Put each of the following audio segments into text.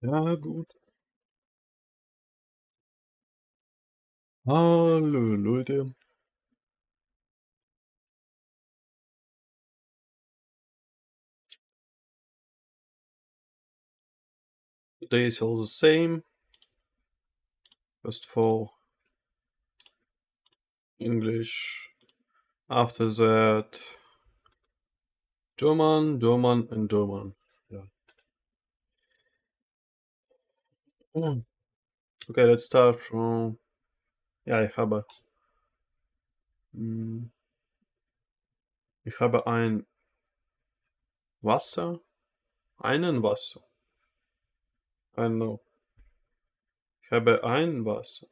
Ja, gut. Hallo Leute. Today is all the same. First of all, English. After that, German, German, and German. Yeah. Okay, let's start from. Ja, ich habe ein Wasser, einen Wasser. I don't know. Ich habe ein Wasser.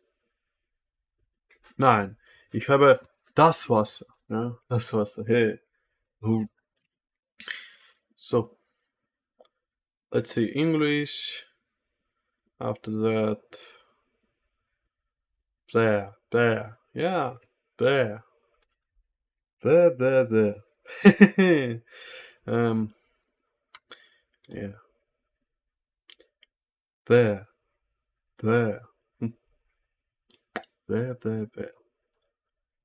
Nein, ich habe das Wasser. Ja, das Wasser. Hey. Who? So, let's see English. After that, there. Yeah, there. There. um, yeah. There. There. There.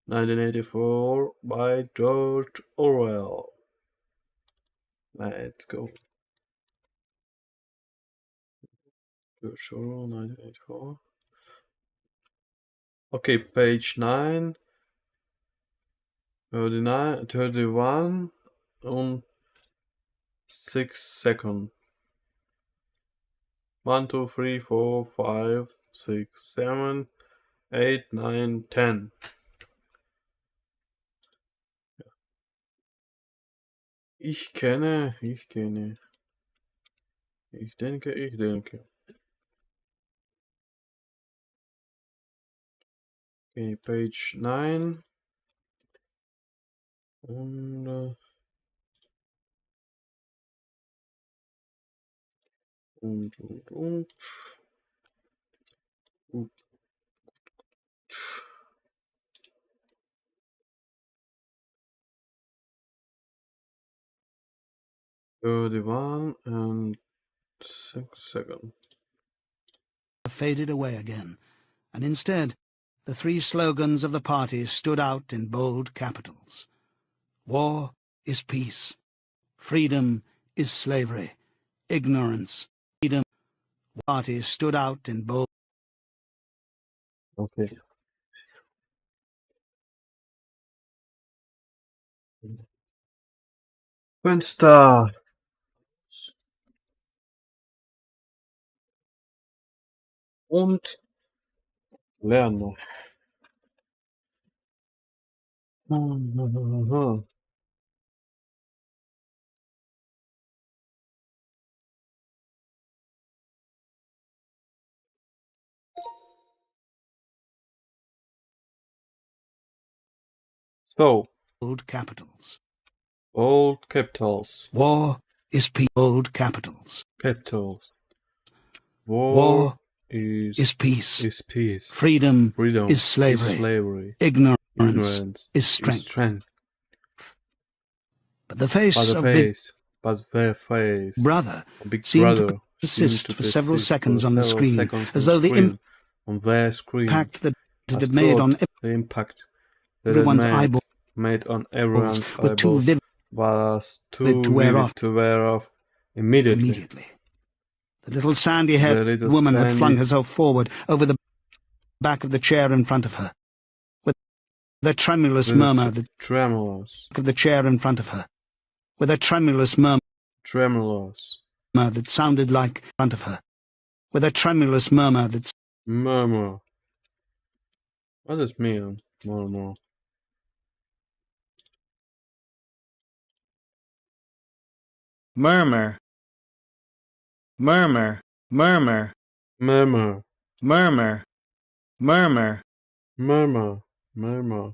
1984 by George Orwell. Let's go. George Orwell, 1984. Okay, page 9, 39, 31 and 6 seconds. 1, 2, 3, 4, 5, 6, 7, 8, 9, 10. Ich kenne. Ich denke. Okay, page 9. Und und. 31 and 6 seconds. Faded away again, and instead the three slogans of the party stood out in bold capitals. War is peace. Freedom is slavery. Ignorance, freedom. The party stood out in bold. Okay. Fenster. Und lernen. So, Bold capitals. old capitals. War is peace. Bold capitals. Capitals. War is peace. peace. Freedom Freedom is slavery. Ignorance is strength. But the face of Big Brother Big seemed Brother to persist for several seconds on the screen, as though the on their screen, impact that it had made on the impact that everyone's it made on everyone's eyeballs was too vivid to wear off immediately. The little sandy-haired woman had flung herself forward over the back of the chair in front of her, with a tremulous murmur that of the chair in front of her, with a tremulous murmur that sounded like front of her, with a tremulous murmur that murmur. What does it mean? Murmur. Murmur. Murmur. Murmur. Murmur. Murmur. Murmur. Murmur. Murmur.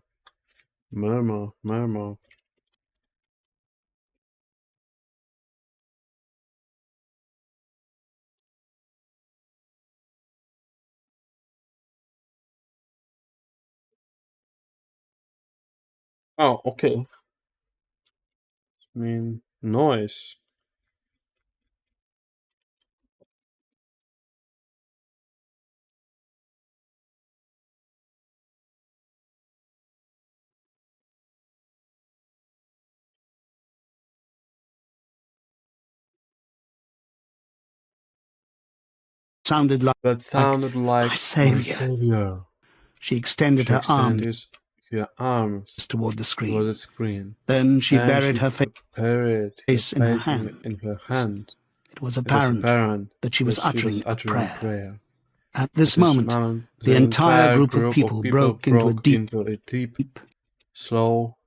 Murmur. Murmur. Oh, okay. I mean, noise. sounded like my savior. She extended her arms toward the screen. Then she buried her face in her hand. It was apparent that she was uttering a prayer. At this moment, the entire group of people broke into a deep, slow,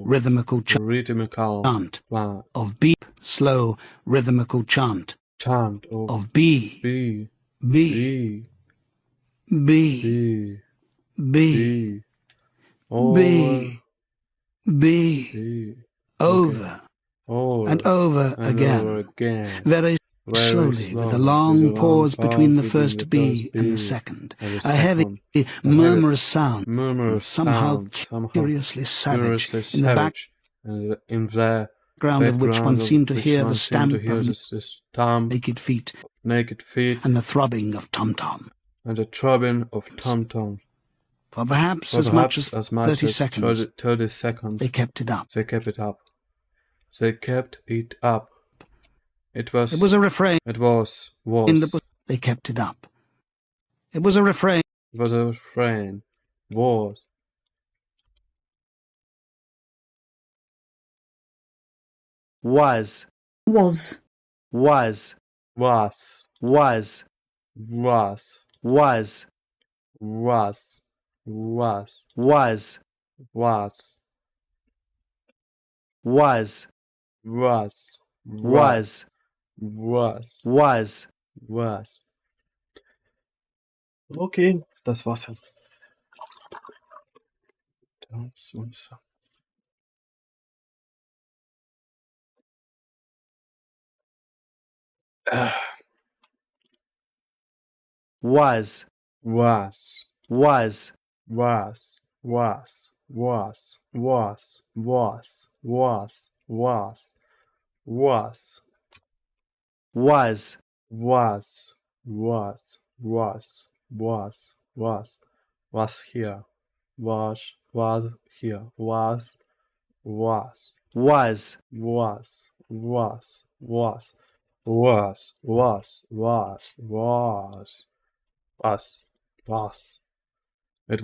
rhythmical chant of beep, slow, rhythmical chant of B, B, B, B, B, B, over and over again, very slowly, with a long pause between the first B and the second, a heavy, murmurous sound, somehow curiously savage, in the background of which one seemed to hear the stamp of naked feet, and the throbbing of tom-tom. For perhaps as much as 30 seconds, they kept it up. It was a refrain. Was. They kept it up. It was a refrain. It was a refrain. Was. Was. Was. Was. Was. Was. Was. Was. Was. Was. Was. Was. Was. Was. Was. Was. Was. Was. Okay, das war's dann. Das war's. Was. Was. Was. Was. Was. Was. Was. Was. Was. Was. Was. Was. Was. Was. Was. Was. Was. Was here. Was. Was here. Was. Was. Was. Was. Was. Was. Was. Was. Was. Was. Was. Was. It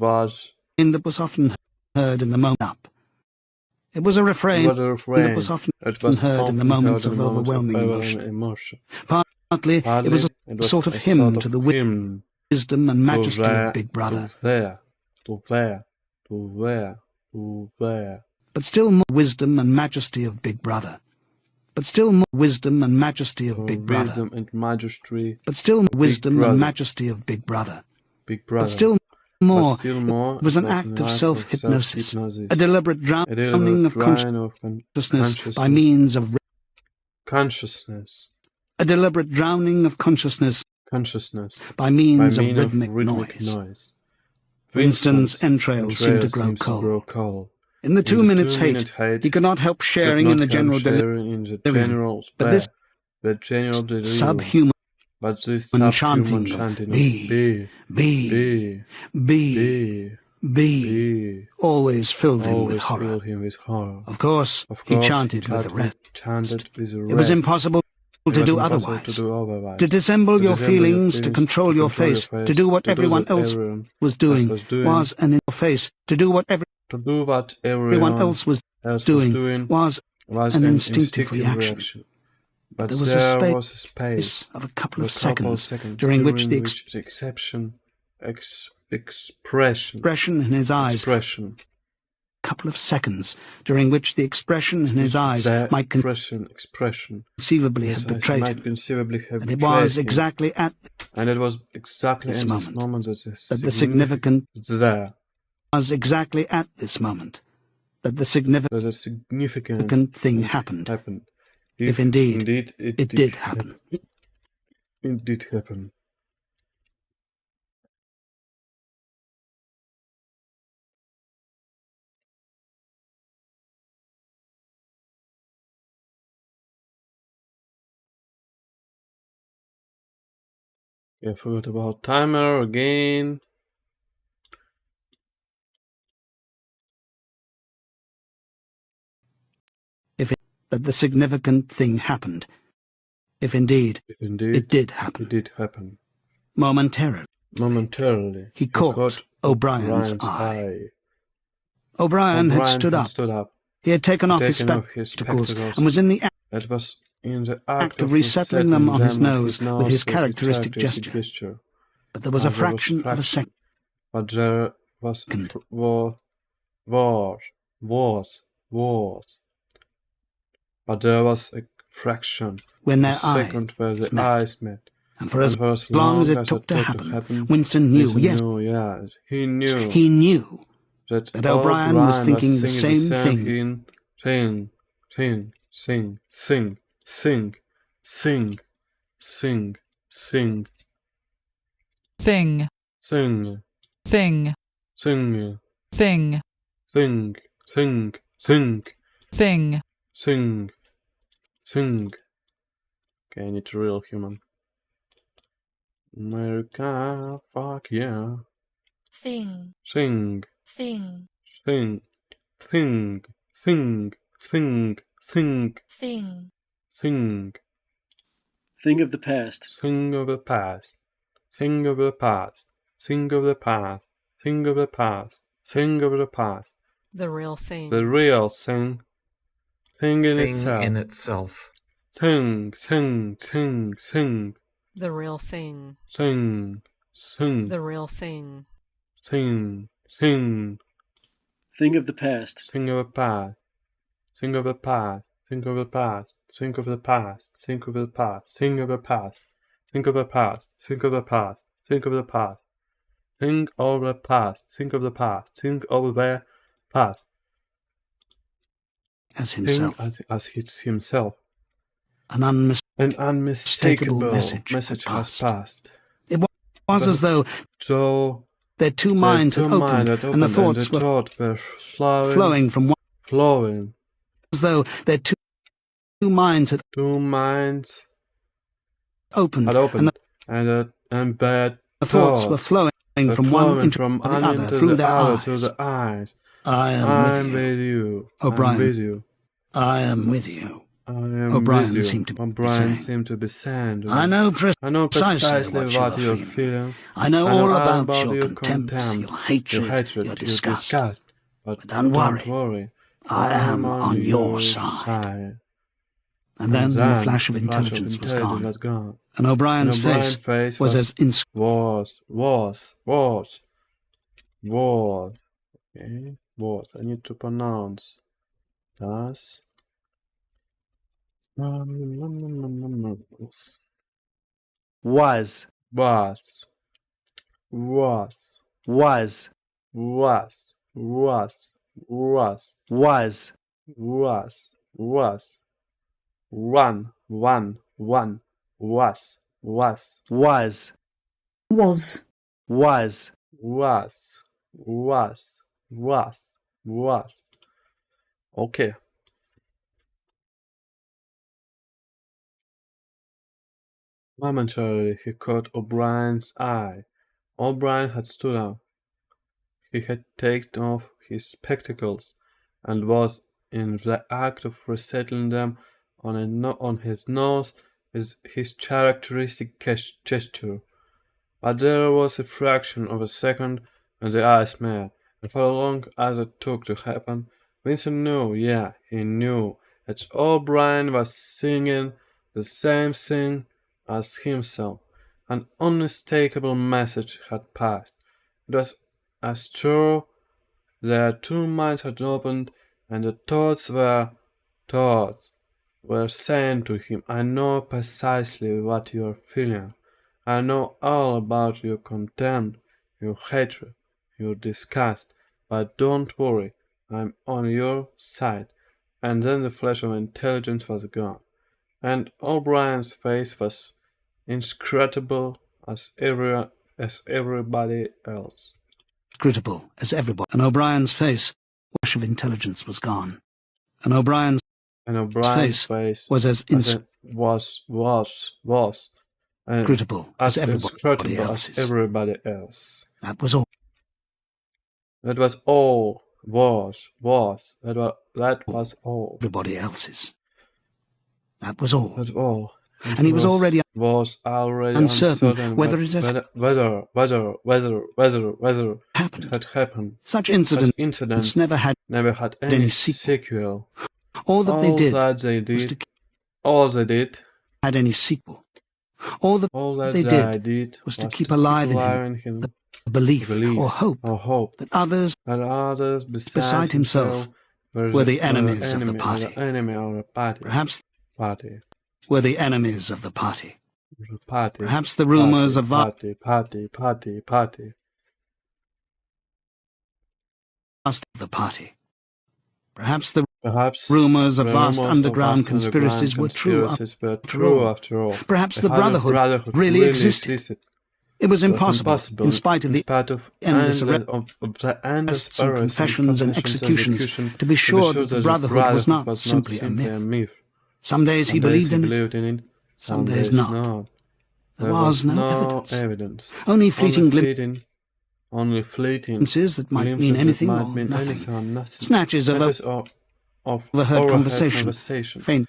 was. That was often heard in the moment up. It was a refrain that was often heard in the moments of overwhelming emotion. Partly, it was a sort of hymn to the wisdom and majesty of Big Brother. But still more wisdom and majesty of Big Brother. But still more wisdom and majesty of Big Brother. But still wisdom and majesty of Big Brother. But still more, it was an act of self-hypnosis, a deliberate drowning of consciousness by means of consciousness, a deliberate drowning of consciousness by means of rhythmic noise. Winston's entrails seemed to grow cold. In the 2 minutes' hate, he could not help sharing in the general delirium, but this subhuman chanting B, B, B, B, always filled him with horror. Of course, he chanted with the rest. It was impossible to do otherwise. To dissemble your feelings, to control your face, to do what everyone else was doing, was an in your face. To do what everyone else was doing was an instinctive reaction. But there was a space of a couple of seconds during which the expression in his eyes, couple of seconds during which the expression in his eyes might conceivably have betrayed him. And it was exactly at this moment that the significant thing happened. If indeed it did happen. It did happen. I forgot about timer again. That the significant thing happened. if indeed it did happen. Momentarily, he caught O'Brien's eye. O'Brien had stood up. He had taken off his spectacles and was in the act of resettling them on his nose with his characteristic gesture. But there was a fraction of a second. But there was But there was a fraction when of a second where the eyes met. And for as long as it took to happen, Winston knew, he knew that O'Brien was thinking the same thing. Okay, I need a real human. America, fuck yeah. Sing. Sing. Sing. Sing. Sing. Sing. Sing. Sing. Sing. Sing. Think of the past. Think of the past. Think of the past. Think of the past. Think of the past. Think of the past. The real thing. The real thing. Thing in itself. Thing. Thing. Thing. Thing. The real thing. Thing. Thing. The real thing. Thing. Thing. Think of the past. Think of the past. Think of the past. Think of the past. Think of the past. Think of the past. Think of the past. Think of the past. Think of the past. Think of the past. Think of the past. Think of the past. Think of the past. As himself. As himself. An unmistakable message has passed. It was as though their two minds had opened, and the thoughts were flowing from one. Flowing. As though their two minds had opened, and their the thoughts were flowing from one into the other through their eyes. I am with you, O'Brien. I am with you. O'Brien seemed to be saying. I know precisely what you're feeling. I know all about your contempt, your hatred, your disgust. But don't worry. I am on your side. And then the flash of intelligence was gone. And O'Brien's face was as Okay, was. I need to pronounce das. Was. Was. Was. Was. Was. Was. One. Was. Was. Was. Okay. Momentarily he caught O'Brien's eye. O'Brien had stood up. He had taken off his spectacles and was in the act of resettling them on his nose with his characteristic gesture. But there was a fraction of a second when the eyes met, and for as long as it took to happen, Vincent knew, he knew, that O'Brien was singing the same thing as himself. An unmistakable message had passed. It was as true their two minds had opened, and the thoughts were saying to him, I know precisely what you are feeling. I know all about your contempt, your hatred, your disgust, but don't worry, I'm on your side. And then the flash of intelligence was gone, and O'Brien's face was inscrutable as everybody else. Inscrutable as everybody. And O'Brien's face, flash of intelligence was gone. And O'Brien's face was as inscrutable as everybody else's. That was all. That was all. That was all. Everybody else's. That was all. That's all. and he was already uncertain whether it had happened. Such incidents never had any sequel. sequel. All that they did all they did had any sequel. All that they did was to keep alive in him the belief or hope that others beside himself were the enemies of the party. Perhaps were the enemies of the party. Perhaps the rumors of party. vast of the party. Perhaps the rumors of vast underground conspiracies were true after all. Perhaps the Brotherhood really existed. It was impossible, in spite of the endless arrests and confessions and executions, to be sure that the Brotherhood was not simply a myth. Some days he believed in it, some days not. There was no evidence. Only fleeting glimpses that might mean anything or nothing. Snatches of overheard conversation, faint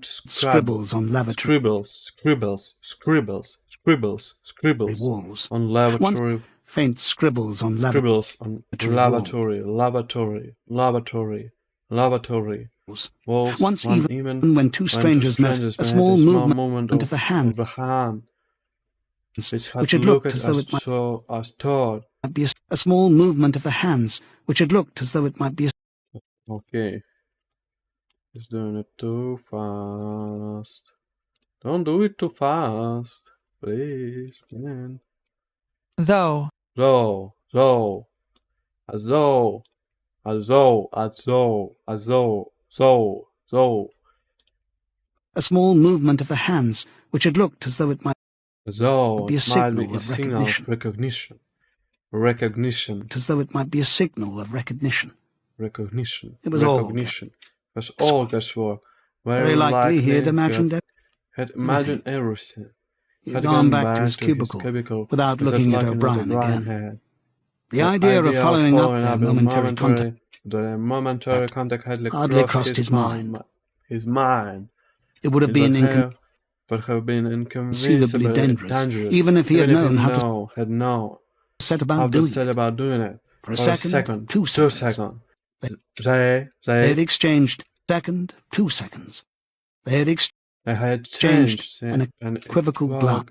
scribbles on lavatory walls. On lavatory faint scribbles on lavatory walls. Once even when two strangers met, a small movement of the hand, which had looked as though it might be a small movement of the hands, which had looked as though it might be a... Okay. He's doing it too fast. Don't do it too fast. Please, man. Though. A small movement of the hands, which had looked as though it might be a signal of recognition. As though it might be a signal of recognition. It was recognition. That's all guess for. Very likely he had imagined everything. He had gone back to his cubicle without looking at O'Brien again. The idea of following up their momentary contact hardly crossed his mind. It would have been inconceivably dangerous, even if he had known how to set about doing it. For a second, 2 seconds. They had exchanged 2 seconds. They had exchanged an equivocal glance.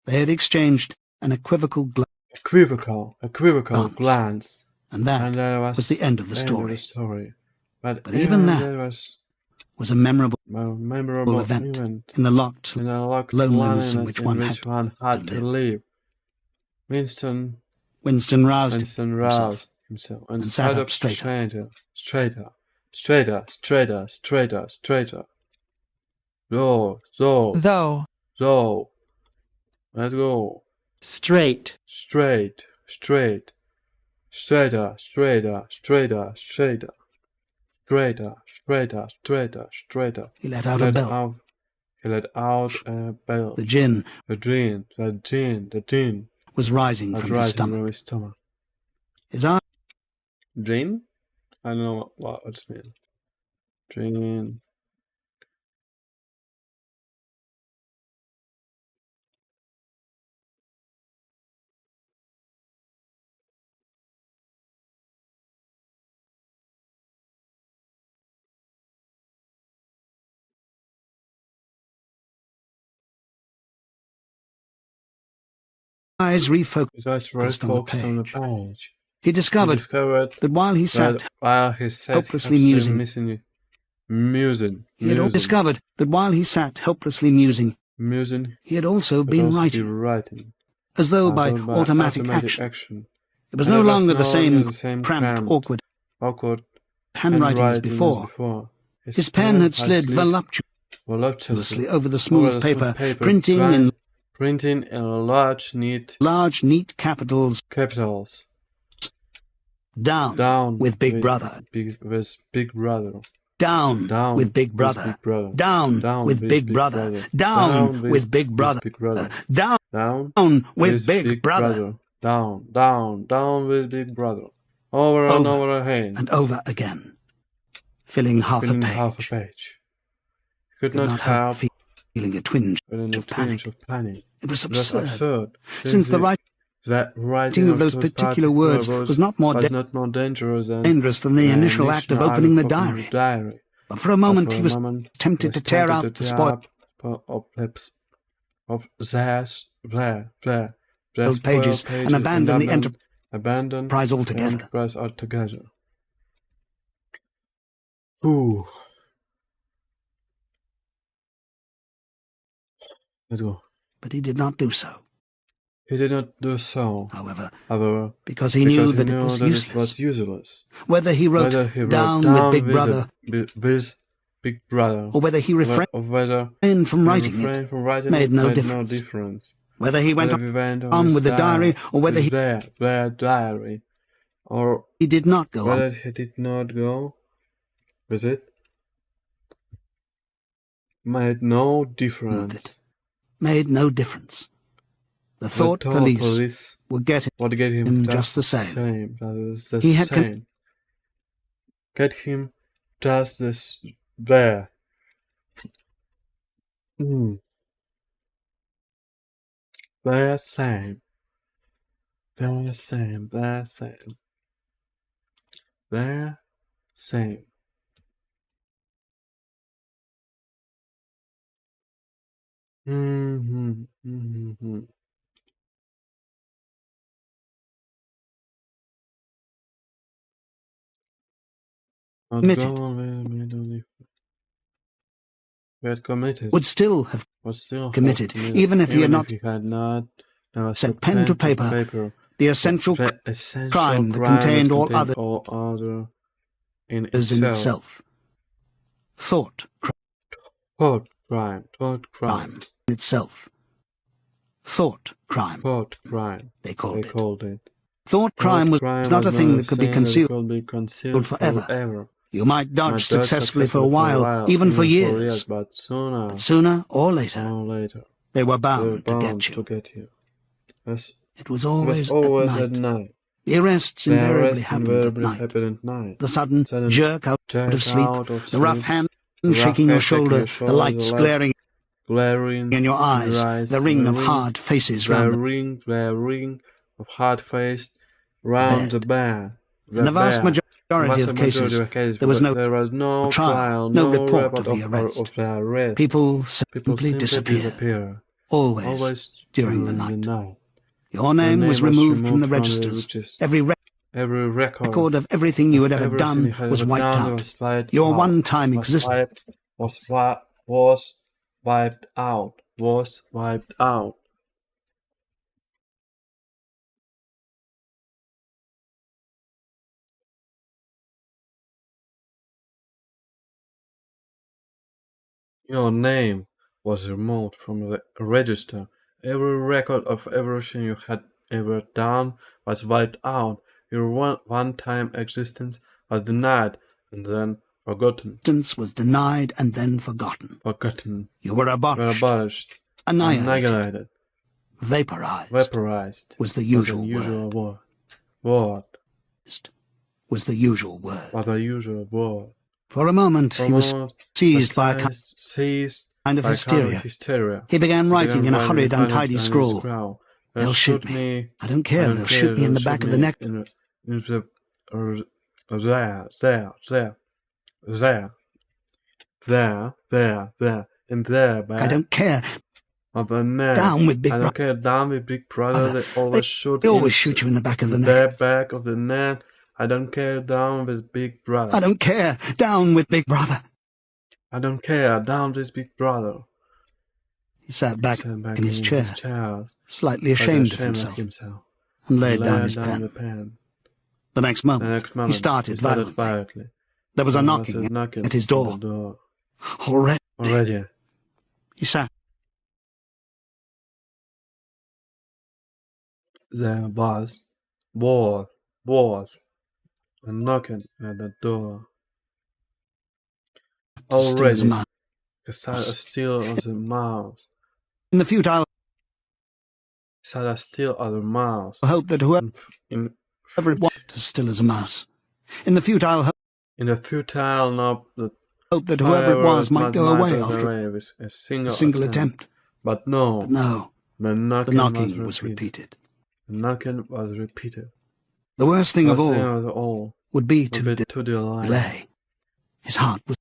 They had exchanged an equivocal glance. And that was the end of the story. But even that was a memorable event in the locked loneliness in which one had to live. Winston roused himself and sat up straighter. Though. Let's go. Straight. Straighter. He let out a bell. The gin was rising from his stomach. His eyes... Gin? I don't know what it means. Gin. Eyes refocused on the page. He discovered that while he sat helplessly musing, he had discovered that while he sat helplessly musing, he had also been writing, as though by automatic action. It was no longer the same cramped, awkward handwriting as before. His pen had slid voluptuously over the smooth paper, printing in large, neat capitals. Down with Big Brother. Down with Big Brother. Down with Big Brother. Down with Big Brother. Down with Big Brother. Down with Big Brother. Over and over again. And over again. filling half a page. page. He could not help feeling a twinge of panic. It was absurd. Since the writing of those particular words was not more dangerous than the initial act of opening the diary. But for a moment he was tempted to tear out the spoiled pages and abandon the enterprise altogether. Ooh. Let's go. But he did not do so. He did not do so. However, because he knew that it was useless. Whether he wrote down with Big Brother, or whether he refrained from writing it, made no difference. Whether he went on with the diary, or whether he did not go on. Whether he did not go with it, made no difference. Made no difference. The thought police would get him just the same. He had get him just this there. They're same. They're same. They're same. They're same. Would still have committed, even if he had not set pen to paper the essential crime that contained all other in itself. Thought crime itself. Thought crime. They called it. Thought crime was not a thing that could be concealed forever. You might dodge successfully for a while, even for years, but sooner or later, they were bound to get you. It was always at night. The arrests invariably happened at night. The sudden jerk out of sleep, the rough hand shaking your shoulder, the lights glaring in your eyes, the ring of hard faces round the bed. In the vast majority of cases, there was no trial, no report of the arrest. People simply disappear, always during the night. Your name was removed from the registers. Every record of everything you had ever done was wiped out. Your one-time existence was wiped out. Your name was removed from the register. Every record of everything you had ever done was wiped out. Your one-time existence was denied and then forgotten. Was denied and then forgotten. You were abolished, annihilated, vaporized. Was the usual word. Was the usual word. For a moment, he was seized by a kind of hysteria. He began writing in a hurried, untidy scrawl. They'll shoot me. I don't care. They'll shoot me in the back of the neck. There, in there, back. I don't care. Of the neck. Down with Big Brother. I don't care. Down with Big Brother. They always shoot you in the back of the neck. Back of the neck. I don't care. Down with Big Brother. I don't care. Down with Big Brother. I don't care. Down with Big Brother. He sat back in his chair, slightly ashamed of himself, and laid down his pen. The next moment, he started violently. There was a knocking at his door. Already. He sat. There was a knocking at the door. Already, as still as a mouse. In the futile mouse. Hope that whoever it was as still as a mouse. In the futile In a futile knob that hoped that whoever it was might go away after with a single attempt. But no, the the knocking was repeated. The knocking was repeated. The worst thing of all would be to delay. His heart was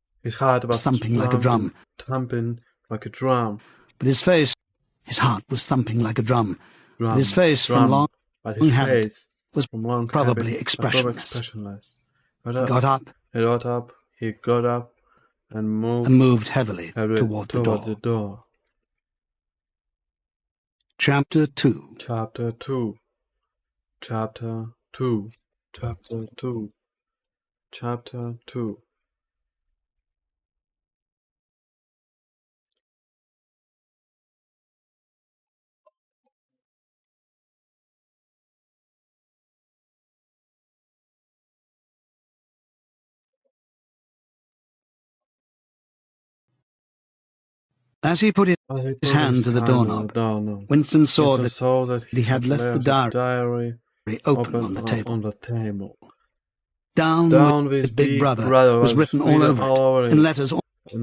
thumping like a drum. But his face, his heart was thumping like a drum. But his face, from long habit, was probably expressionless. He got up and moved heavily toward the door. Chapter 2. Chapter 2. Chapter 2. Chapter 2. Chapter 2. As he put his hand to the doorknob, Winston saw that he had left the diary open on the table. Down with Big Brother was written all over it, in letters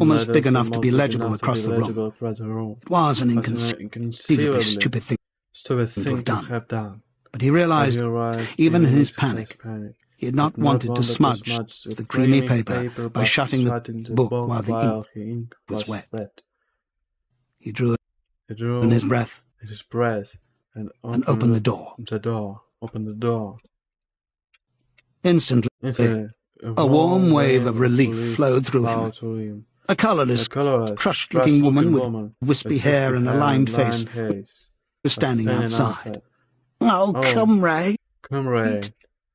almost big enough to be legible across the room. It was an inconceivably stupid thing to have done. But he realized, even in his panic, he had not wanted to smudge the creamy paper by shutting the book while the ink was wet. He drew in his breath and opened the door. Instantly, a warm wave of relief flowed through him. A colourless, crushed-looking woman with wispy hair and a lined face was standing outside. "Oh, come, Ray,"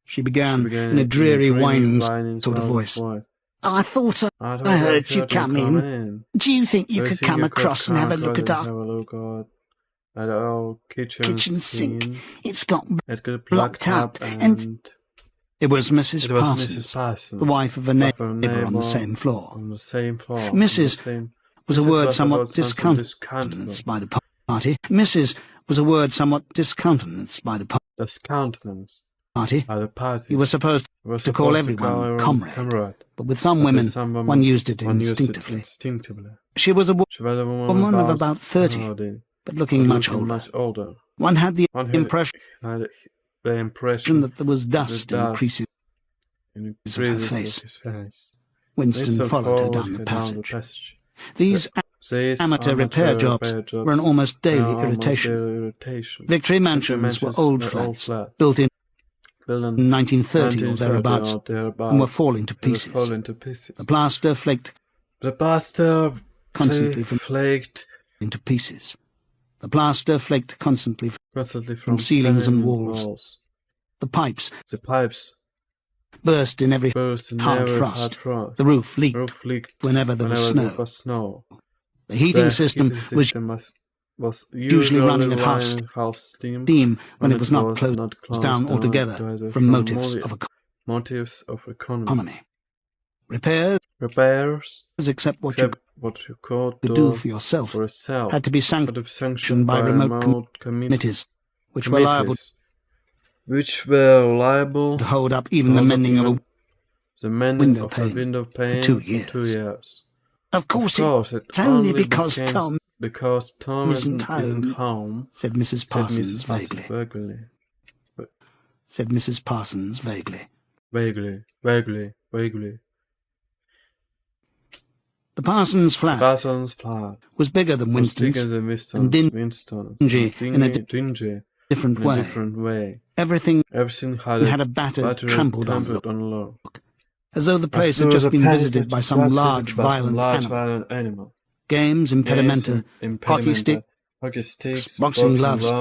she began in a dreary, whining sort of voice. "I thought I heard you come in. Do you think you could come across and have a look at our kitchen sink? It's got blocked up, and..." It was Mrs. Parsons, the wife of a neighbour on the same floor. Mrs. was a word somewhat discountenanced by the party. Mrs. was a word somewhat discountenanced by the party. You were supposed to call everyone comrade, but with some women one used it instinctively. She was a woman of about 30, but looking much older. One had the impression that there was dust in the creases of her face. Winston followed her down the passage. These amateur repair jobs were an almost daily irritation. Victory mansions were old flats, built in 1930 or thereabouts, and were falling to pieces. The plaster flaked constantly into pieces. The plaster flaked constantly from ceilings and walls. The pipes burst in every hard frost. The roof leaked whenever there was snow. The heating system was usually running at half steam when it was not closed down altogether from motives of economy. Repairs, except what you could do for yourself, had to be sanctioned by remote committees, which were liable to hold up even the mending of a window pane for 2 years. Of course, it's only because Tom isn't home, said Mrs. Parsons vaguely. Vaguely. The Parsons flat was bigger than Winston's and dingy in a different way. Everything had a battered, trampled on look, as though the place had just been visited by some large, violent animal. Games, impedimenta, hockey sticks, boxing gloves,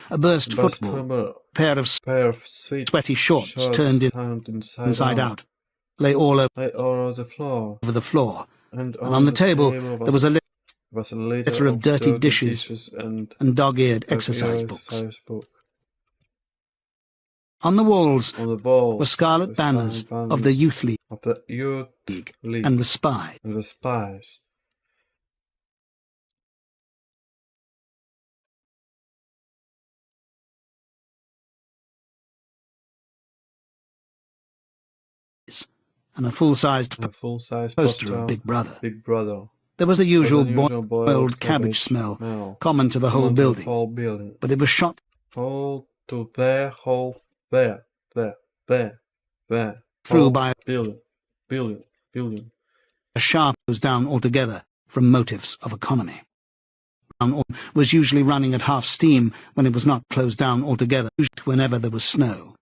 a burst football, pair of sweaty shorts turned inside out, lay all over the floor, and on the table there was a litter of dirty dishes and dog-eared exercise books. On the walls were scarlet banners of the Youth League and the Spies. and a full-sized poster of Big Brother. There was the usual boiled cabbage smell, common to the whole building, but it was shot through by a sharp close down altogether from motives of economy. Was usually running at half steam when it was not closed down altogether, whenever there was snow.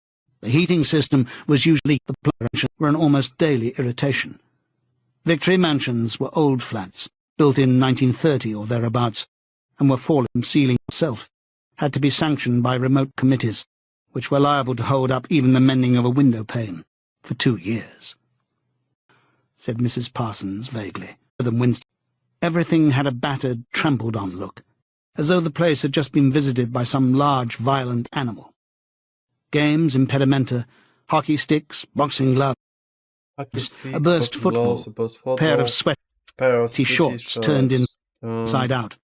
The heating system was usually the plunge were an almost daily irritation. Victory mansions were old flats, built in 1930 or thereabouts, and were falling from ceiling itself, had to be sanctioned by remote committees, which were liable to hold up even the mending of a window pane for 2 years, said Mrs. Parsons vaguely. Everything had a battered, trampled-on look, as though the place had just been visited by some large, violent animal. Games, impedimenta, hockey sticks, boxing gloves, a burst football, a pair of sweaty shorts turned inside out,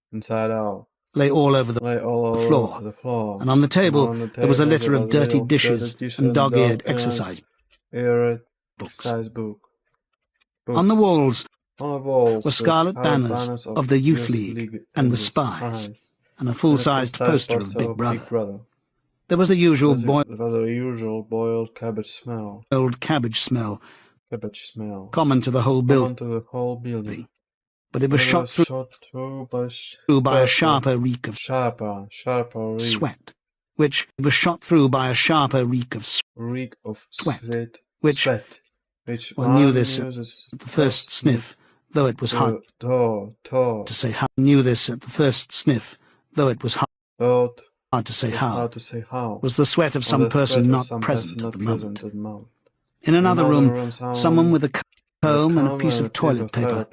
lay all over the floor, and on the table there was a litter of dirty dishes and dog-eared exercise books. On the walls were scarlet banners of the Youth League and the Spies, and a full-sized poster of Big Brother. There was the usual boiled cabbage smell. Common to the whole building. But it was shot through by a sharper reek of sweat, which one knew this at the first sniff, though it was hard to say how. Hard to say how, was the sweat of some person not present at the moment. In another room, someone with a comb and a piece of toilet paper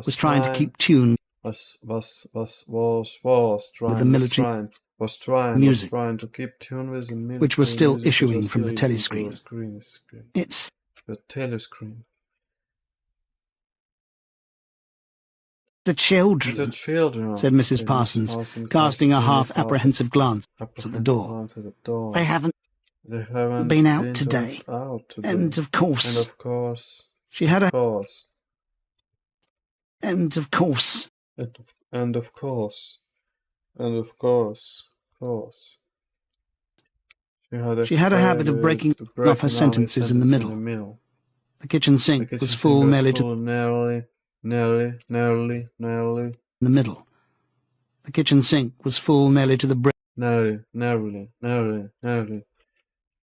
was trying to keep tune with the military music, which was still issuing from the telescreen. It's the telescreen. The children, said Mrs. Parsons, casting a half-apprehensive glance at the door. They haven't been out today. And of course, she had a... And of course. She had a habit of breaking off her sentences in the middle. The kitchen sink was full nearly to... Nearly. In the middle. The kitchen sink was full nearly to the brim. Nearly. I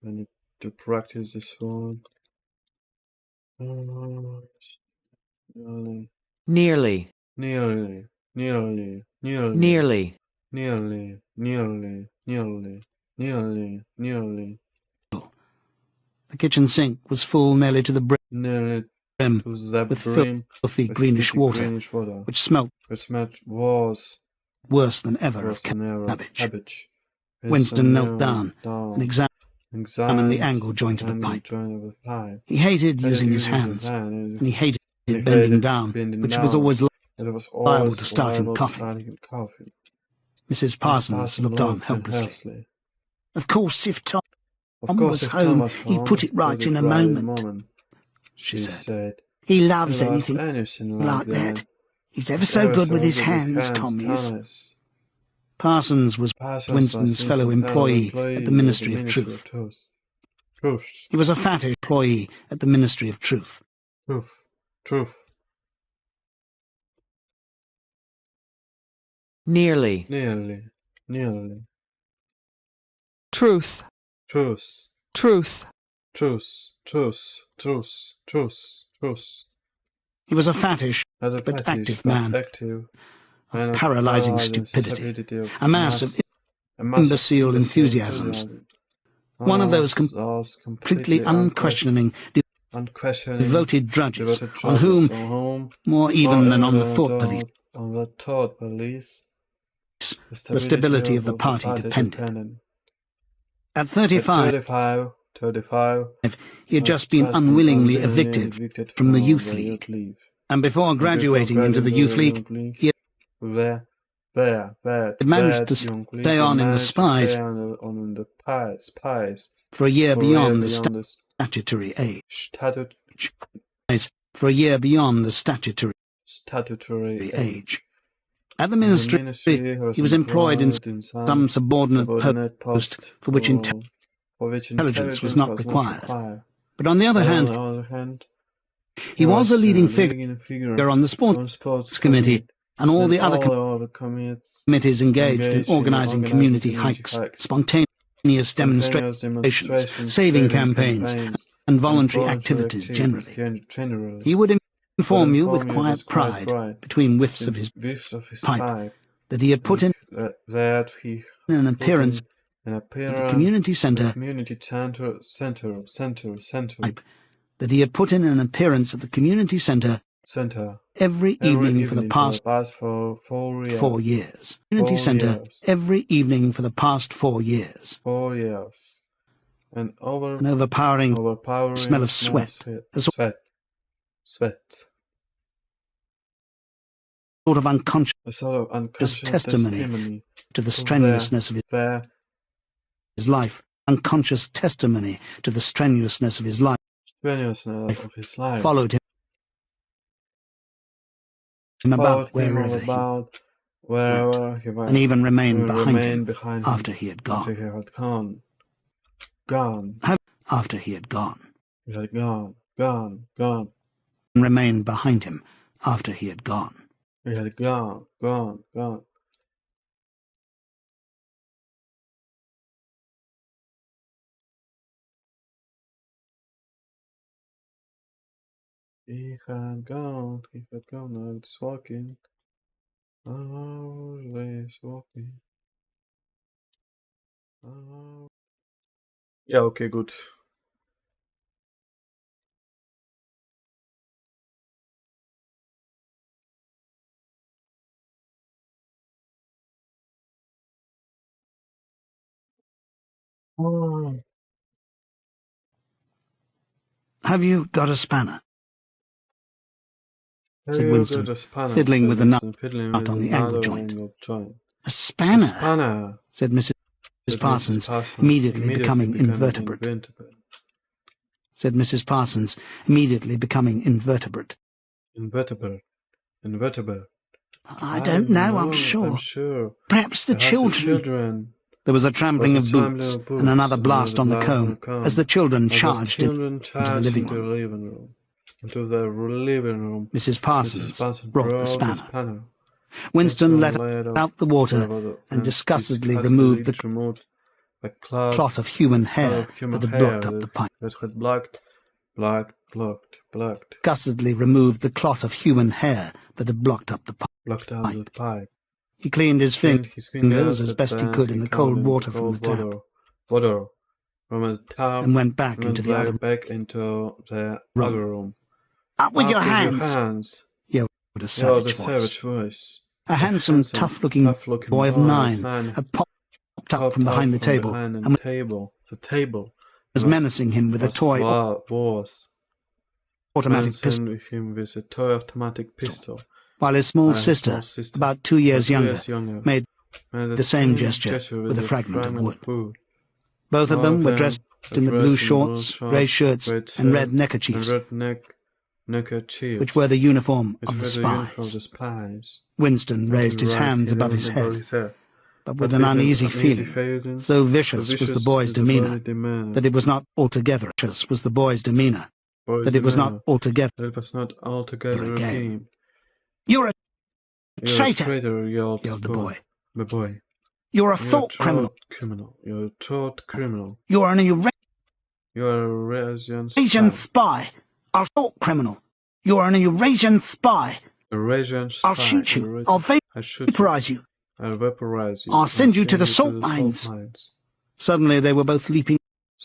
need to practice this one. Nearly. The kitchen sink was full nearly to the brim. With filthy greenish water, which smelt worse than ever of cabbage. Winston knelt down and examined the angle joint of the pipe. He hated using his hands, and he hated bending down, which was always liable to start him coughing. Mrs. Parsons looked on helplessly. Of course, if Tom was home, he'd put it right in a moment, she said. He loves anything like that. He's ever so good with his hands, Tom is. Parsons was Winston's fellow employee at the Ministry of Truth. He was a fattish employee at the Ministry of Truth. Nearly. Truth. He was a fattish but active man of paralyzing stupidity, a mass of imbecile enthusiasms, one of those completely unquestioning, devoted drudges on whom, more even than on the thought police, the stability of the party depended. At 35, he had just been unwillingly evicted from the Youth League, and before graduating into the Youth League, he had managed to stay on in the Spies for a year beyond the statutory age. for a year beyond the statutory age. At the ministry, he was employed in some subordinate post for which intelligence was not required. But on the other hand, he was a leading figure on the sports committee and all the other committees engaged in organising community hikes, spontaneous demonstrations, saving campaigns, and voluntary activities generally. He would inform you with quiet pride, between whiffs of his pipe, that he had put in an appearance at the community centre, that he had put in an appearance at the community centre every evening for the past 4 years. Community centre every evening for the past 4 years. 4 years. An overpowering smell of sweat. Sweat. A sort of unconscious testimony to the strenuousness of his life. Unconscious testimony to the strenuousness of his life. Followed him about wherever he went, and even remained behind him after he had gone. After he had gone. Gone. And remained behind him after he had gone. He had gone. He had gone, now it's walking. Oh, he's walking. Oh. Ja, okay, gut. Oh. Have you got a spanner? Said Winston, fiddling with the nut on the angle joint. A spanner, said Mrs. Parsons, immediately becoming invertebrate. Said Mrs. Parsons, immediately becoming invertebrate. Invertebrate. I don't know, I'm sure. Perhaps the children. There was a trampling of boots and another blast on the comb as the children charged into the living room. Mrs. Parsons brought the spanner. Winston let out the water and disgustedly removed the cloth of human hair that had blocked up the pipe. Disgustedly removed the cloth of human hair that had blocked up the pipe. He cleaned his fingers as best he could in the cold water from the tap. And went back into the other room. Up with your hands! Yelled a savage voice. A handsome, tough-looking boy of 9 had popped up from behind the table and was menacing him with a toy automatic pistol, while his small sister, about 2 years younger, made the same gesture with a fragment of wood. Both of them were dressed in the blue shorts, grey shirts, and red neckerchiefs, which were the uniform of the spies. Winston raised his hands above his head, but with an uneasy feeling. So vicious was the boy's demeanour that it was not altogether a game. "You're a traitor!" yelled the boy. "You're a thought criminal. You're an Eurasian spy. I'll thought criminal. You're an Eurasian spy. I'll shoot you. I'll vaporize you. I'll send you to the salt mines." Suddenly they were both leaping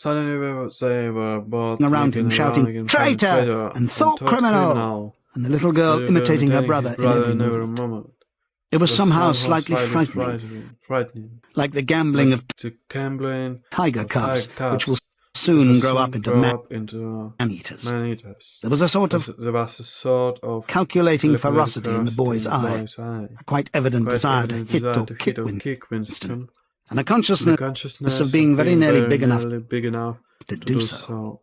around him, shouting, "Traitor!" and "Thought criminal!" and the little girl imitating her brother in every movement. It was somehow slightly frightening, like the gambling of tiger cubs, which will soon grow up into man-eaters. There was a sort of calculating ferocity in the boy's eye, a quite evident desire to hit or kick Winston, and a consciousness of being very nearly big enough to do so.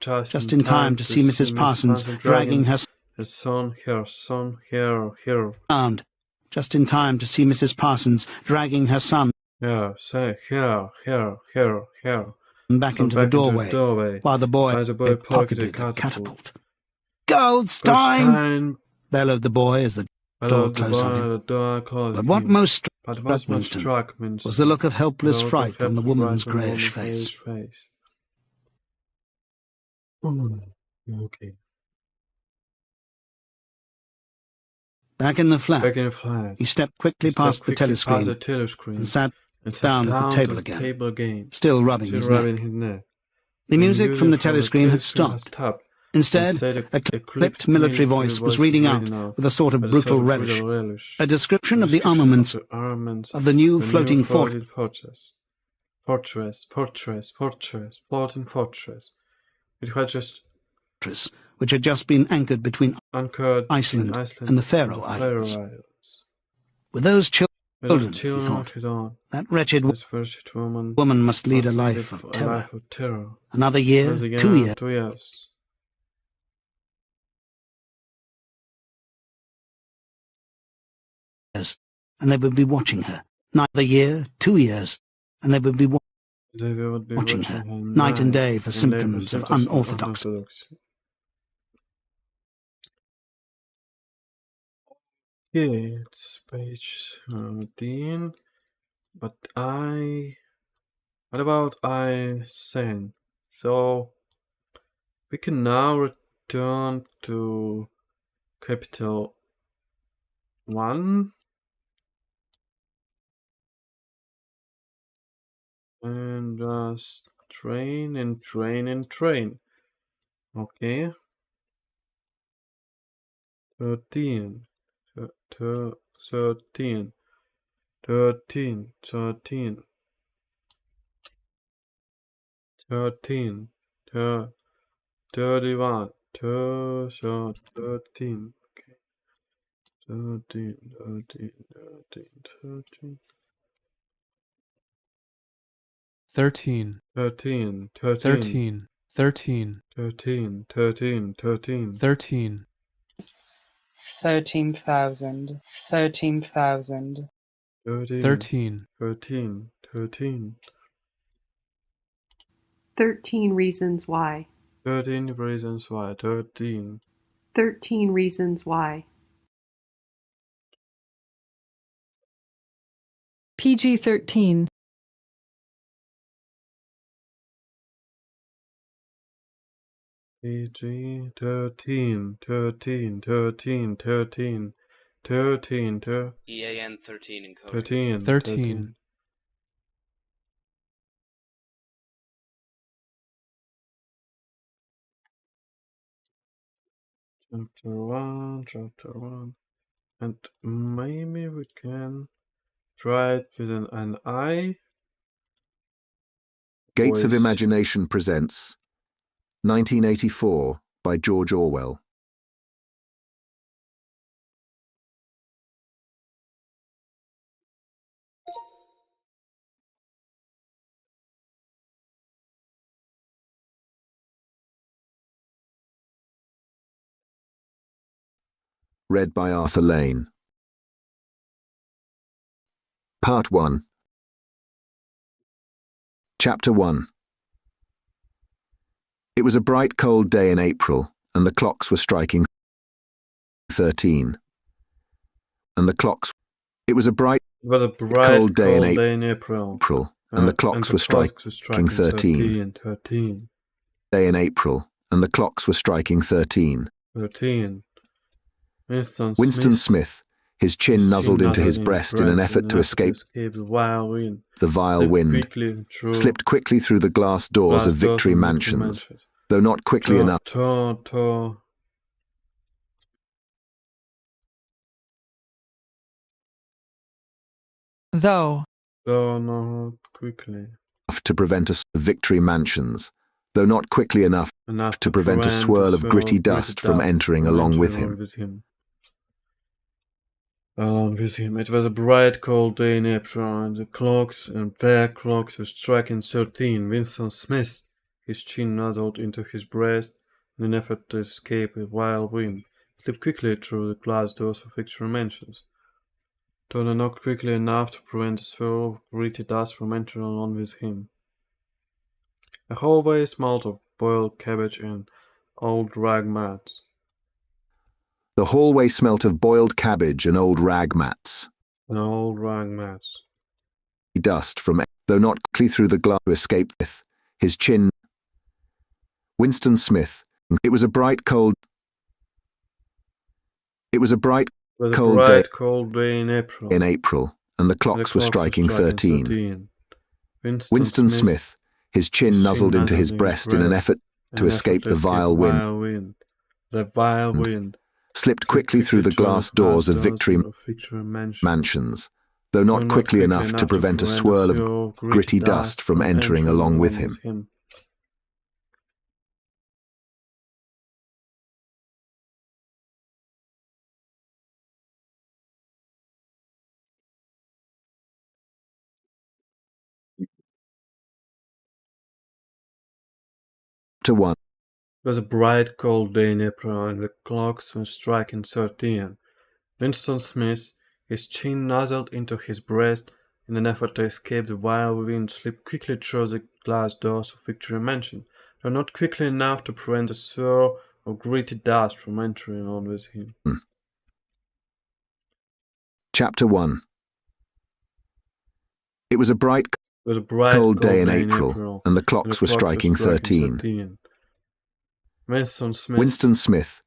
just in time to see Mrs. Parsons dragging her son, around. Just in time to see Mrs. Parsons dragging her son here, back into the doorway, while the boy pocketed a catapult. Goldstein! Bellowed the boy as the door closed on him. But what most struck Winston was the look of helpless fright on the woman's greyish face. Okay. Back in the flat, he stepped quickly past the telescreen and sat down at the table again, still rubbing his neck. The music from the telescreen had stopped. Instead, a clipped military voice was reading out, with a sort of brutal relish, a description of the armaments of the new floating fortress. Floating fortress. It had just which had just been anchored between Iceland and the Faroe Islands. With those children, he thought, that wretched woman must lead a life of terror. Another year, 2 years. And they would be watching her. Another year, 2 years, and they would be watching her night and day for symptoms of unorthodoxy. Okay, it's page 13. But what about I send? So we can now return to capital 1. And just train. Okay. 13. Okay. 13. 13,000. 13 reasons why. 13 reasons why. 13. 13 reasons why. PG-13. PG-13. EAN 13 encoding. 13. Chapter 1. And maybe we can try it with an I. Gates of Imagination presents 1984 by George Orwell. Read by Arthur Lane. Part 1. Chapter 1. It was a bright, cold day in April, and the clocks were striking 13. It was a bright, cold day in April, and the clocks were striking 13. Day in April, and the clocks were striking 13. 13. Winston Smith, his chin nuzzled into his breast in an effort to escape the vile wind, slipped quickly through the glass doors of Victory Mansions, though not quickly enough not quickly to prevent a Victory Mansions, though not quickly enough to prevent a swirl of gritty dust from entering along with him. It was a bright, cold day in April, and the clocks and their clocks were striking 13. Winston Smith, his chin nuzzled into his breast in an effort to escape a wild wind, slipped quickly through the glass doors of Victory Mansions. Though not quickly enough to prevent a swirl of gritty dust from entering along with him. The hallway smelled of boiled cabbage and old rag mats. The hallway smelt of boiled cabbage and old rag mats. Dust from, though not quickly through the glass to escape with, his chin. Winston Smith. It was a bright cold day in April, and the clocks were striking 13. Winston Smith, his chin nuzzled into his breast in an effort to escape the vile wind, slipped quickly through the glass doors of Victory Mansions, though not quickly enough to prevent a swirl of gritty dust from entering along with him. Chapter 1. It was a bright, cold day in April, and the clocks were striking 13. Winston Smith, his chin nuzzled into his breast in an effort to escape the wild wind, slipped quickly through the glass doors of Victory Mansion, though not quickly enough to prevent a swirl of gritty dust from entering on with him. Chapter 1. It was a bright, cold day in April, and the clocks were striking 13. Winston Smith,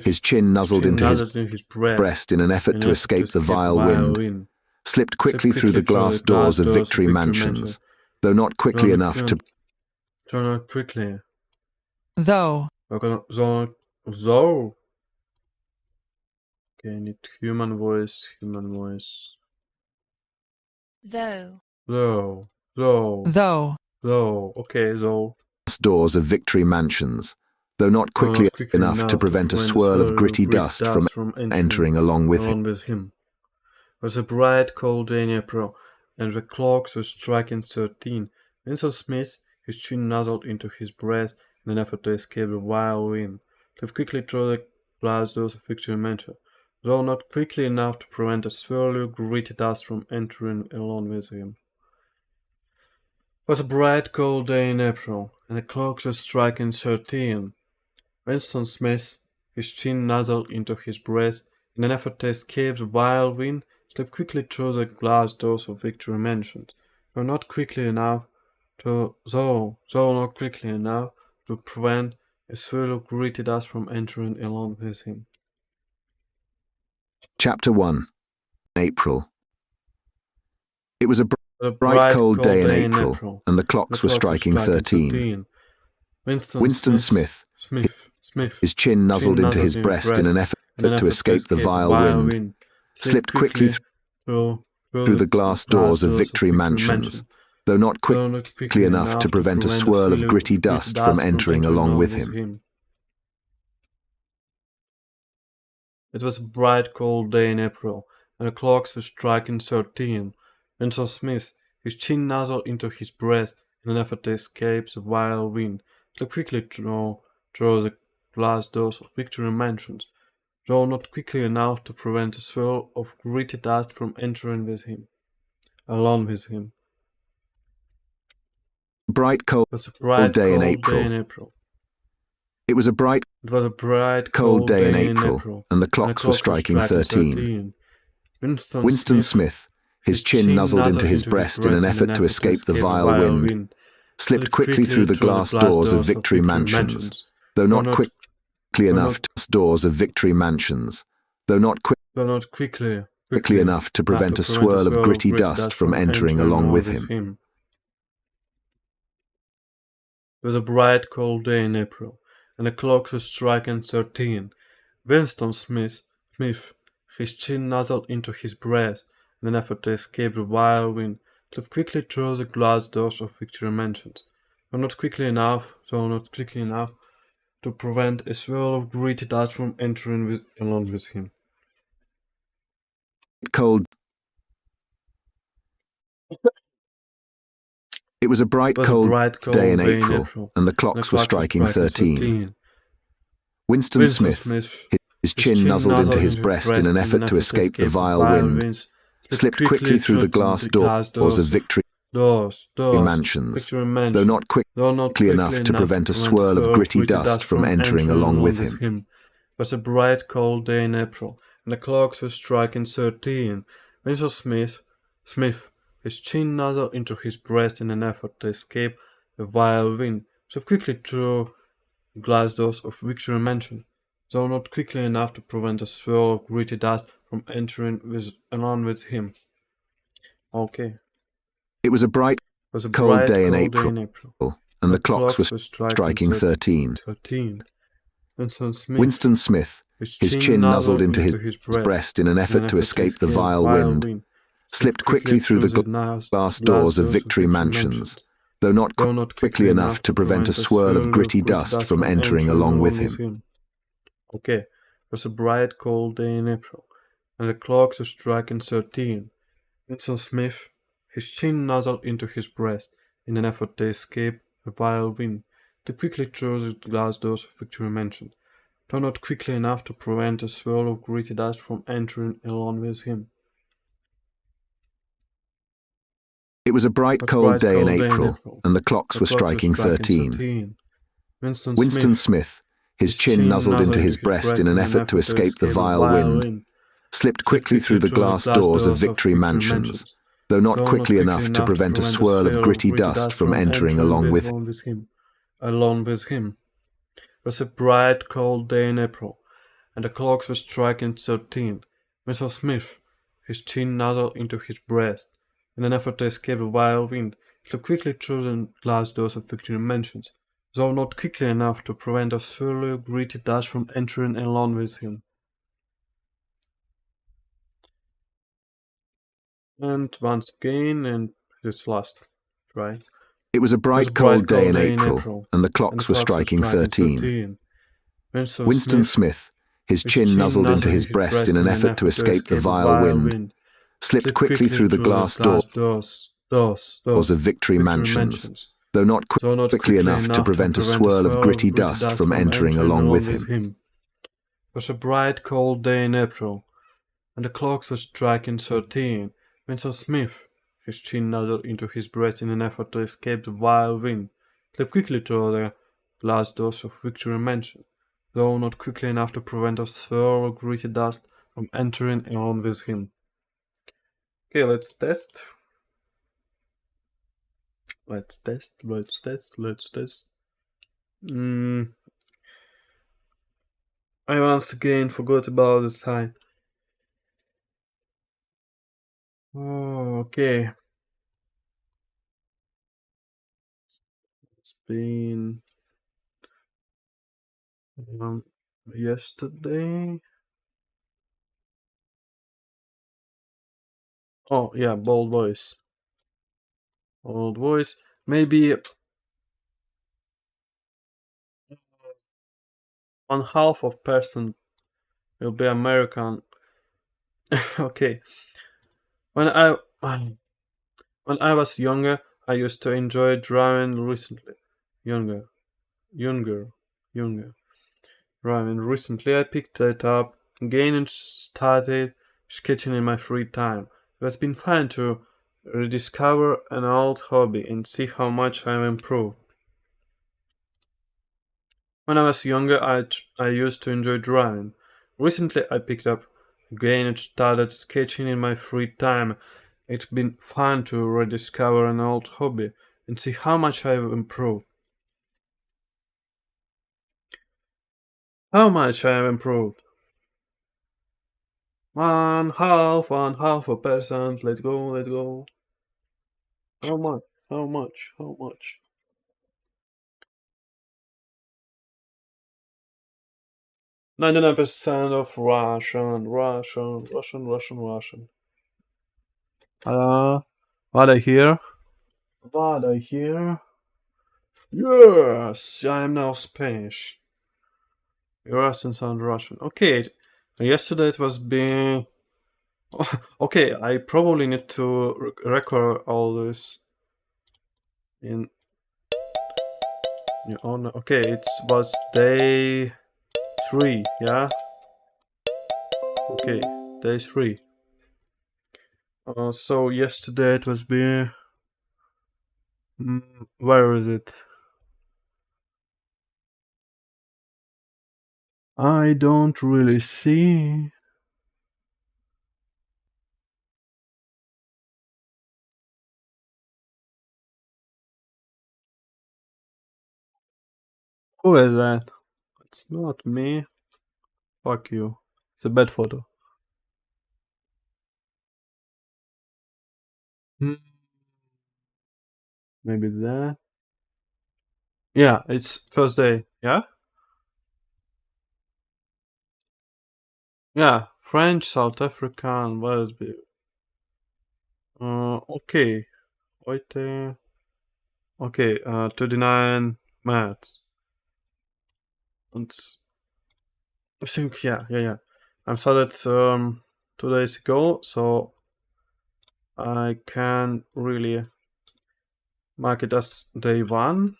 his chin nuzzled into his breast in an effort to escape the vile wind, slipped quickly through the glass doors of Victory Mansions, though not quickly enough to... Though. Though. Okay, I need human voice. Though. Okay, though. Doors of Victory Mansions, though not quickly enough to prevent a swirl of gritty dust from entering along with him. It was a bright, cold day in April, and the clocks were striking 13. Winston Smith, his chin nuzzled into his breast in an effort to escape the wild wind, slipped quickly through the glass doors of Victory Mansion, though not quickly enough to prevent a swirl of gritty dust from entering along with him. It was a bright, cold day in April, and the clocks were striking 13. Winston Smith, his chin nuzzled into his breast in an effort to escape the wild wind, slipped quickly through the glass doors of Victory Mansion, though not quickly enough to prevent a swirl of gritty dust from entering along with him. Chapter 1. April. It was a bright, cold day in April, and the clocks were striking 13. Winston Smith, his chin nuzzled into his breast in an effort to escape the vile wind, slipped quickly through the glass doors of Victory Mansions, though not quickly enough to prevent a swirl of gritty dust from entering along with him. It was a bright, cold day in April, and the clocks were striking 13. Winston Smith, his chin nuzzled into his breast in an effort to escape the wild wind, slipped quickly through the glass doors of Victory Mansions, though not quickly enough to prevent a swirl of gritty dust from entering along with him. Bright, cold day in April. It was a bright, cold day in April, and the clocks were striking 13. Winston Smith, his chin nuzzled into his breast in an effort to escape the vile wind, slipped quickly through the glass doors of Victory Mansions, though not quickly enough to prevent a swirl of gritty dust from entering along with him. It was a bright, cold day in April, and the clocks were striking 13. Winston Smith, his chin nuzzled into his breast in an effort to escape the wild wind, slipped quickly through the glass doors of Victory Mansions, though not quickly enough to prevent a swirl of gritty dust from entering along with him. Cold. It was a bright, cold day in April, and the clocks were striking 13. Winston Smith, his chin nuzzled into his breast in an effort to escape the vile wind, slipped quickly through the glass doors of Victory Mansions, though not quickly enough to prevent a swirl of gritty dust from entering along with him. It was a bright, cold day in April, and the clocks were striking 13. Winston Smith, his chin nuzzled into his breast in an effort to escape the vile wind, slipped quickly through the glass doors of Victory Mansion, though not quickly enough to prevent a swirl of gritty dust from entering along with him. Okay. It was a bright, cold day in April, and the clocks were striking 13. Winston Smith, his chin nuzzled into his breast in an effort to escape the vile wind, slipped quickly through the glass doors of Victory Mansions, though not quickly enough to prevent a swirl of gritty dust from entering along with him. Okay, it was a bright, cold day in April, and the clocks were striking 13. Winston Smith, his chin nuzzled into his breast in an effort to escape the vile wind, slipped quickly through the glass doors of Victory Mansion, though not quickly enough to prevent a swirl of gritty dust from entering along with him. It was a bright, cold day in April, and the clocks were striking 13. Winston Smith, his chin nuzzled into his breast in an effort to escape the vile wind, slipped quickly through the glass doors of Victory Mansions, though not quickly enough to prevent a swirl of gritty dust from entering along with him. It was a bright, cold day in April, and the clocks were striking 13. Mr. Smith, his chin nuzzled into his breast, in an effort to escape the vile wind, slipped quickly through the glass doors of Victory Mansions, though not quickly enough to prevent a swirl of gritty dust from entering along with him. And once again, and this last try. It was a bright, cold day in April, and the clocks were striking 13. Winston Smith, his chin nuzzled into his breast in an effort to escape the vile wind, slipped quickly through the glass doors of Victory Mansions, though not quickly enough to prevent a swirl of gritty dust from entering along with him. It was a bright, cold day in April, and the clocks were striking 13. Winston Smith, his chin nuzzled into his breast in an effort to escape the vile wind, slipped quickly through the glass doors of Victory Mansion, though not quickly enough to prevent a swirl of gritty dust from entering along with him. Okay, let's test. Let's test. I once again forgot about the sign. Oh, okay. It's been yesterday. Oh, yeah, bold voice. Bold voice. Maybe 1/2 of person will be American. Okay. When I was younger, I used to enjoy drawing recently. Younger. Drawing recently, I picked it up again and started sketching in my free time. It has been fun to rediscover an old hobby and see how much I've improved. When I was younger, I used to enjoy drawing. Recently, I picked up again and started sketching in my free time. It's been fun to rediscover an old hobby and see how much I've improved. How much I have improved? 1/2%. Let's go. How much? 99% of Russian. What I hear? Yes, I am now Spanish. Your accent sounds Russian. Okay, yesterday it was being... Okay, I probably need to record all this. in your own. Okay, it was day 3, yeah. Okay, day 3. So yesterday it was be. Where is it? I don't really see. Who is that? It's not me. Fuck you. It's a bad photo. Maybe there. Yeah, it's first day. Yeah? Yeah, French, South African, what is it? Okay. Wait, okay, 39 maths. And I think, yeah. I saw that 2 days ago, so I can really mark it as day 1.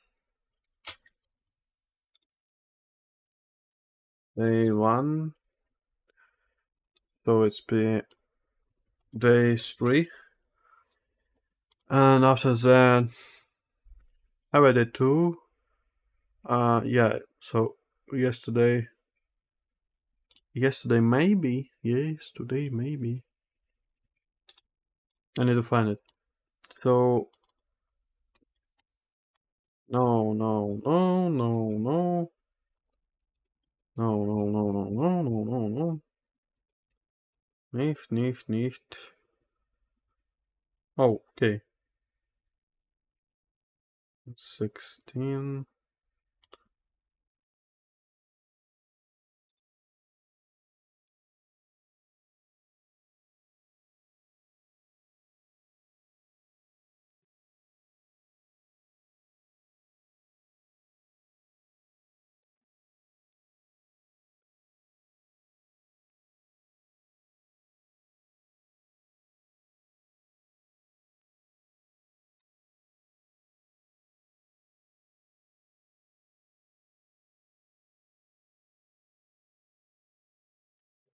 Day 1. So it's be day 3. And after that, I read it too. Yeah, so yesterday maybe. Yesterday maybe. I need to find it. So no. No. Nicht. Oh, okay. 16.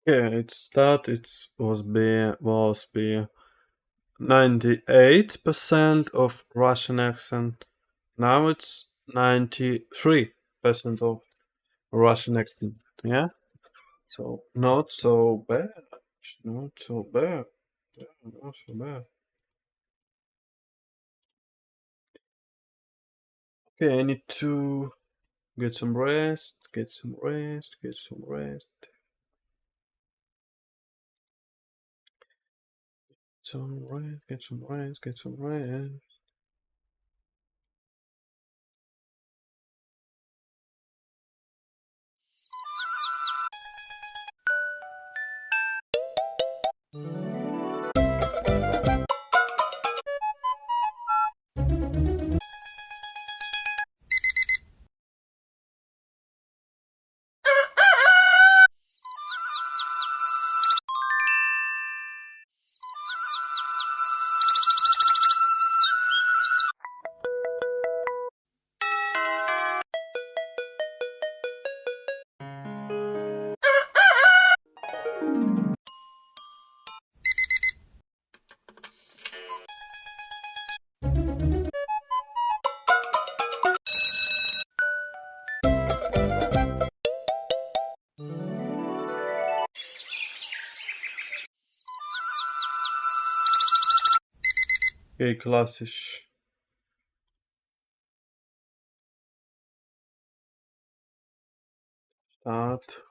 Yeah, it was be 98% of Russian accent. Now it's 93% of Russian accent. Yeah, so not so bad. Not so bad. Yeah, not so bad. Okay, I need to get some rest. Get some rest. Get some rest. Some rest. Get some rest. Get some rest. Okay, klassisch. Start.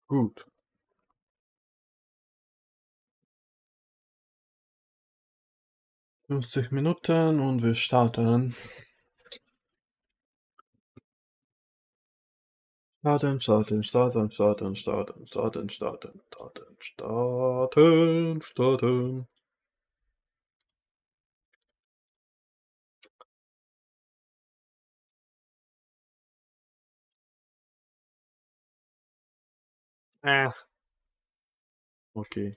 Gut. Minuten und wir starten. Starten. Okay.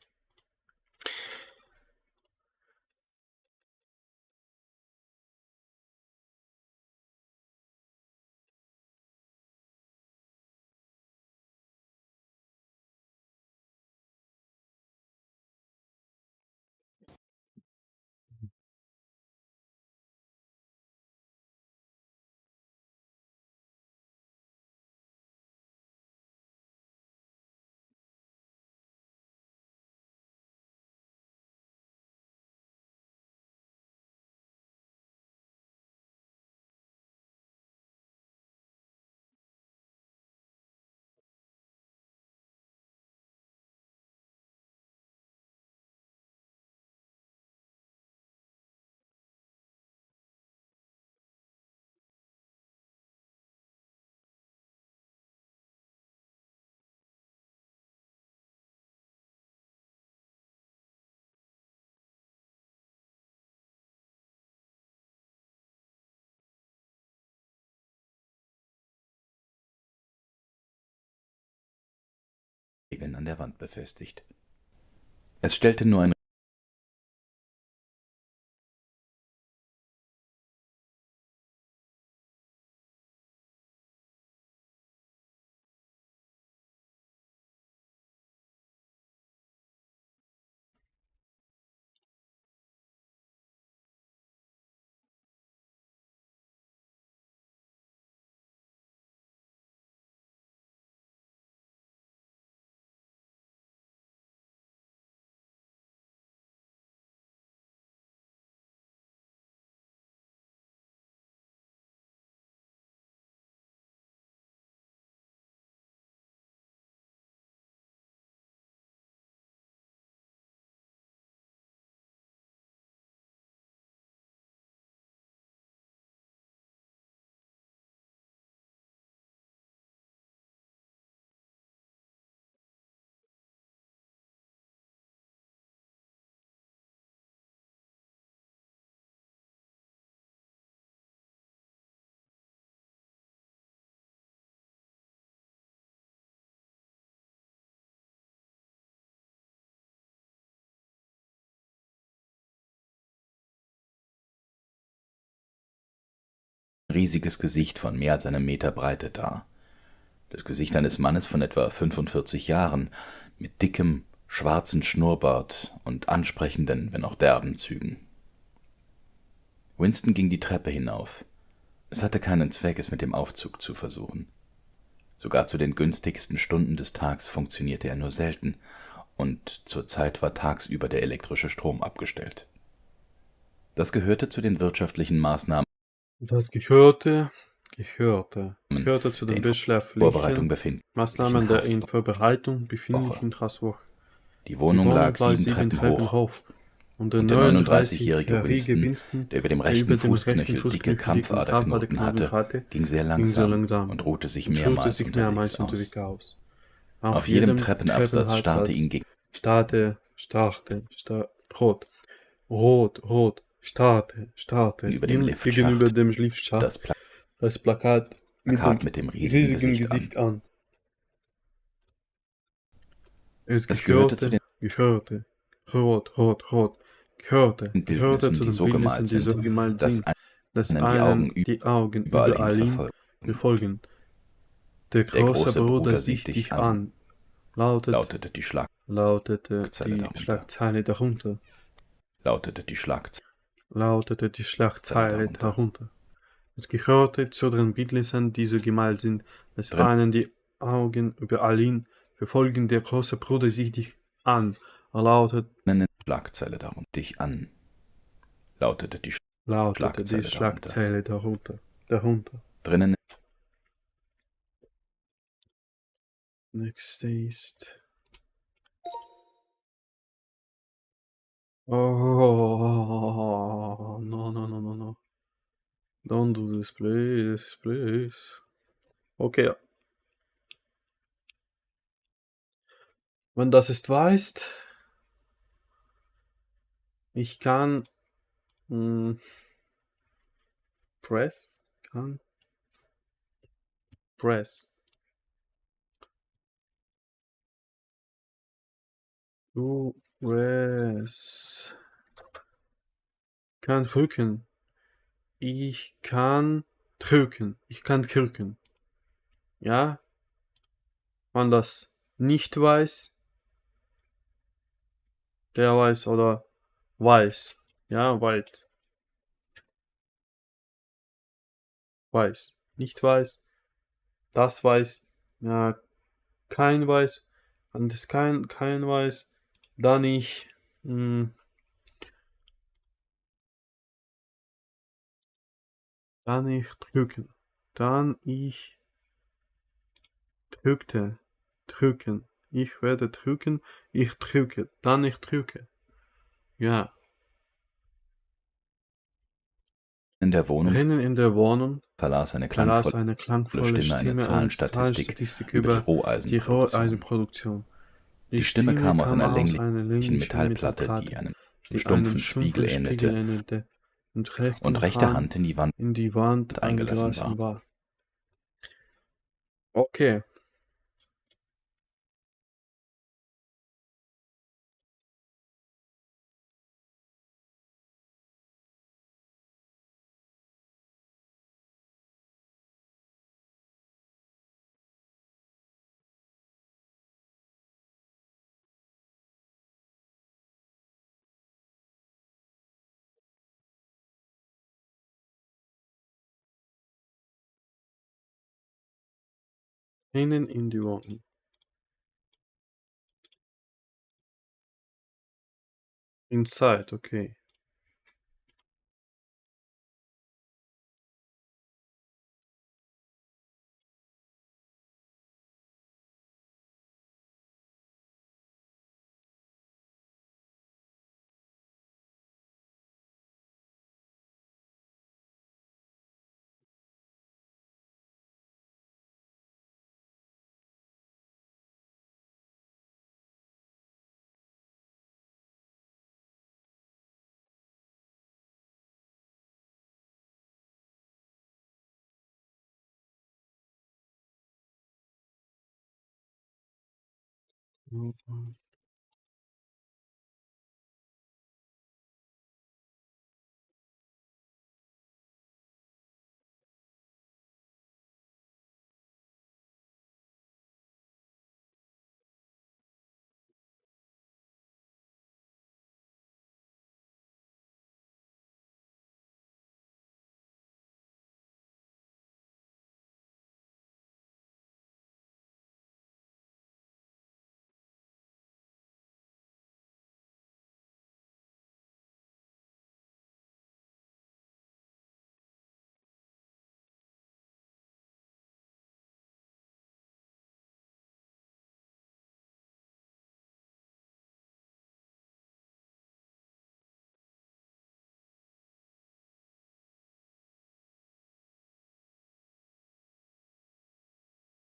An der Wand befestigt. Es stellte nur ein riesiges Gesicht von mehr als einem Meter Breite dar. Das Gesicht eines Mannes von etwa 45 Jahren, mit dickem, schwarzen Schnurrbart und ansprechenden, wenn auch derben Zügen. Winston ging die Treppe hinauf. Es hatte keinen Zweck, es mit dem Aufzug zu versuchen. Sogar zu den günstigsten Stunden des Tags funktionierte er nur selten, und zur Zeit war tagsüber der elektrische Strom abgestellt. Das gehörte zu den wirtschaftlichen Maßnahmen. Das gehörte zu den wirtschaftlichen Maßnahmen der in Vorbereitung befindlichen Hasswoche. Die Wohnung lag 7 Treppen hoch. Und der 39-jährige Winston, der über dem rechten Fußknöchel dicke Kampfaderknoten hatte, ging sehr langsam und ruhte sich mehrmals unterwegs aus. Auf jedem Treppenabsatz starrte ihn gegen rot, starrte, gegenüber dem Liftschacht, das Plakat mit dem riesigen Gesicht an. Es gehörte zu den Bildnissen, die so gemalt sind, dass einen die Augen überall hin verfolgen. Der große Bruder sieht dich an, lautete die Schlagzeile darunter. Es gehörte zu den Bildnissen, die so gemalt sind, dass einen die Augen überall hin verfolgen. Der große Bruder sieht dich an, lautete die Schlagzeile darunter. Drinnen Nächste ist. Oh, no. Don't do this, please. Okay. Wenn das es weißt, ich kann press, press. Du press. Kann drücken. Ich kann drücken. Ich kann drücken. Ja? Man das nicht weiß, der weiß oder weiß. Ja, weiß. Weiß. Nicht weiß. Das weiß. Ja, kein weiß. Und das kein weiß. Dann ich. Dann ich drücken. Dann ich drückte. Drücken. Ich werde drücken. Ich drücke. Dann ich drücke. Ja. In der Wohnung Rennen in der Wohnung verlas eine klangvolle Stimme eine Zahlenstatistik über die Roheisenproduktion. Die Stimme kam aus einer länglichen Metallplatte, die einem stumpfen Spiegel ähnelte und rechter Hand in die Wand eingelassen war. Okay. Rennen in die Wohnung. Inside, okay.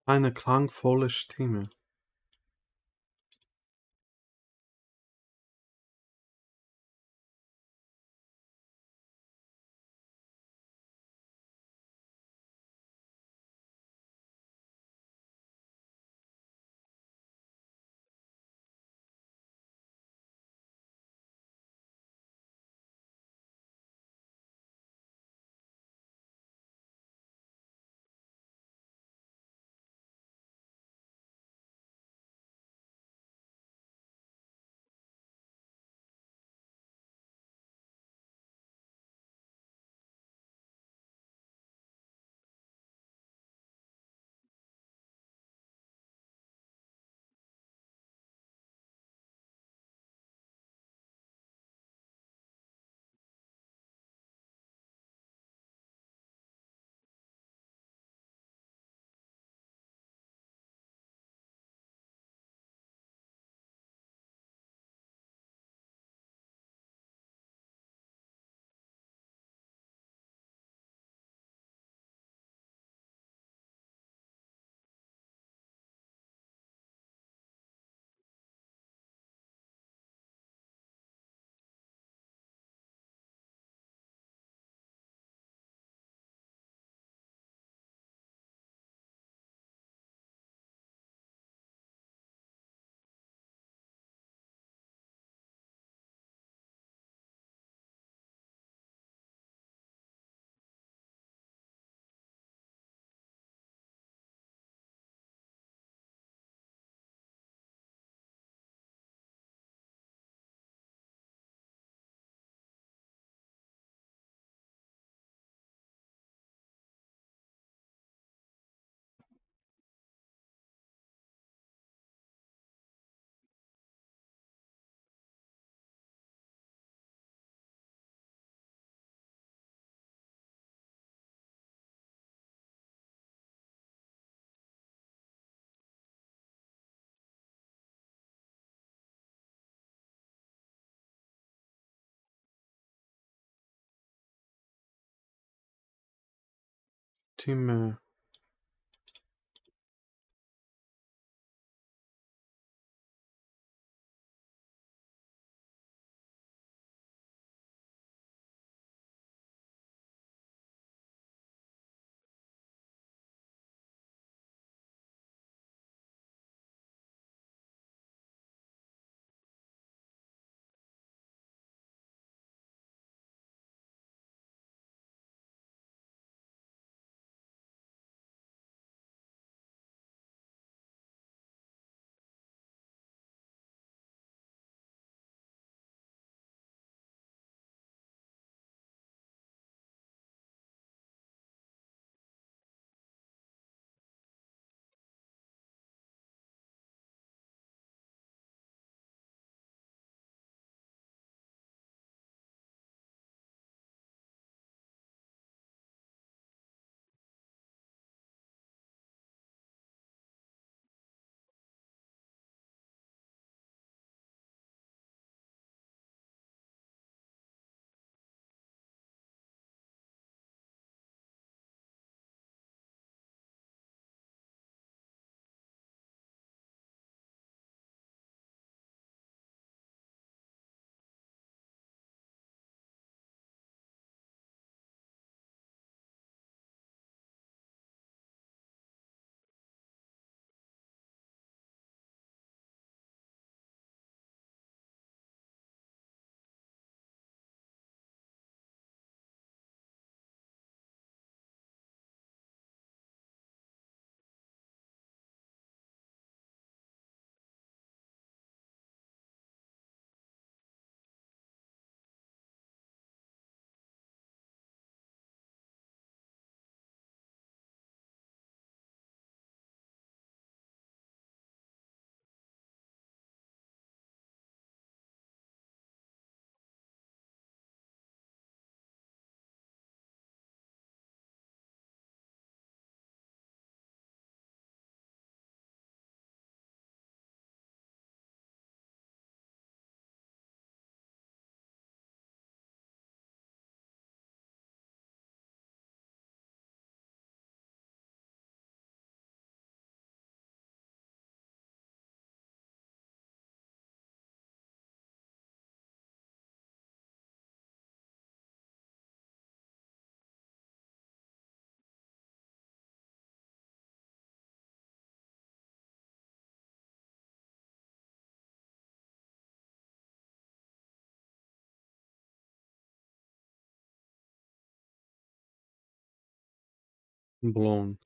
Eine klangvolle Stimme. Stimme. Blown.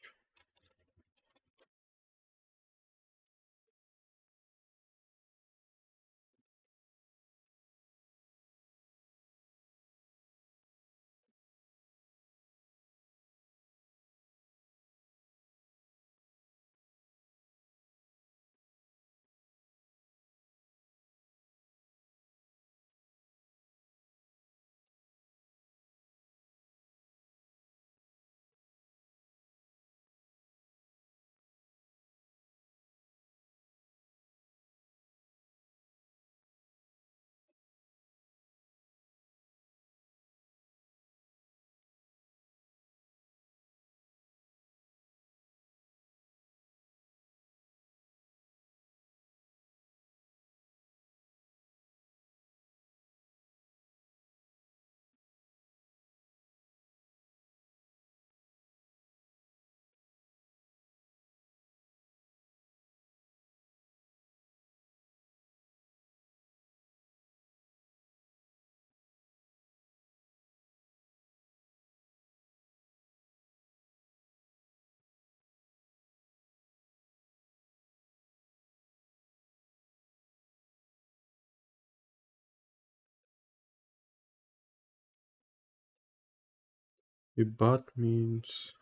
But means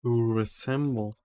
To resemble.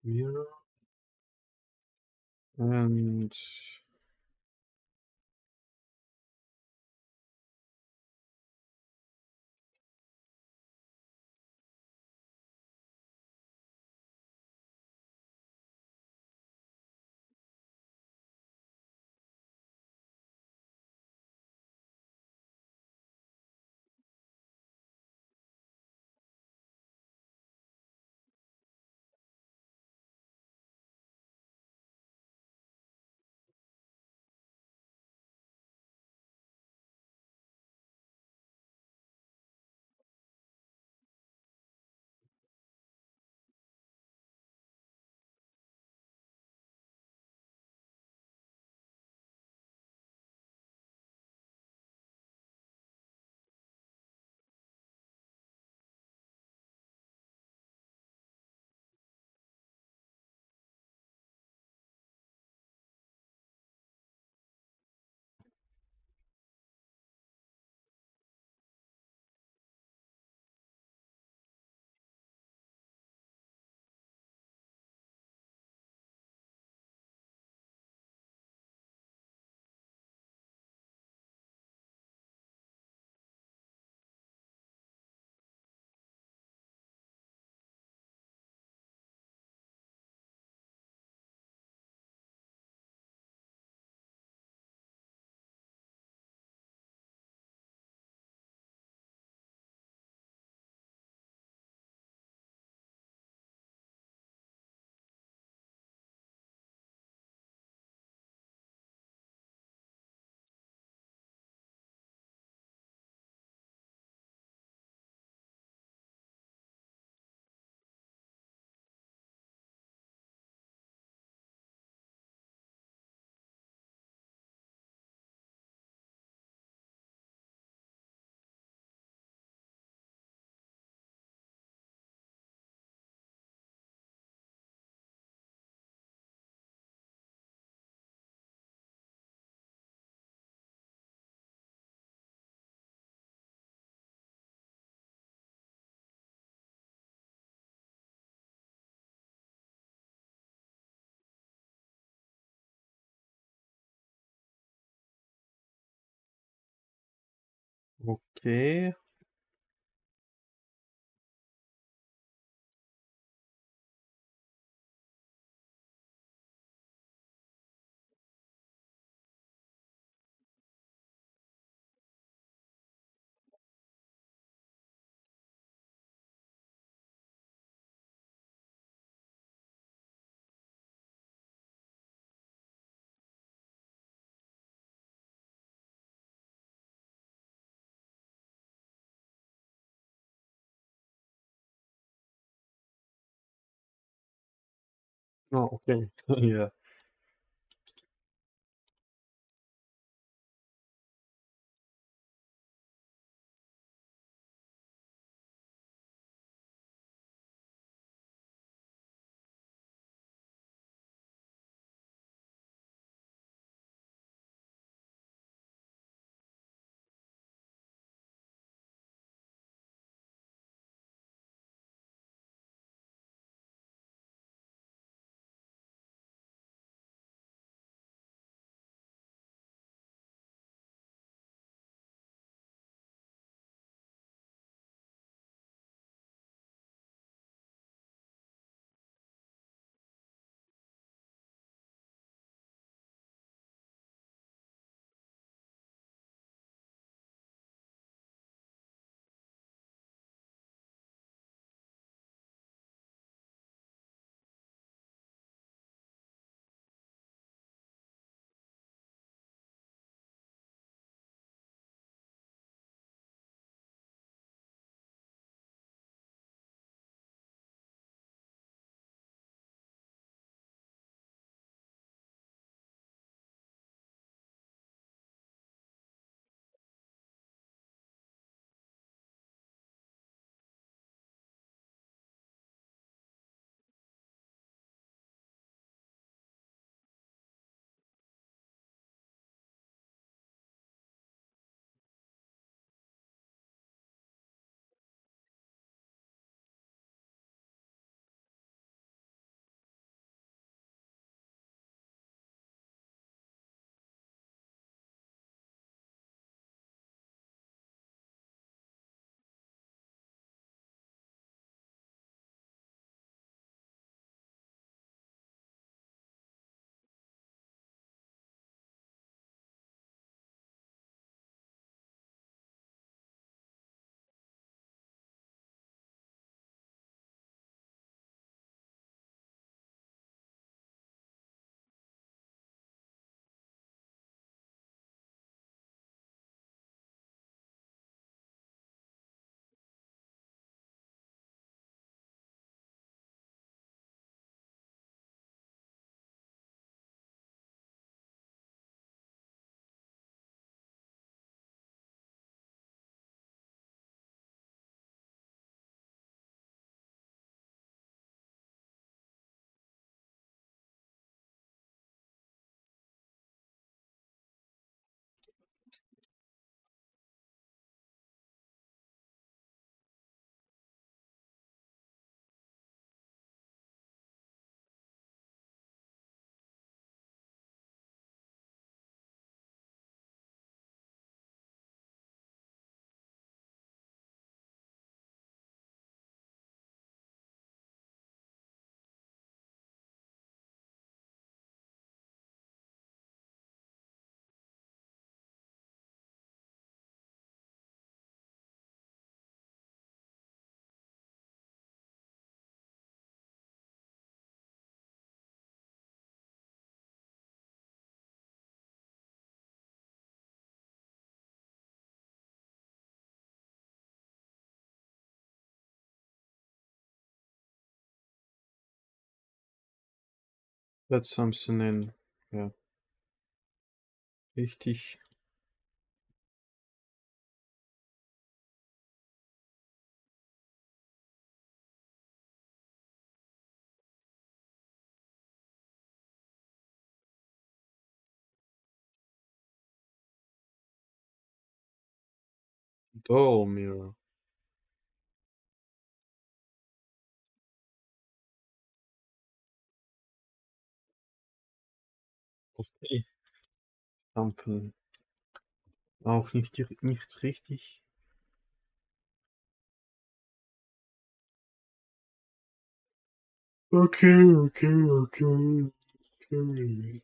Mirror. And okay. Oh, okay. Yeah. That's something in, ja, richtig. Door mirror. Okay. Stampfen. Auch nicht richtig. Okay, okay, okay. Okay.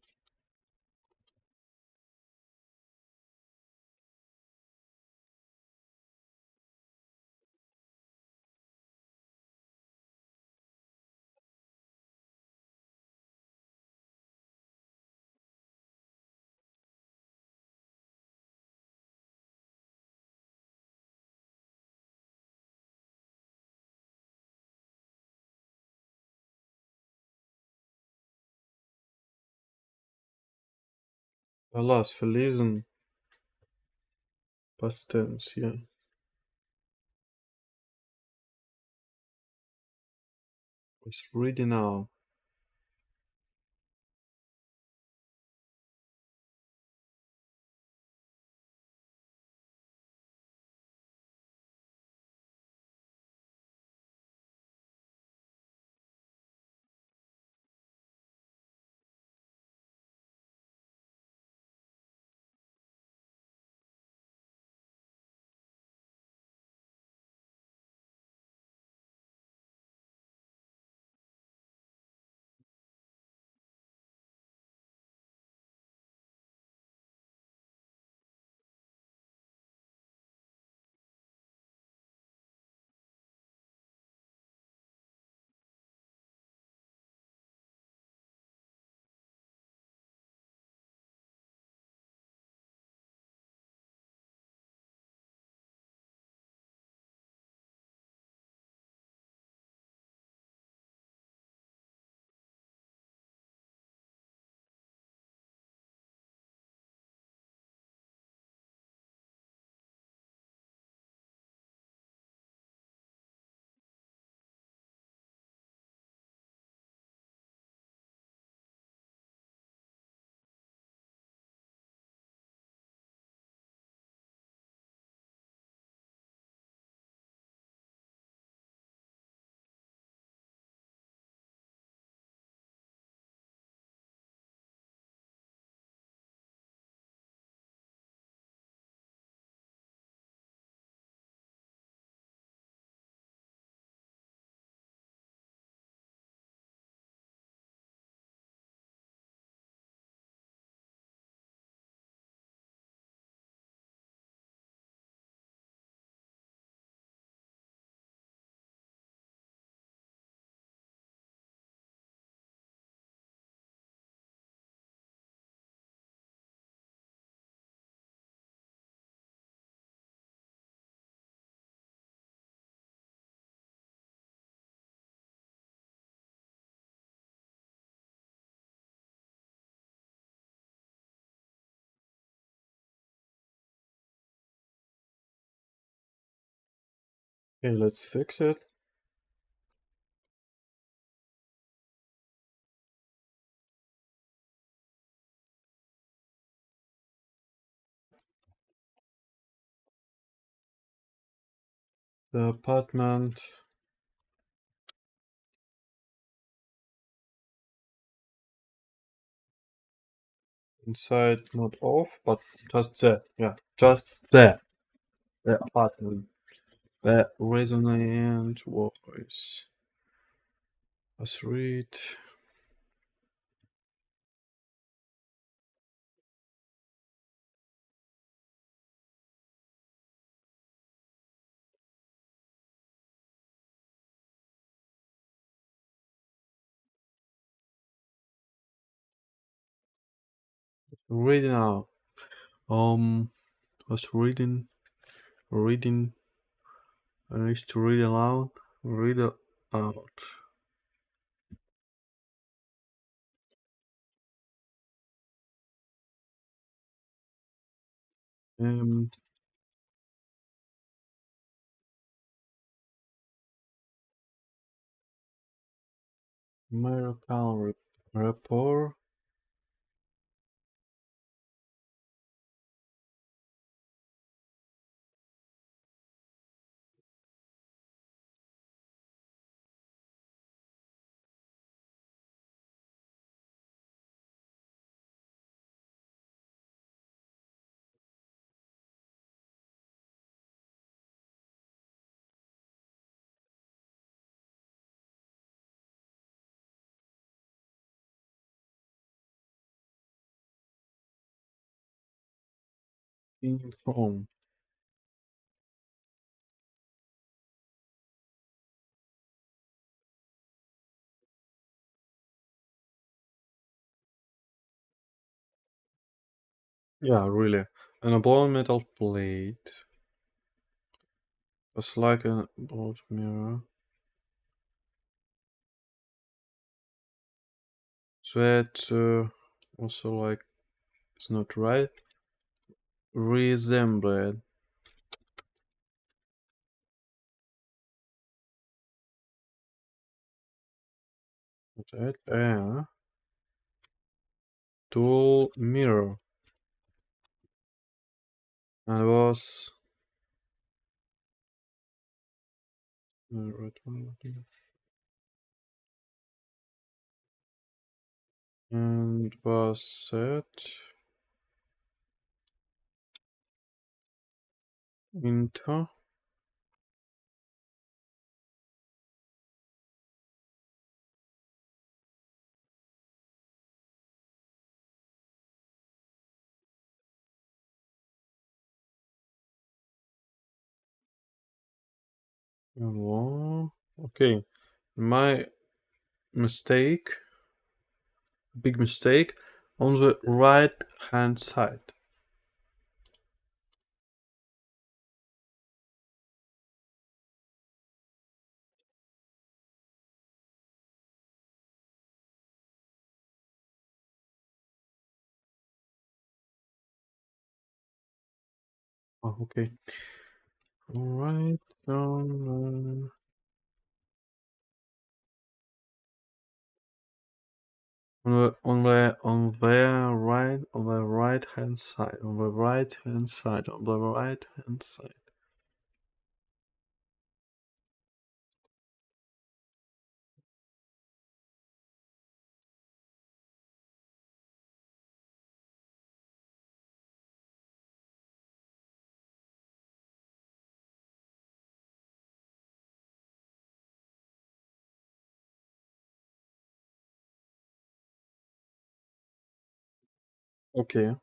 Alas, verlesen. Past tense hier. Was reading now. Okay, let's fix it. The apartment. Inside not off, but just there. Yeah, just there. The apartment. The resonant voice. Let's read. Reading out. Was reading. I need to read aloud. Read it out. Um. Miracle rapport. Inform. Yeah, really. An oblong metal plate was like an old mirror. Sweat also like it's not right. Resemble. Right? Tool mirror. And was and was set into okay, my mistake, big mistake, on the right hand side. Oh, okay. All right. So on the right hand side, on the right hand side, on the right hand side. Okay.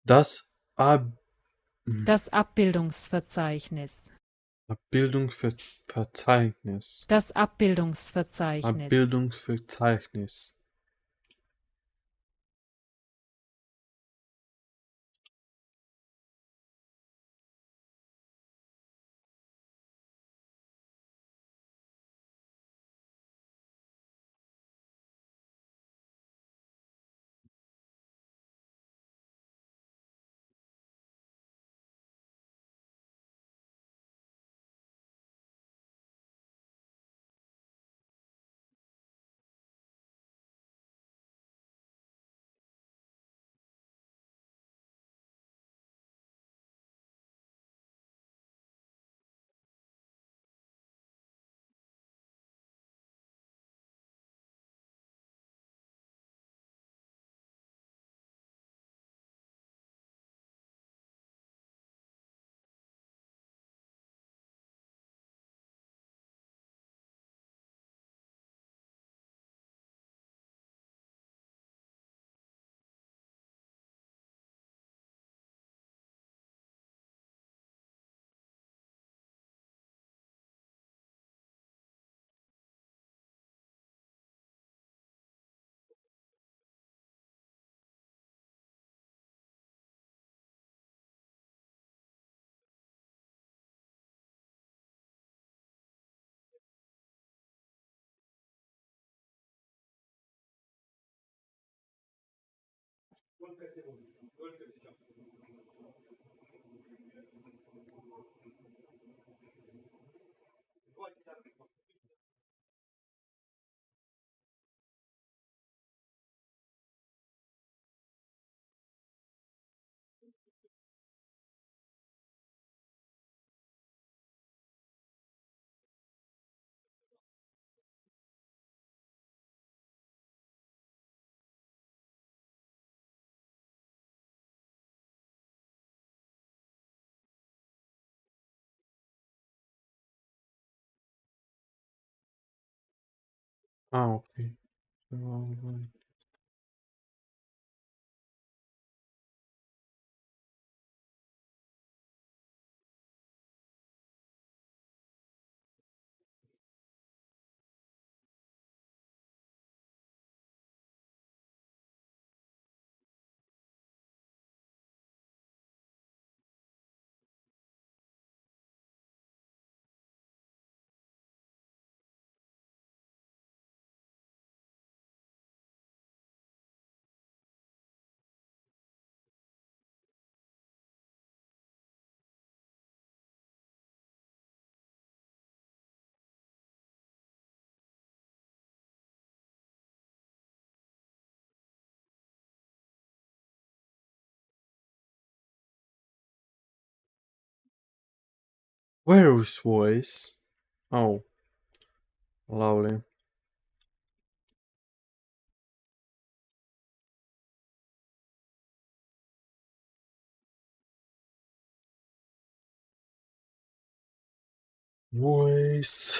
Das Das Abbildungsverzeichnis. Abbildungsverzeichnis. Das Abbildungsverzeichnis. Abbildungsverzeichnis. Ah, okay. Where is voice? Oh, lovely. Voice.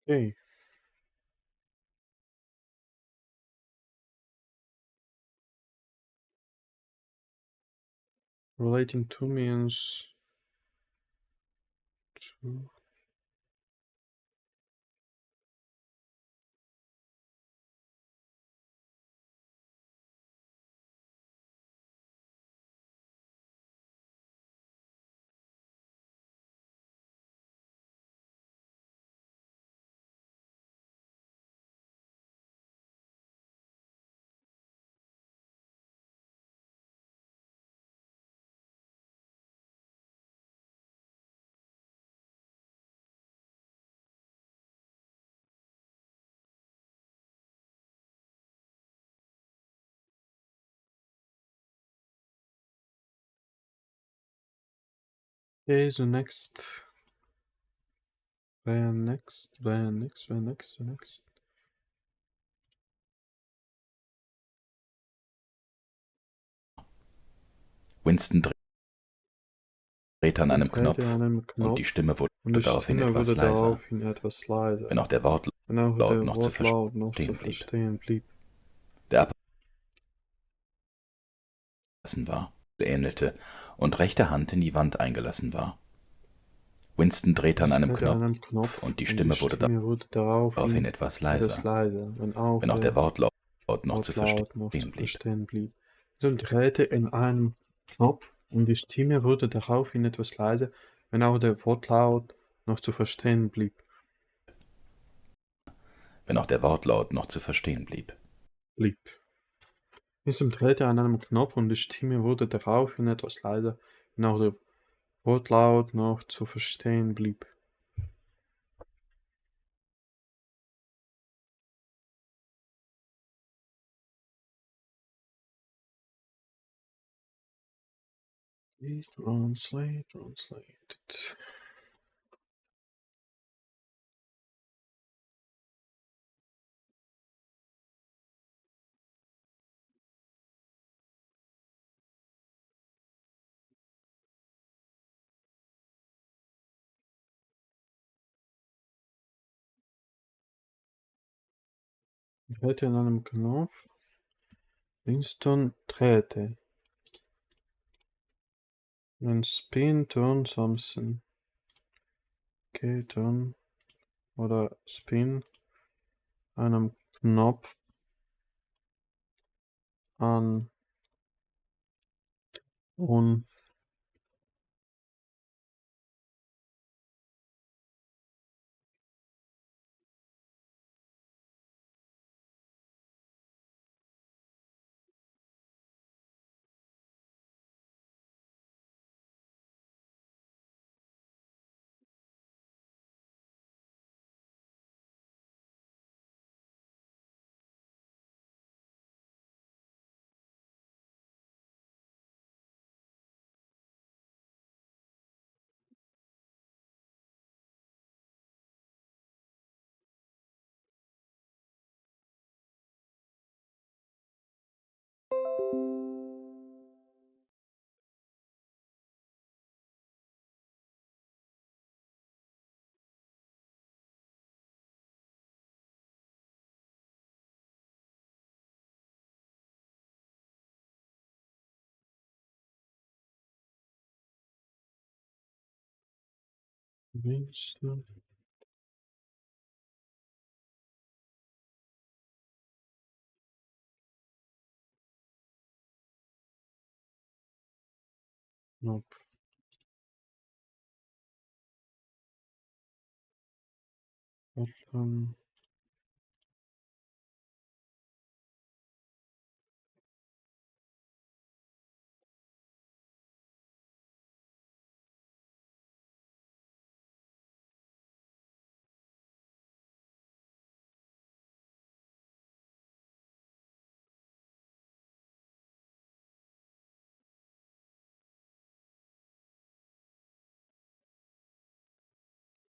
Okay. Relating to means to. Okay, so next. Next. Winston drehte an einem Knopf und die Stimme wurde daraufhin etwas leiser, wenn auch der Wortlaut noch zu verstehen blieb. Der abgelassen war, ähnelte und rechte Hand in die Wand eingelassen war. Winston drehte an einem Knopf und die Stimme wurde daraufhin etwas leiser, wenn auch der Wortlaut noch zu verstehen blieb. Winston drehte in einem Knopf und die Stimme wurde daraufhin etwas leiser, wenn auch der Wortlaut noch zu verstehen blieb. Wenn auch der Wortlaut noch zu verstehen blieb. Winston drehte an einem Knopf und die Stimme wurde daraufhin etwas leiser, wenn auch der Wortlaut noch zu verstehen blieb. Translated. Drehte in einem Knopf. Winston drehte. Then spin, turn something. Okay, turn oder spin einem Knopf an und Winston. Knopf. Button.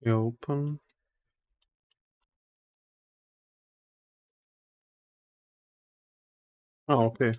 Open. Ah, okay.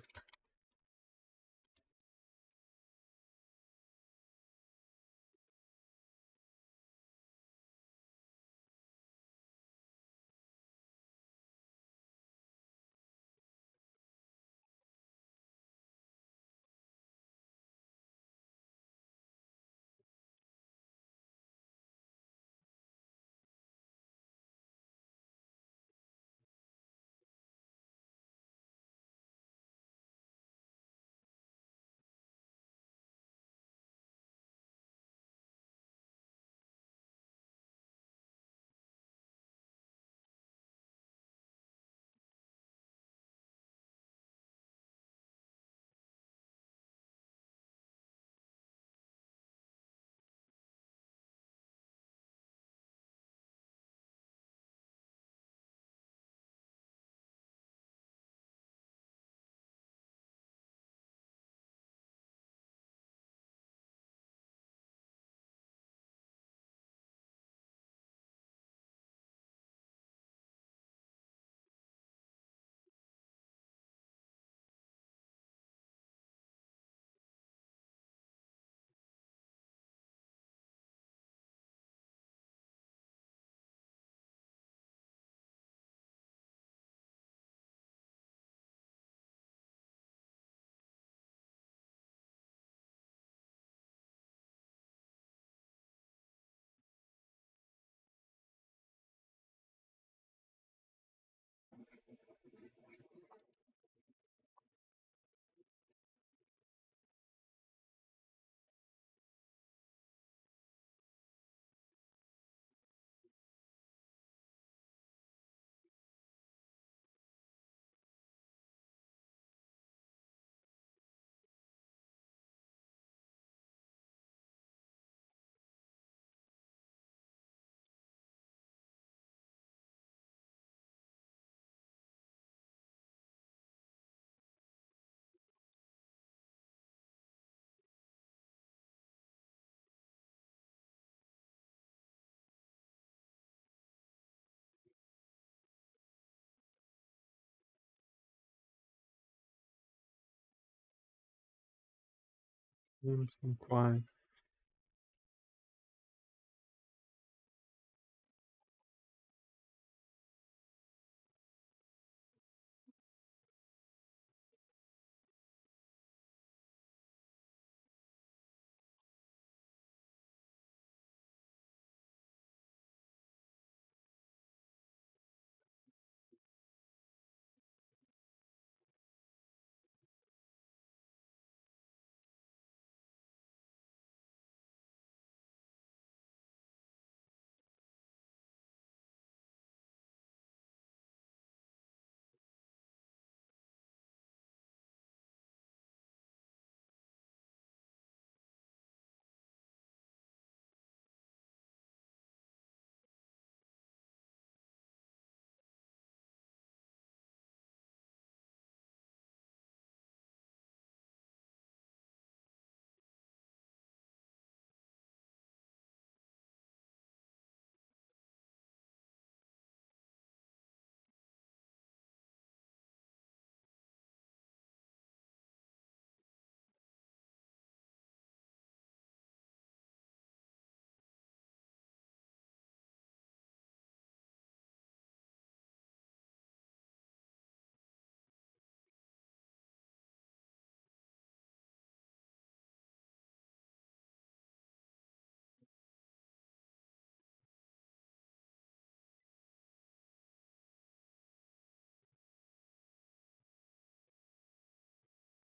Winston quiet.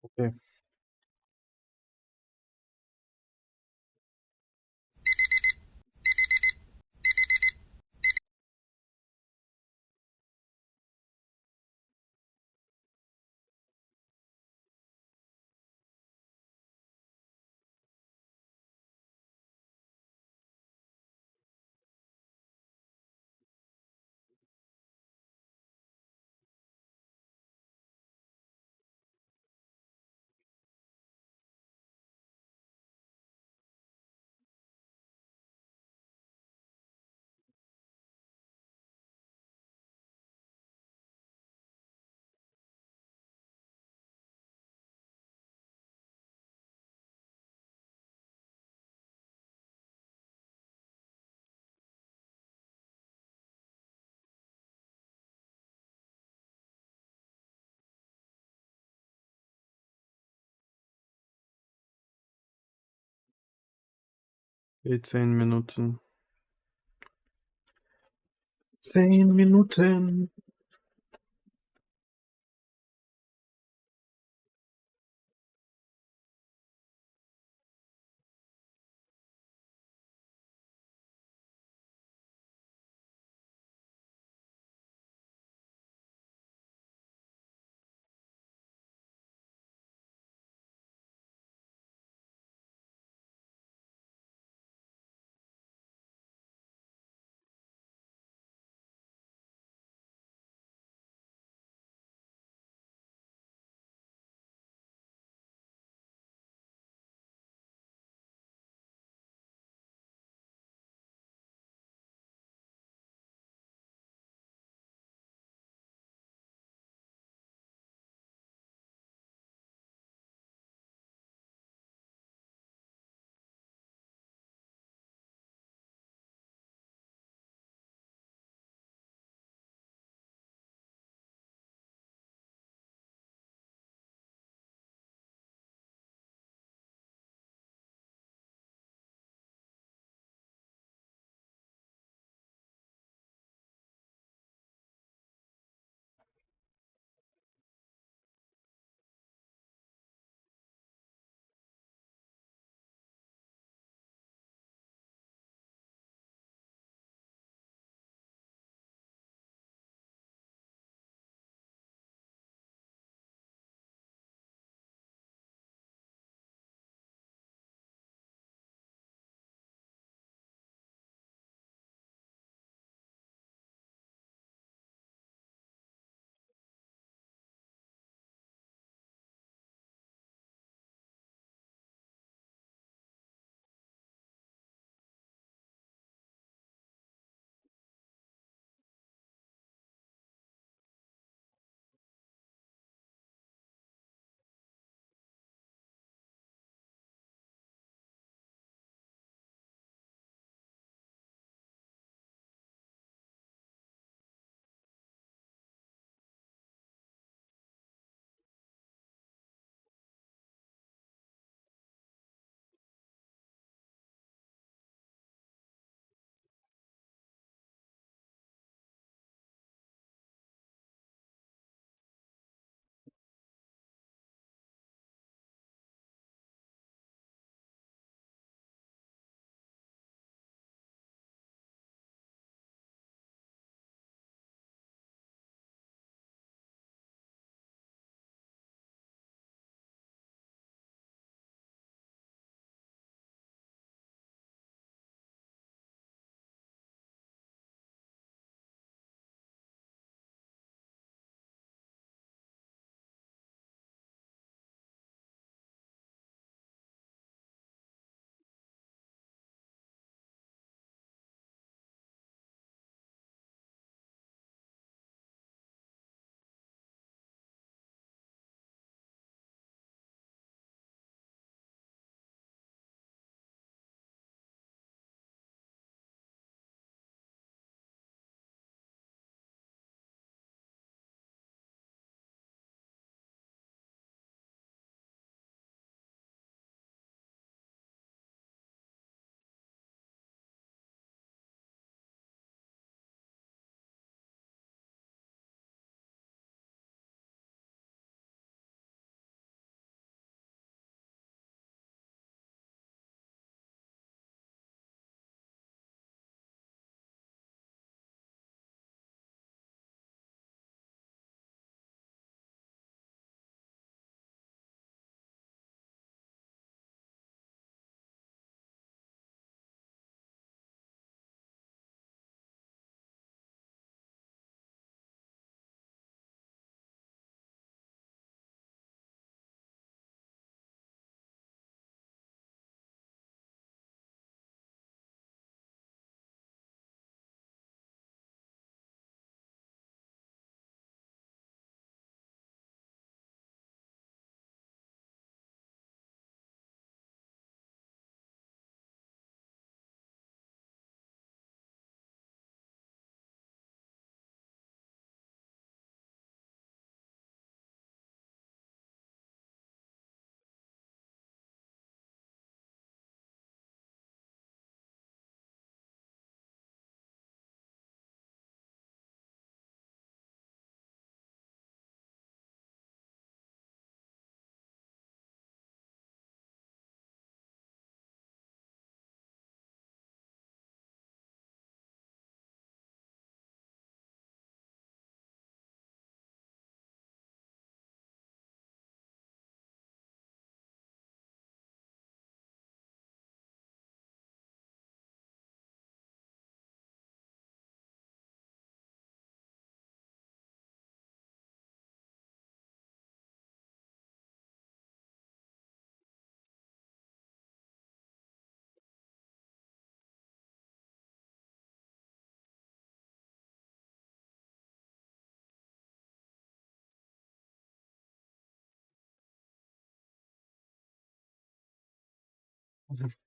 Okay. Die 10 Minuten. 10 Minuten.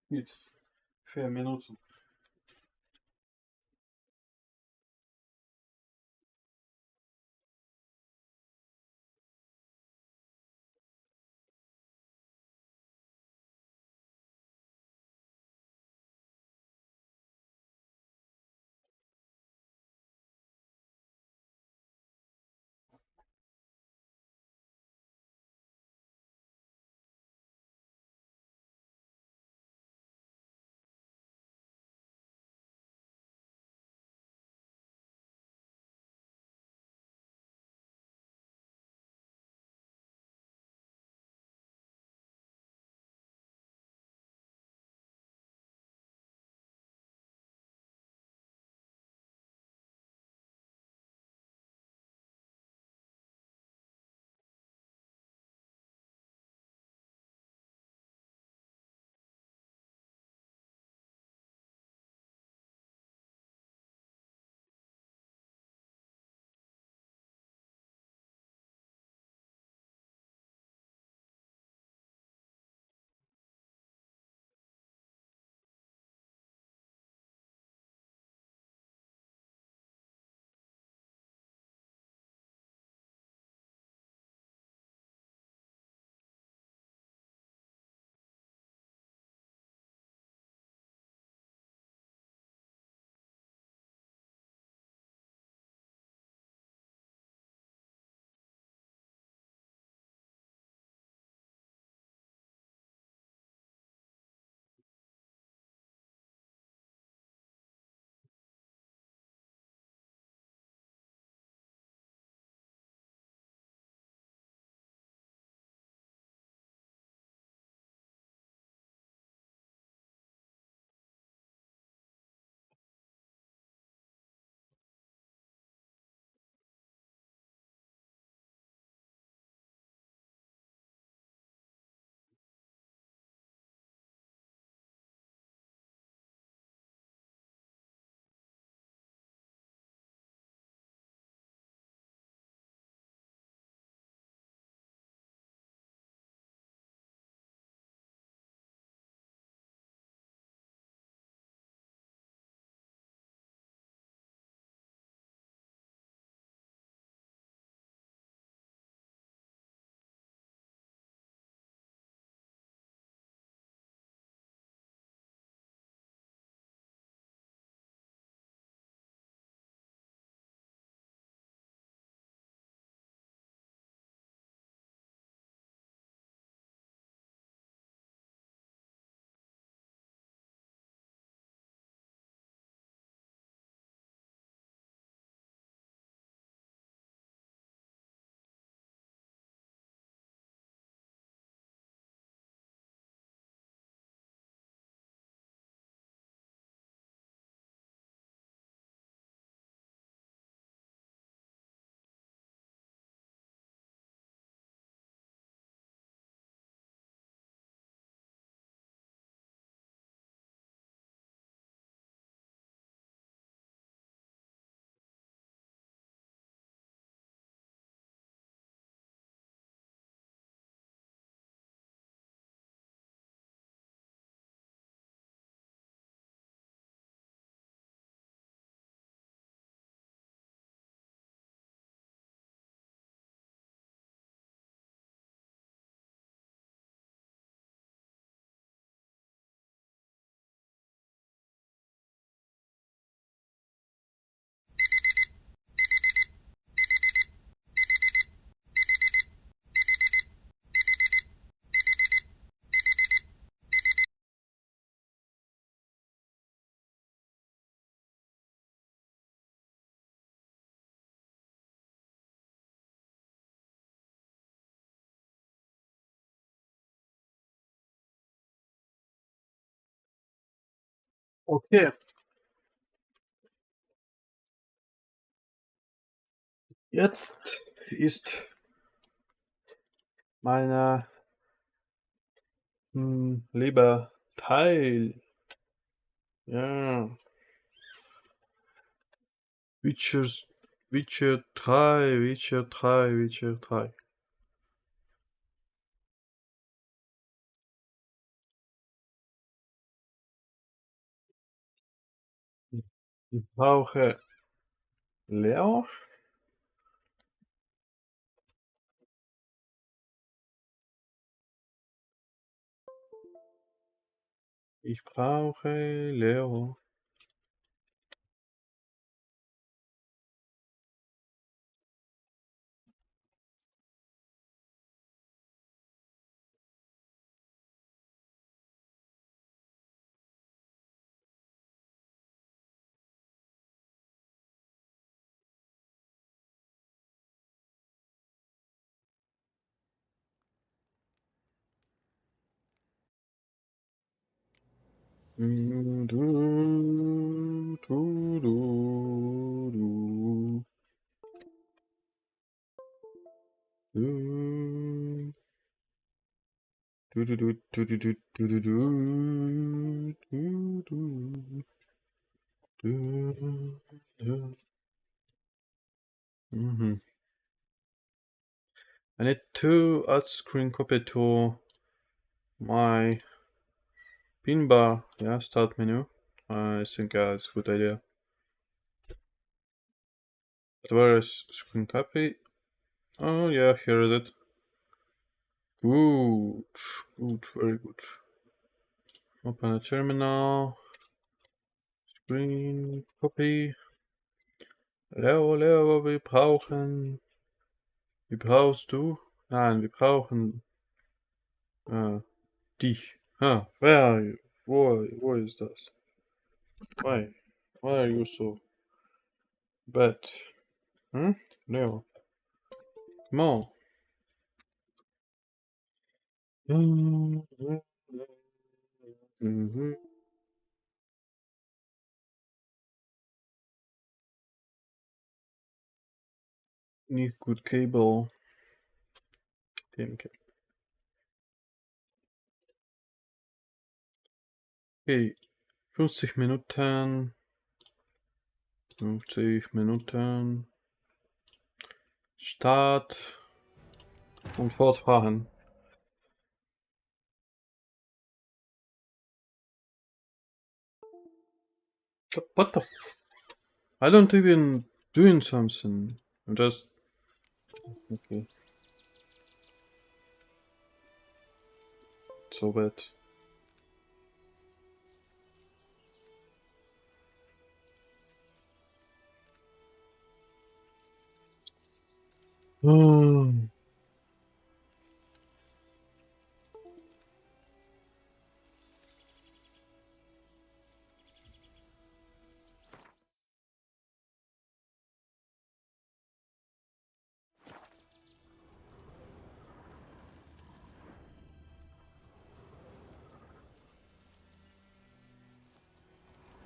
Jetzt 4 Minuten. Okay, jetzt ist mein lieber Teil. Ja, Witcher 3, Witcher 3, Witcher 3. Ich brauche Leo. Ich brauche Leo. Du, du, du, du, du. Du. Du, du, du, du, du, du, du, du, du, du, du. Du, du. Mhm. I need to add screen copy to my pin bar. Yeah, start menu. I think it's a good idea. But where is screen copy? Oh yeah, here is it. Good, good, very good. Open a terminal. Screen copy. Leo, Leo, wir brauchen. Wie brauchst du? Nein, wir brauchen dich. Huh, where are you? Wo ist das? Why? Why are you so bad? Hm? Leo. Come on. Need good cable. Okay. Okay, 50 Minuten. 50 Minuten. Start. Und fortfahren. What the f... I don't even doing something. I'm just... Okay. So bad. Oh.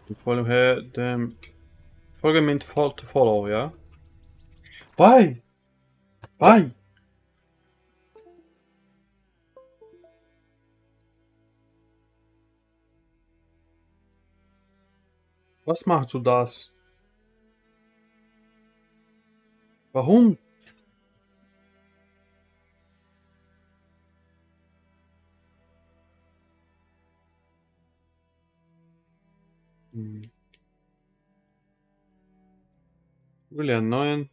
You follow her, then... Folge meant to follow, yeah? Why? Why? Was machst du das? Warum? Will einen neuen.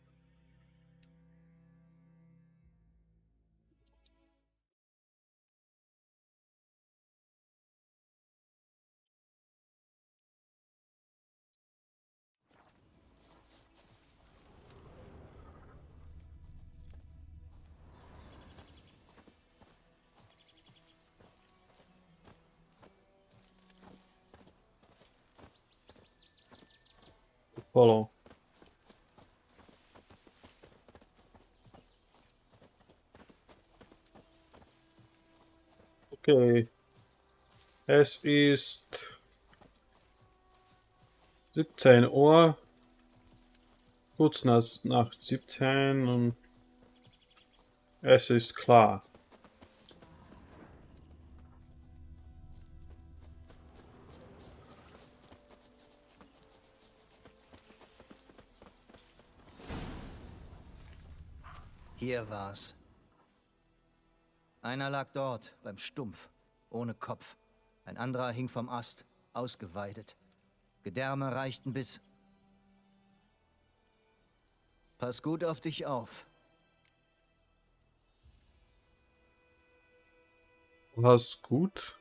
Follow. Okay. Es ist 17 Uhr. Kurz nach 17 und es ist klar. Hier war's. Einer lag dort, beim Stumpf, ohne Kopf. Ein anderer hing vom Ast, ausgeweidet. Gedärme reichten bis... Pass gut auf dich auf. Was gut?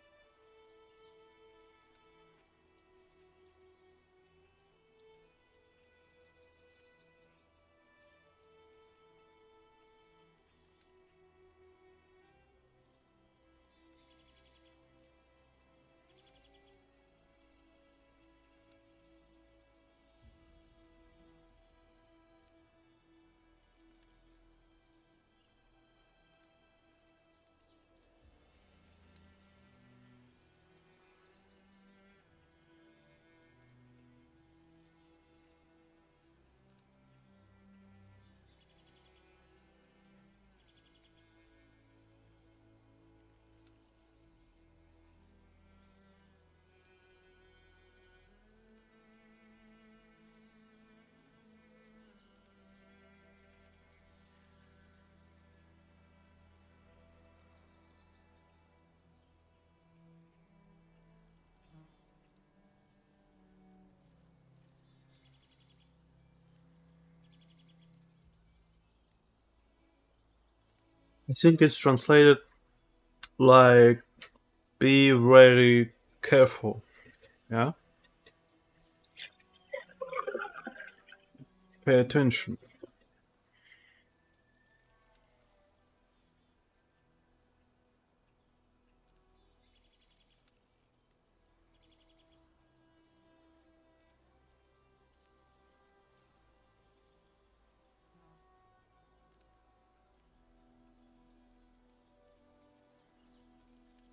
I think it's translated like be very careful. Yeah? Pay attention.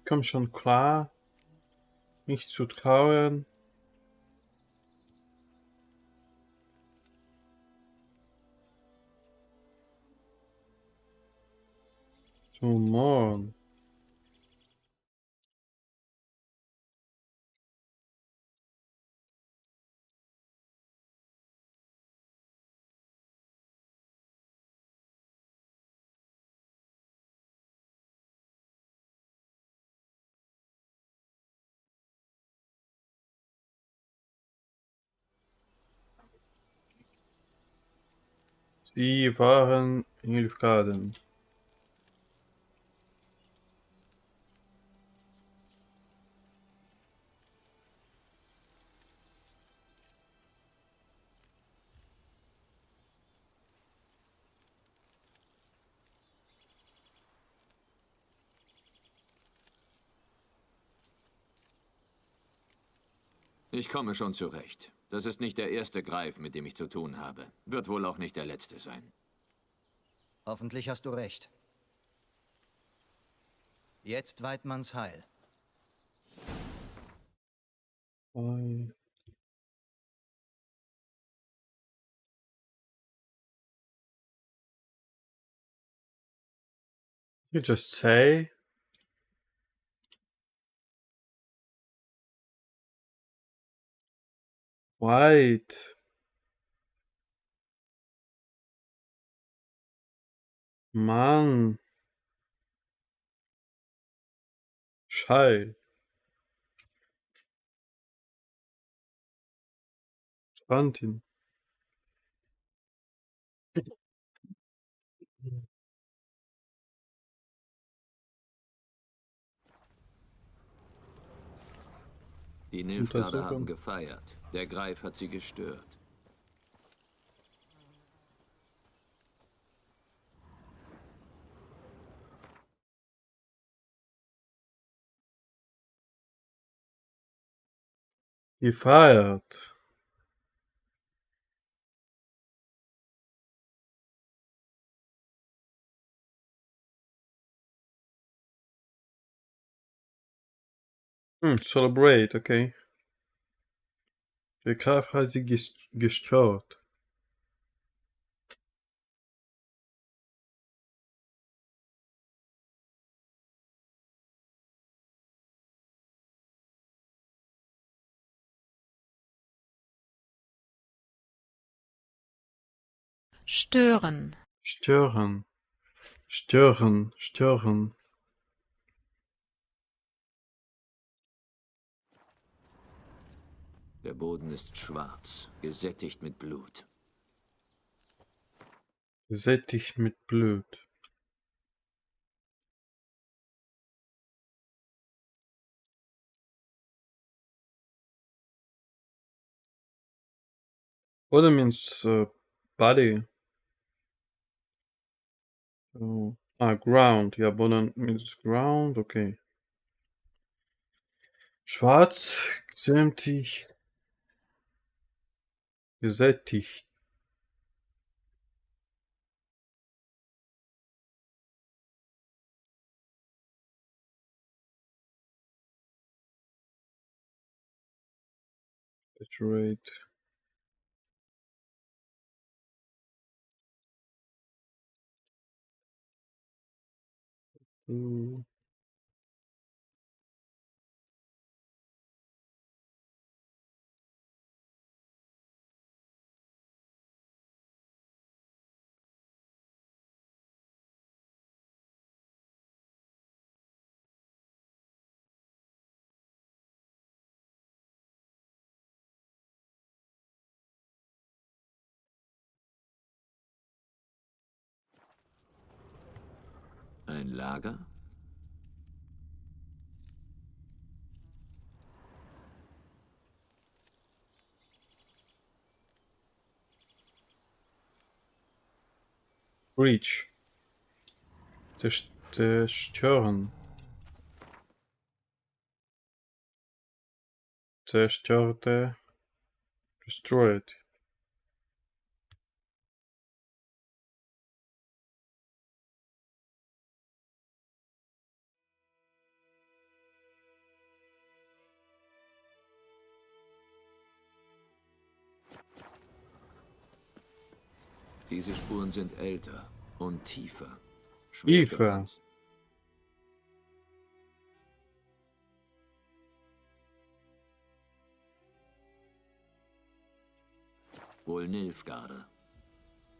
Komm schon klar, nicht zu trauern. Tomorrow. Sie waren Hilfsgarten. Ich komme schon zurecht. Das ist nicht der erste Greif, mit dem ich zu tun habe. Wird wohl auch nicht der letzte sein. Hoffentlich hast du recht. Jetzt Weidmanns Heil. Did you just say? White. Mann. Schei. Spantin. Die Nilfgaarder haben gefeiert. Der Greif hat sie gestört. Gefeiert. Celebrate, okay. Der Graf hat sie gestört. Stören. Stören. Stören. Stören. Der Boden ist schwarz, gesättigt mit Blut. Gesättigt mit Blut. Oder means body. Ground. Ja, Boden means ground, okay. Schwarz, sämtlich, gesättigt. Saturate. Ein Lager? Breach. Zerstören. Zerstörte. Destroyed. Diese Spuren sind älter und tiefer. Tiefer. Wohl Nilfgaarde.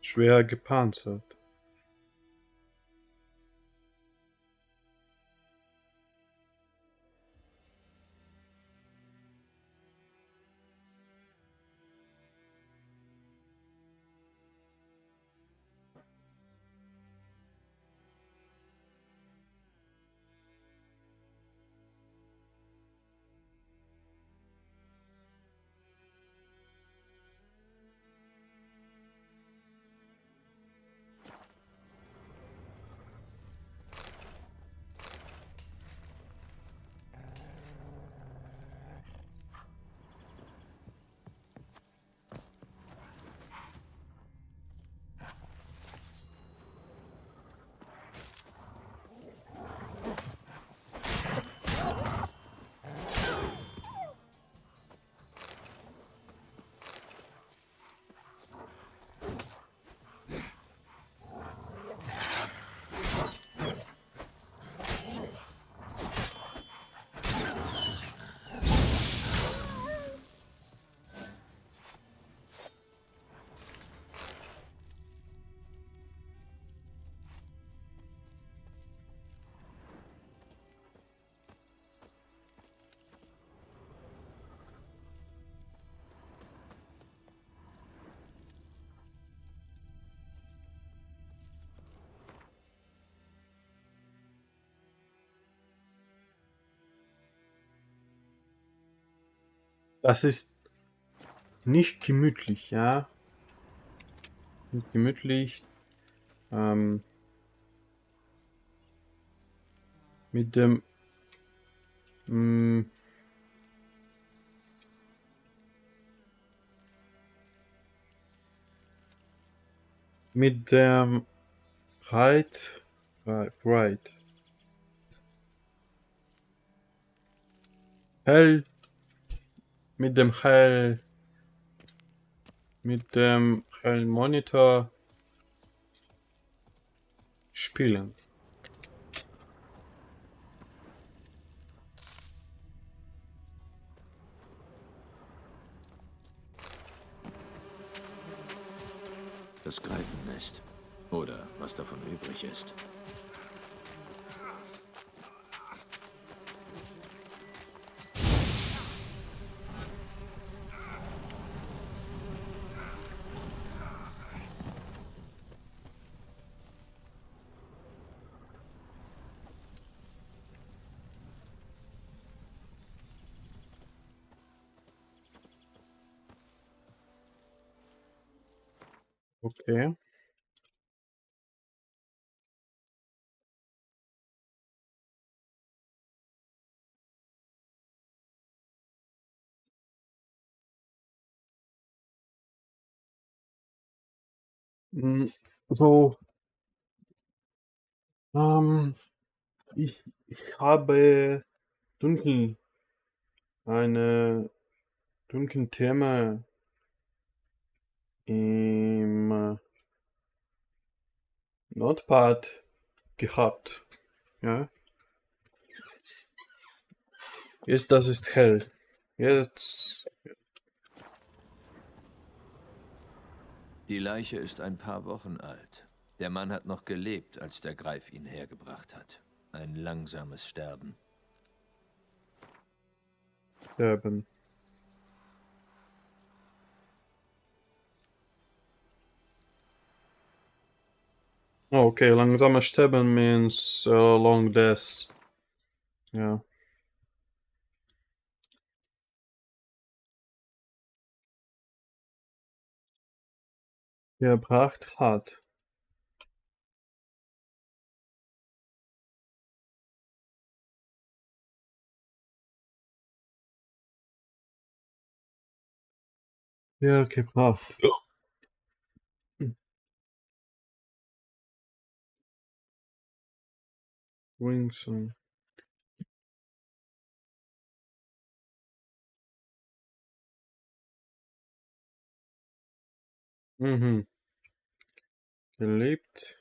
Schwer gepanzert. Das ist nicht gemütlich, ja. Nicht gemütlich. Mit dem mit dem Bright. Hell. Mit dem hellen Monitor spielen. Das Greifennest. Oder was davon übrig ist. Okay. So, ich habe dunkel, eine dunklen Thema im Notepad gehabt. Ja. Jetzt, das ist hell. Jetzt. Die Leiche ist ein paar Wochen alt. Der Mann hat noch gelebt, als der Greif ihn hergebracht hat. Ein langsames Sterben. Sterben. Oh, okay, langsamer Sterben means long death. Yeah. Gebracht hat. Ja, gebracht. Wingson. Mhm. Gelebt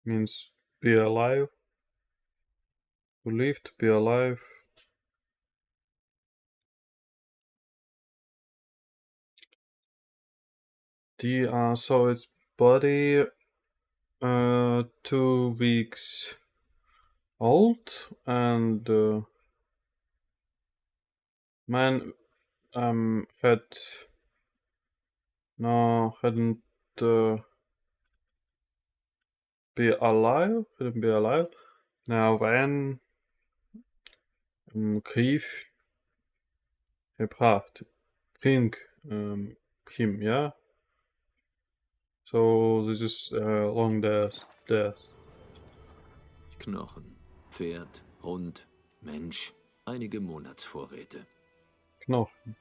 means be alive. To live, to be alive. So its body 2 weeks old, and man hadn't couldn't be alive. Now when Grief gebracht, bring him, yeah. So this is long death. Knochen, Pferd, Hund, Mensch, einige Monatsvorräte. Knochen.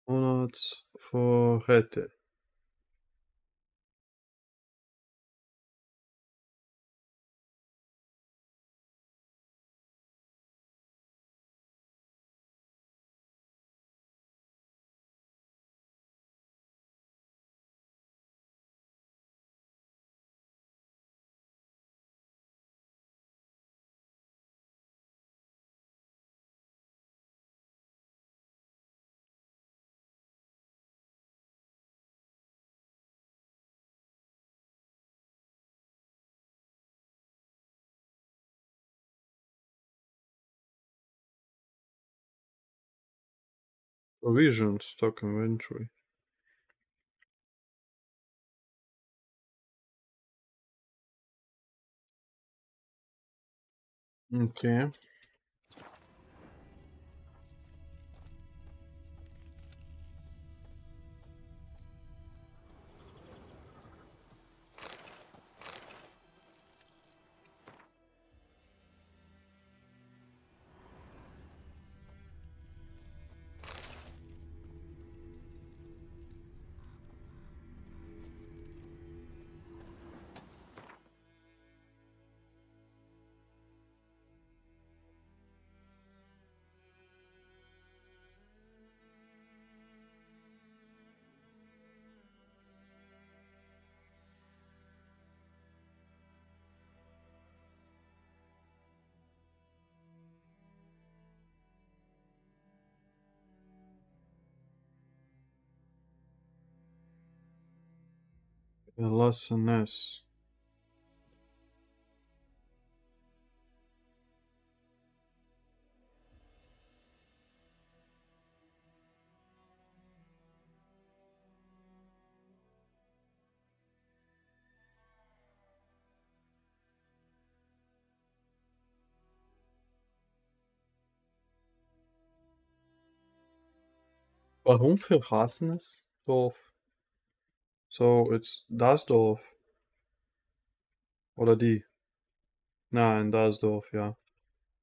Monatsvorräte. Provision stock inventory. Okay. Gelassenes. Warum verlassenes Dorf? So, it's das Dorf. Oder die? Nein, das Dorf, ja.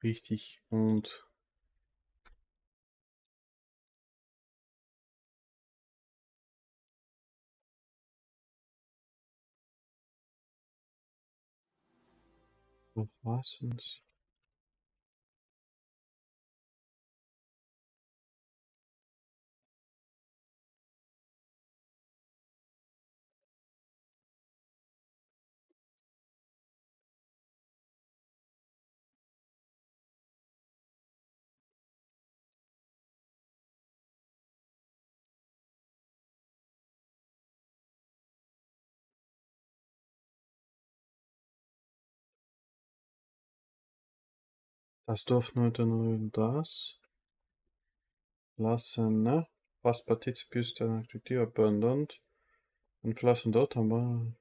Richtig. Und verlassenes. Das Dorf nur das. Lassene. Past participius der activity abundant. Und verlassen dort haben wir.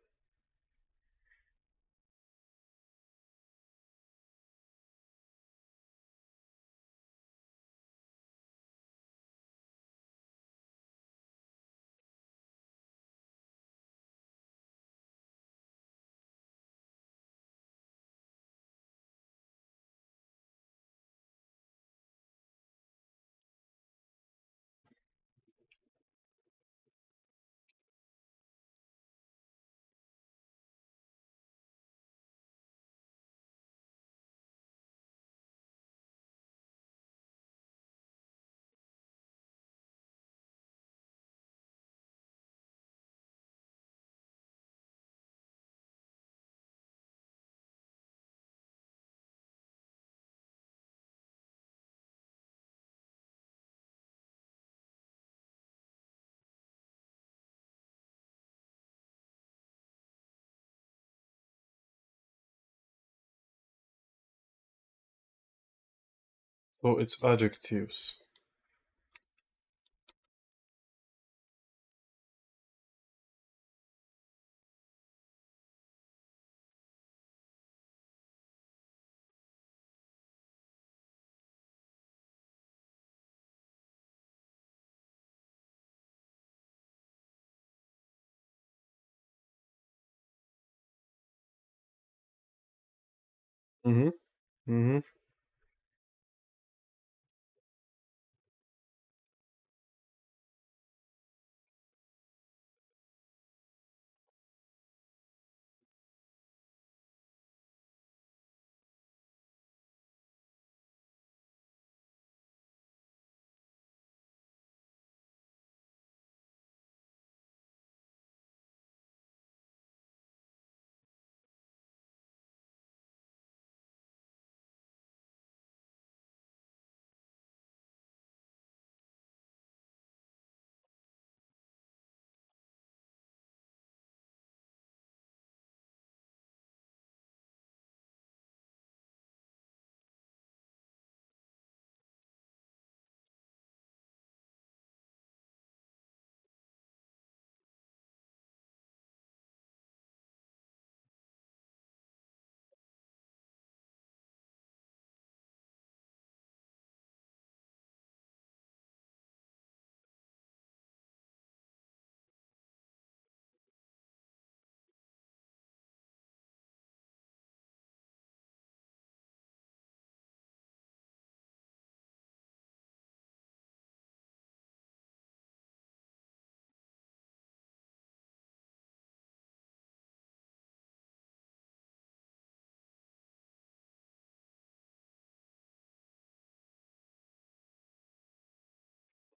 So it's adjectives. Mhm. Mhm.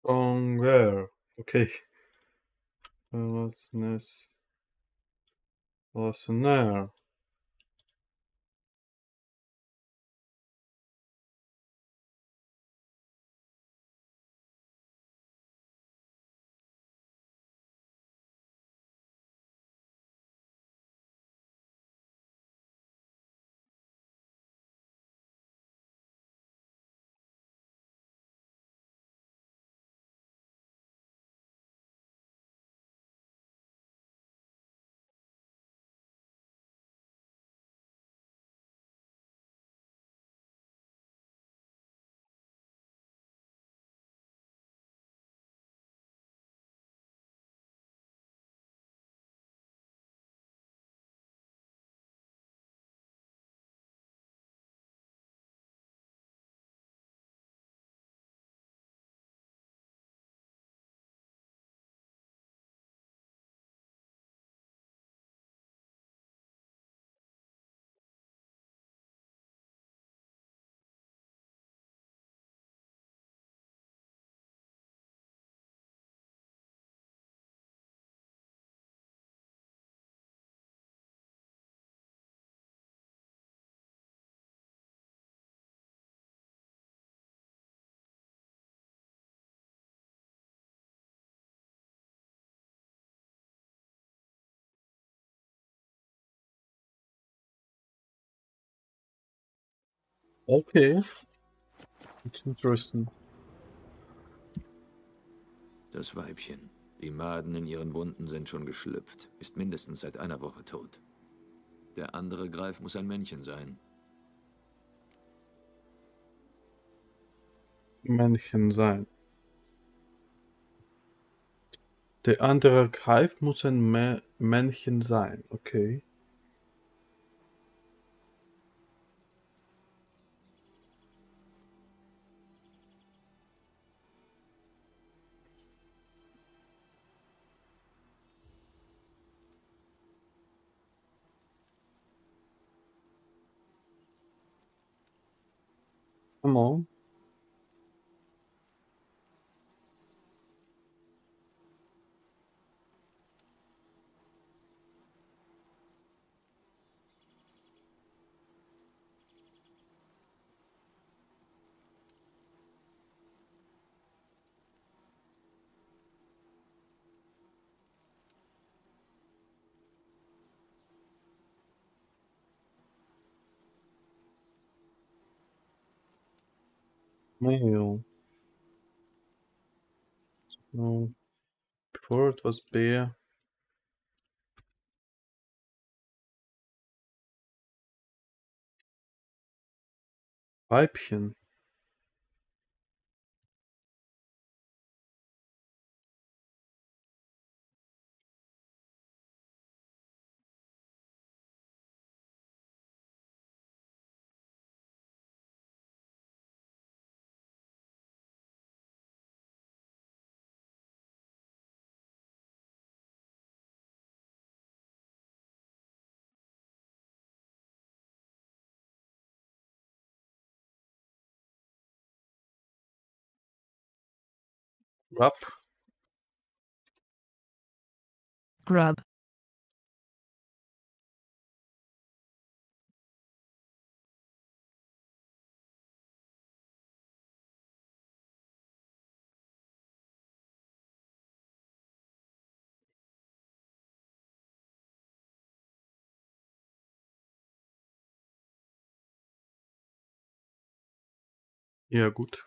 Stronger. Okay. Verlassenes. Verlassener. Okay. It's interesting. Das Weibchen. Die Maden in ihren Wunden sind schon geschlüpft. Ist mindestens seit einer Woche tot. Der andere Greif muss ein Männchen sein. Männchen sein. Der andere Greif muss ein Männchen sein. Okay. Come on. Male. No. Before it was bear. Weibchen. Grub. Grub. Ja, gut.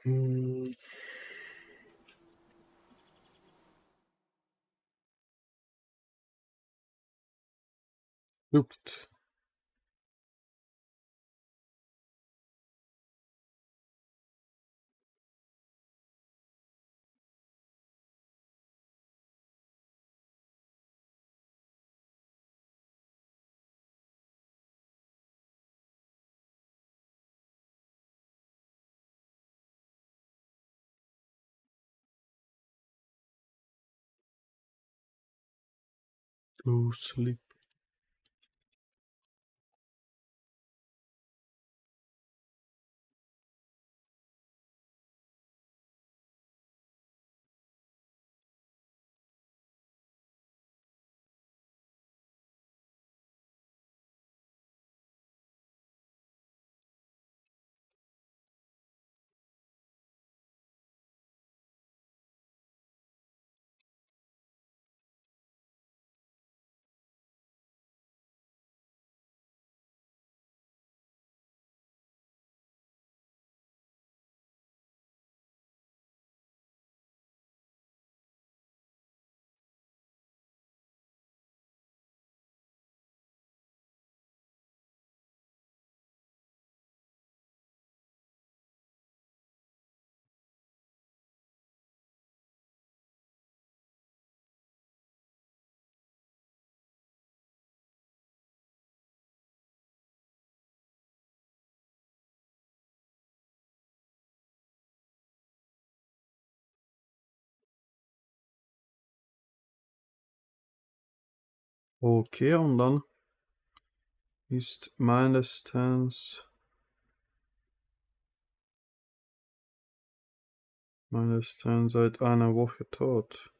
Hm. Looped. To sleep. Okay, und dann ist meines seit einer Woche tot.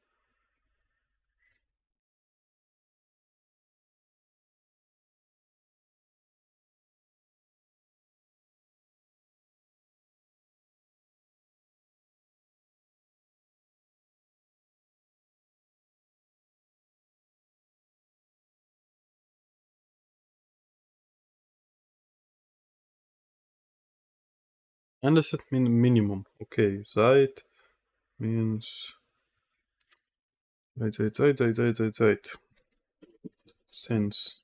And does it mean minimum? Okay, seit means seit. Since.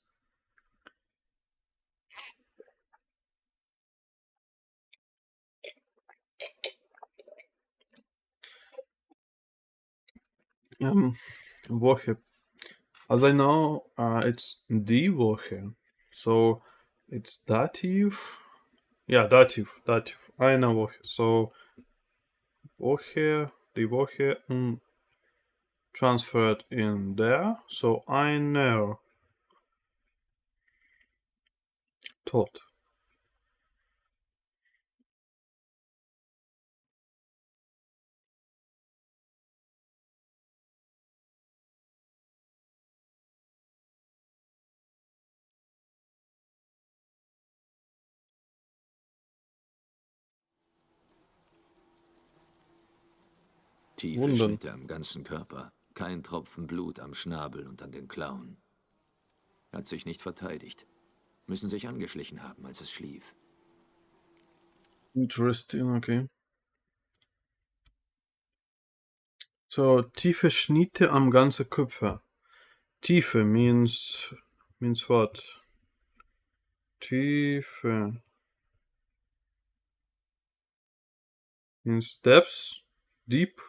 Woche. As I know, it's die Woche. So it's dative. Yeah, dative. Eine Woche. So Woche, die Woche transferred in there. So einer. Tot. Tiefe Wunden. Schnitte am ganzen Körper, kein Tropfen Blut am Schnabel und an den Klauen. Hat sich nicht verteidigt. Müssen sich angeschlichen haben, als es schlief. Interesting, okay. So, tiefe Schnitte am ganzen Körper. Tiefe means what? Tiefe means depths, deep.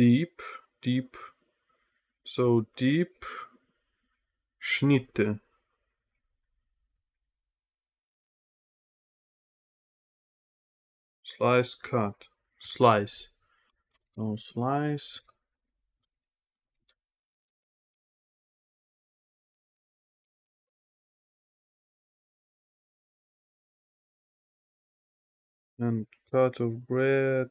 Deep. So deep Schnitte. Slice, cut. Slice. So slice. And cut of bread.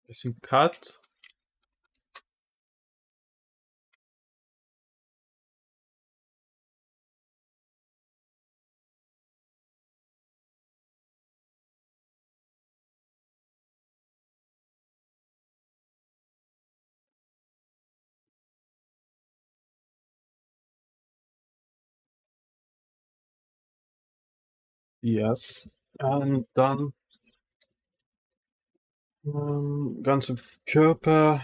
Is een cut. Yes. Und dann ganze Körper.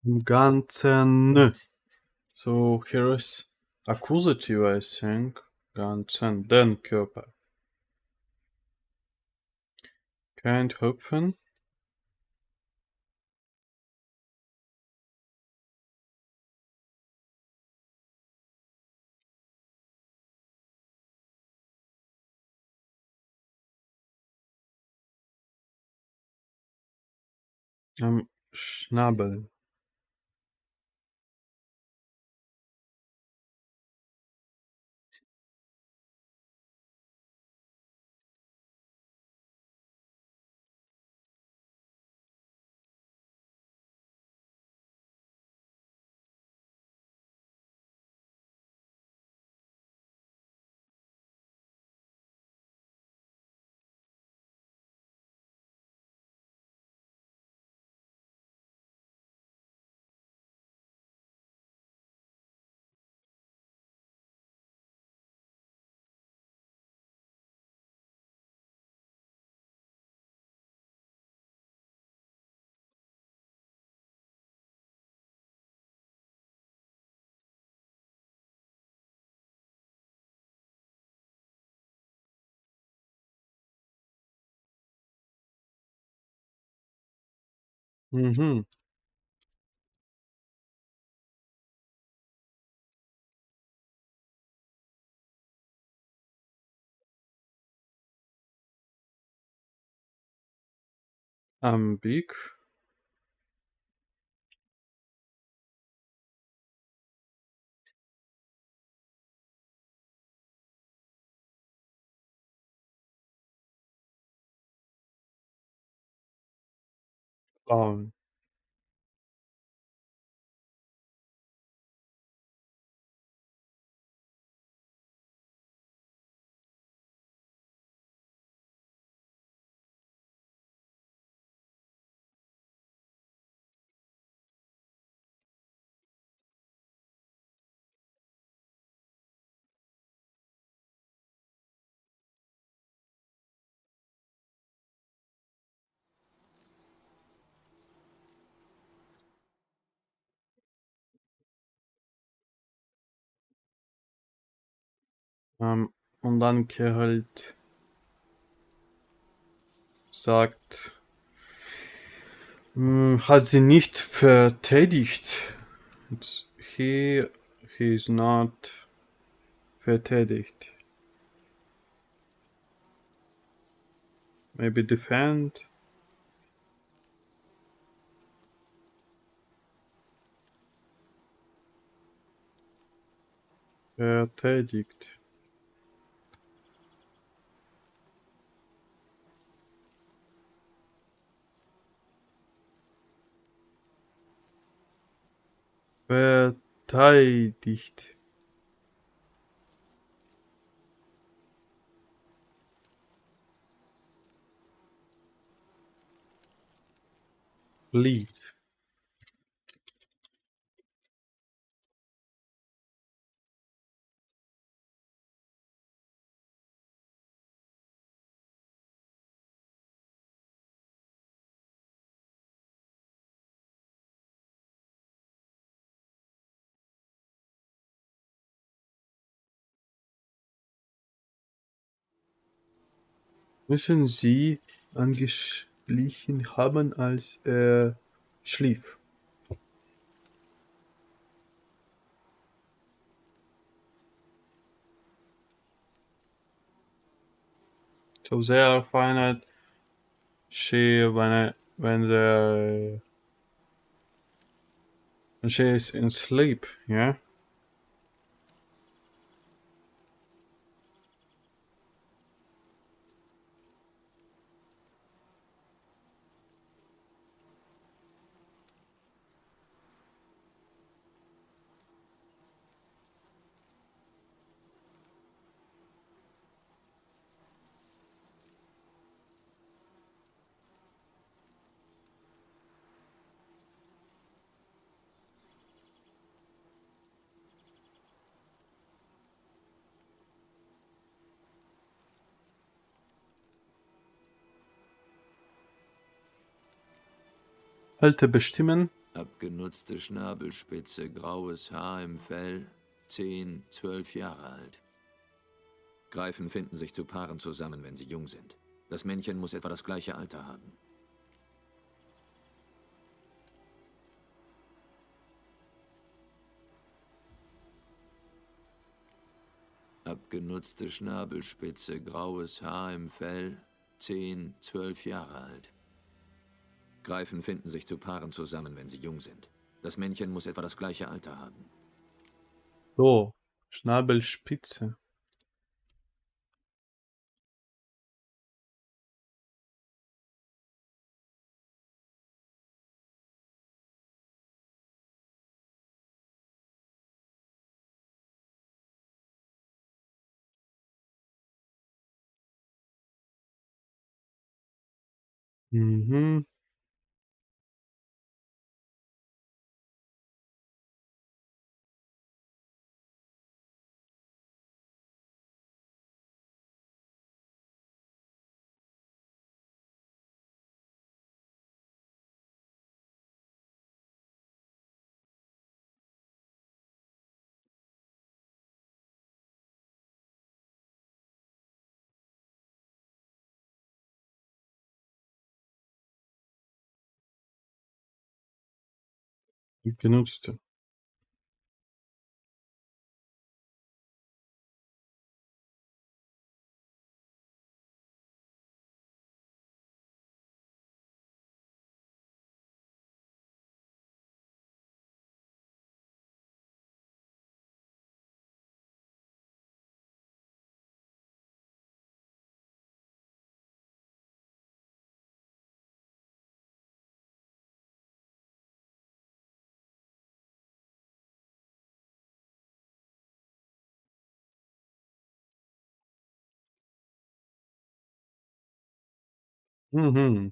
Im Ganzen. So here is accusative, I think. Ganzen. Den Körper. Can't open. Am Schnabel. Mhm. Big. Long. Und dann Geralt sagt, hat sie nicht verteidigt. He is not verteidigt. Maybe defend. Verteidigt. Verteidigt. Lied. Müssen sie angeschlichen haben, als er schlief. So they are fine at she when she is in sleep, yeah? Alte bestimmen. Abgenutzte Schnabelspitze, graues Haar im Fell, 10, 12 Jahre alt. Greifen finden sich zu Paaren zusammen, wenn sie jung sind. Das Männchen muss etwa das gleiche Alter haben. Abgenutzte Schnabelspitze, graues Haar im Fell, 10, 12 Jahre alt. Greifen finden sich zu Paaren zusammen, wenn sie jung sind. Das Männchen muss etwa das gleiche Alter haben. So, Schnabelspitze. Mhm. Genutzte. Mhm.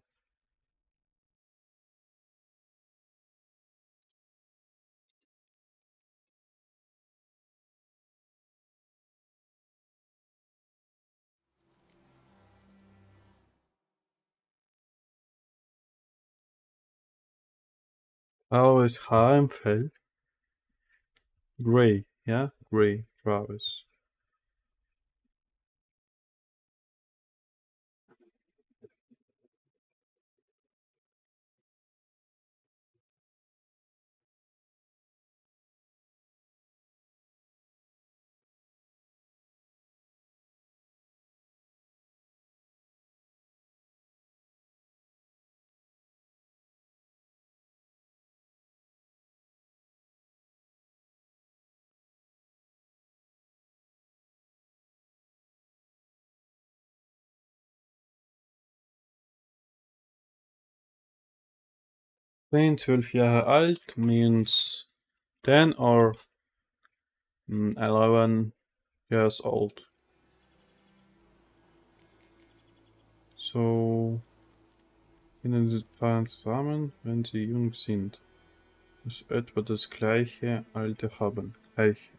Graues Haar im Fell. Gray, ja? Gray, graues. Being 12 years old means 10 or 11 years old. So, finden die Paare zusammen, wenn sie jung sind. Das etwa das gleiche Alter haben. Gleich.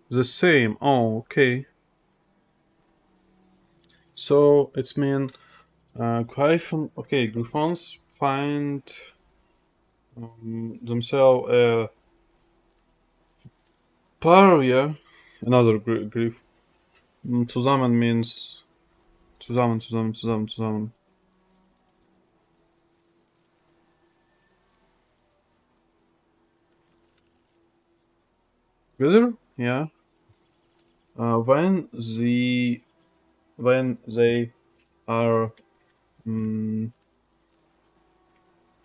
The same. Oh, okay. So it's mean Griffon. Okay, Griffons find themselves a paria. Another griff. Zusammen means zusammen, zusammen, zusammen, zusammen. Together? Yeah. When they are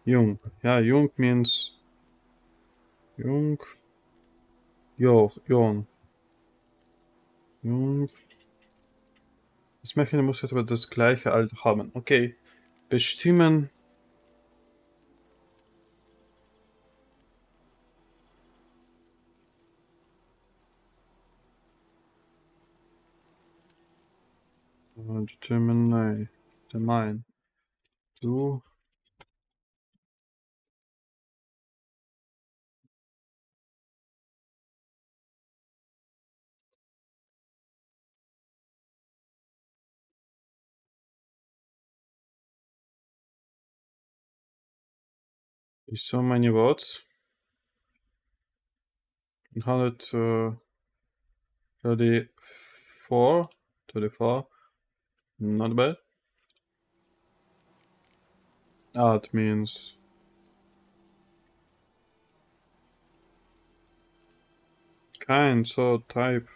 young. Yeah, young means young. Young. Jung. Das Mädchen muss jetzt aber das gleiche Alter haben. Okay. Bestimmen. Determine. Determine. Du. Is so many words. 134. 34. Not bad. Ah, it means kind, so type.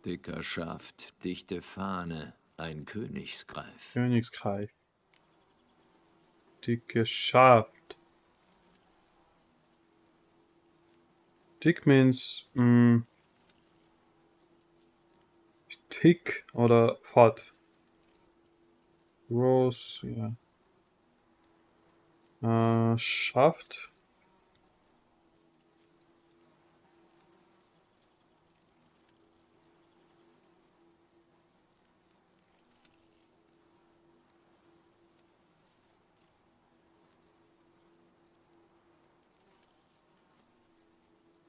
Dicker Schaft, dichte Fahne, ein Königsgreif. Königsgreif. Dicke Schaft. Dick means thick oder fat. Gross, yeah. Shaft.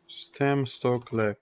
Stem, stalk, leg.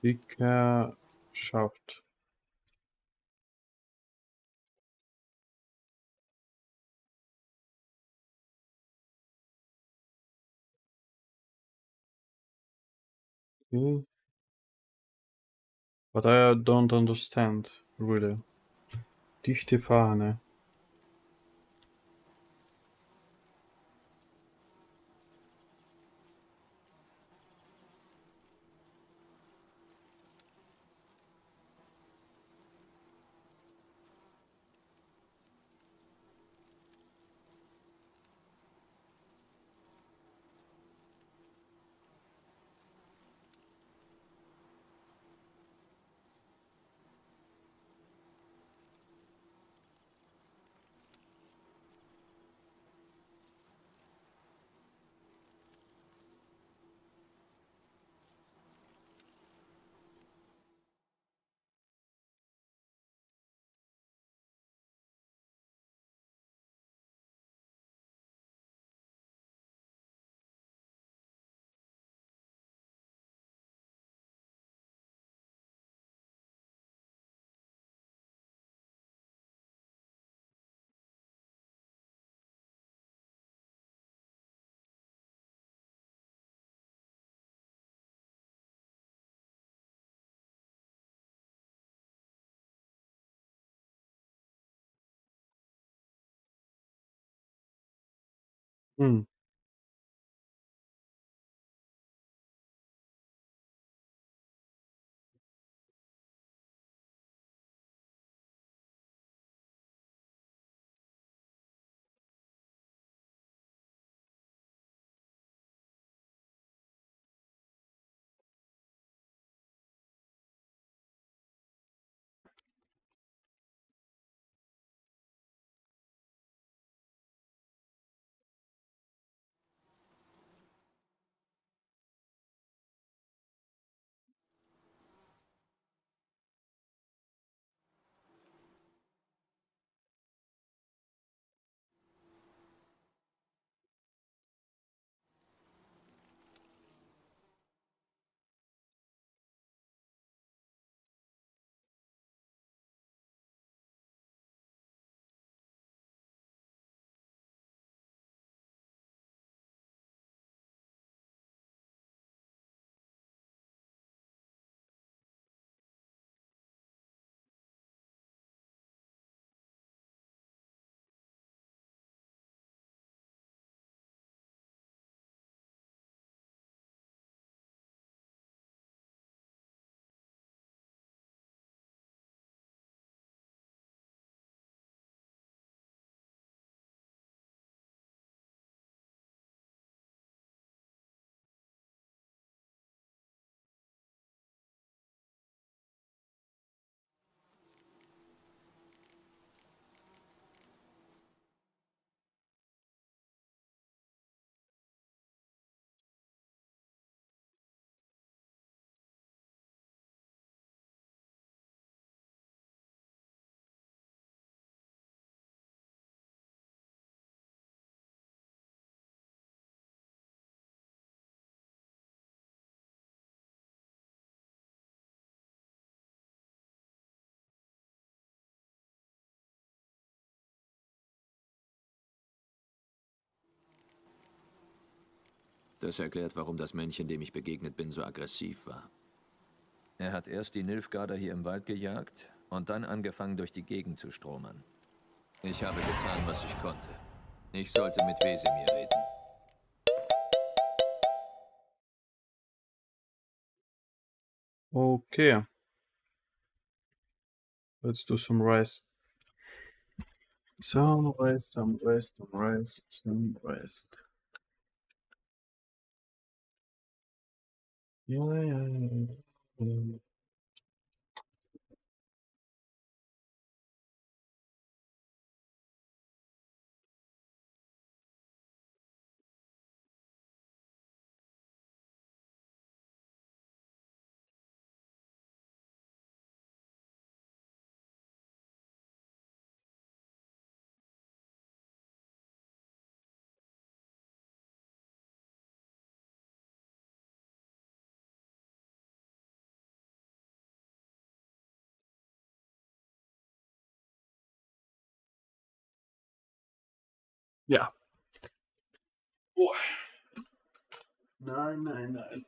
Dickerschaft. Okay. But I don't understand, really. Dichte Fahne. Hm. Das erklärt, warum das Männchen, dem ich begegnet bin, so aggressiv war. Er hat erst die Nilfgaarder hier im Wald gejagt und dann angefangen, durch die Gegend zu stromern. Ich habe getan, was ich konnte. Ich sollte mit Wesemir reden. Okay. Let's do some rest. Some rest, some rest, some rest, some rest. Yeah. Ja. Oh. Nein, nein, nein.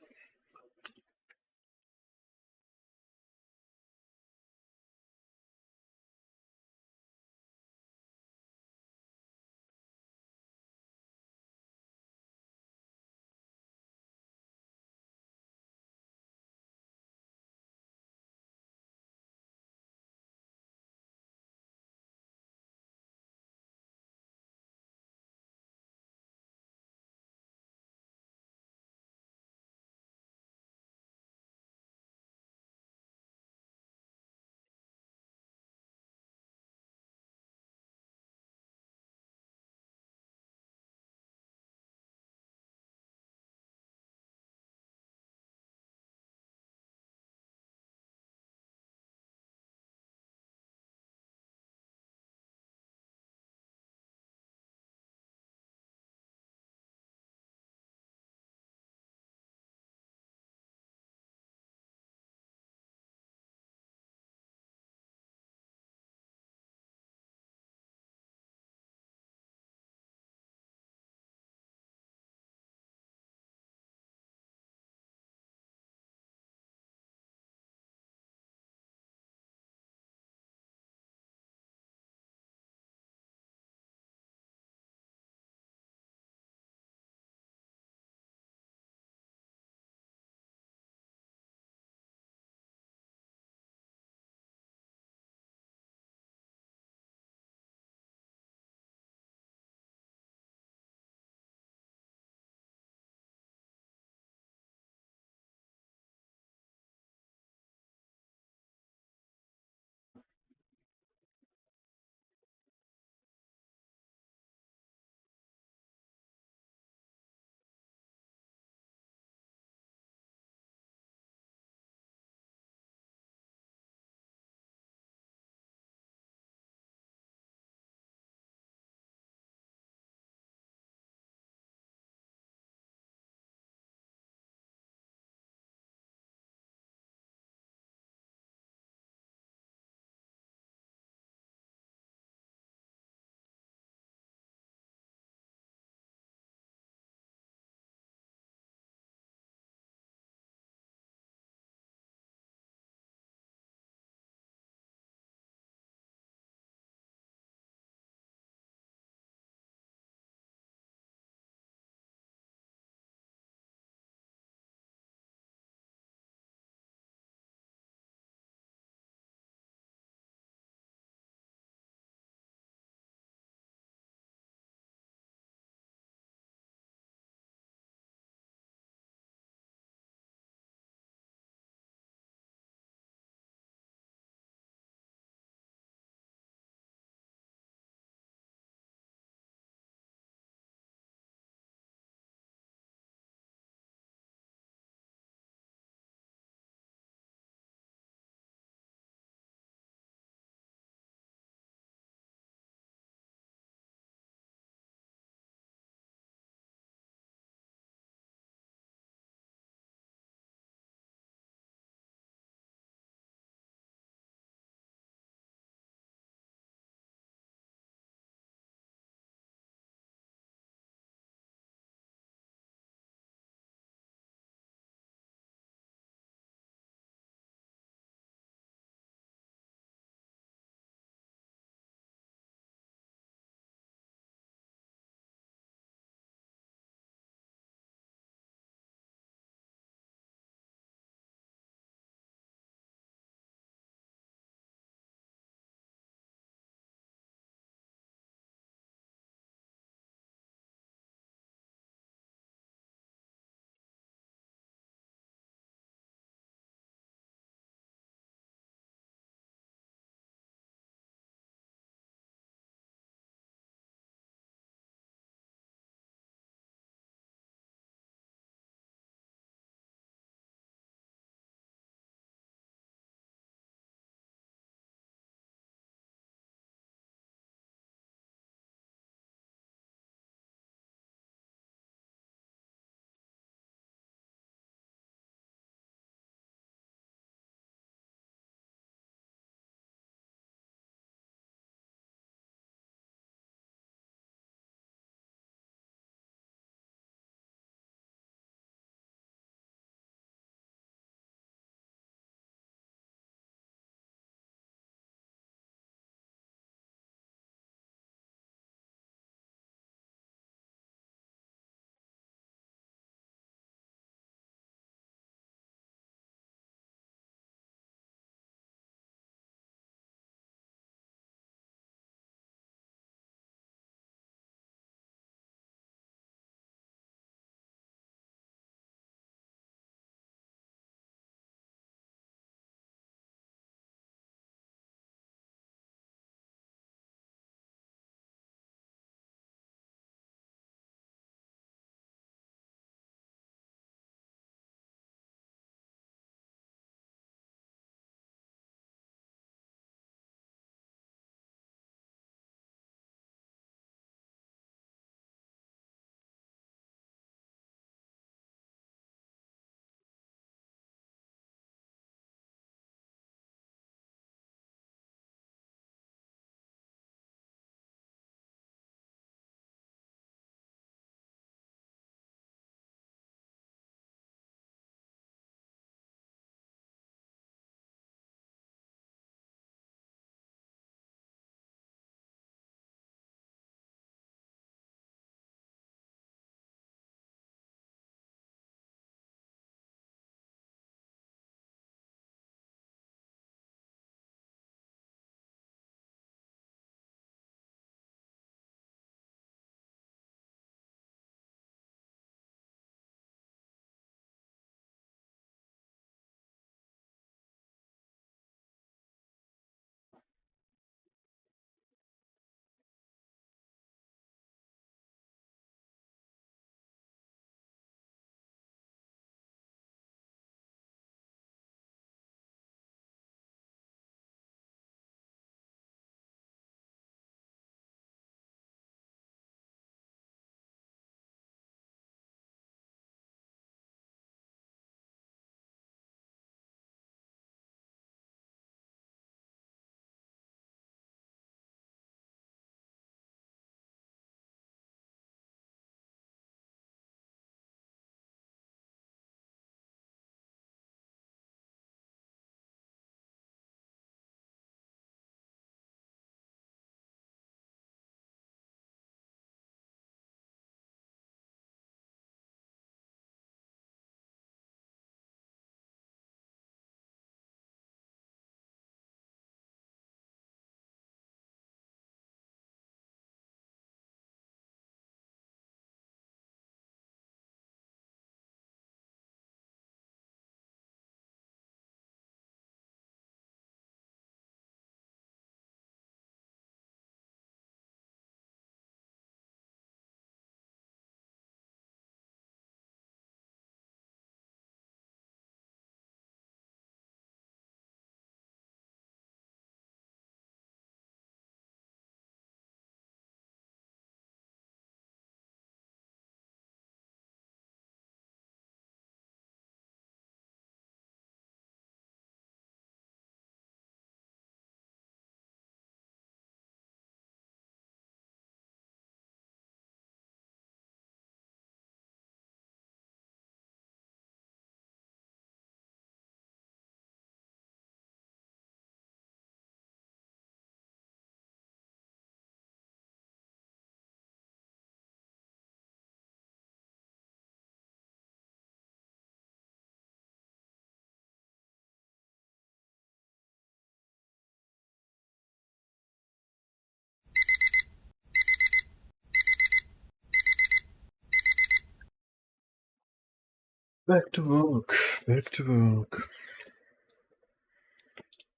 Back to work. Back to work.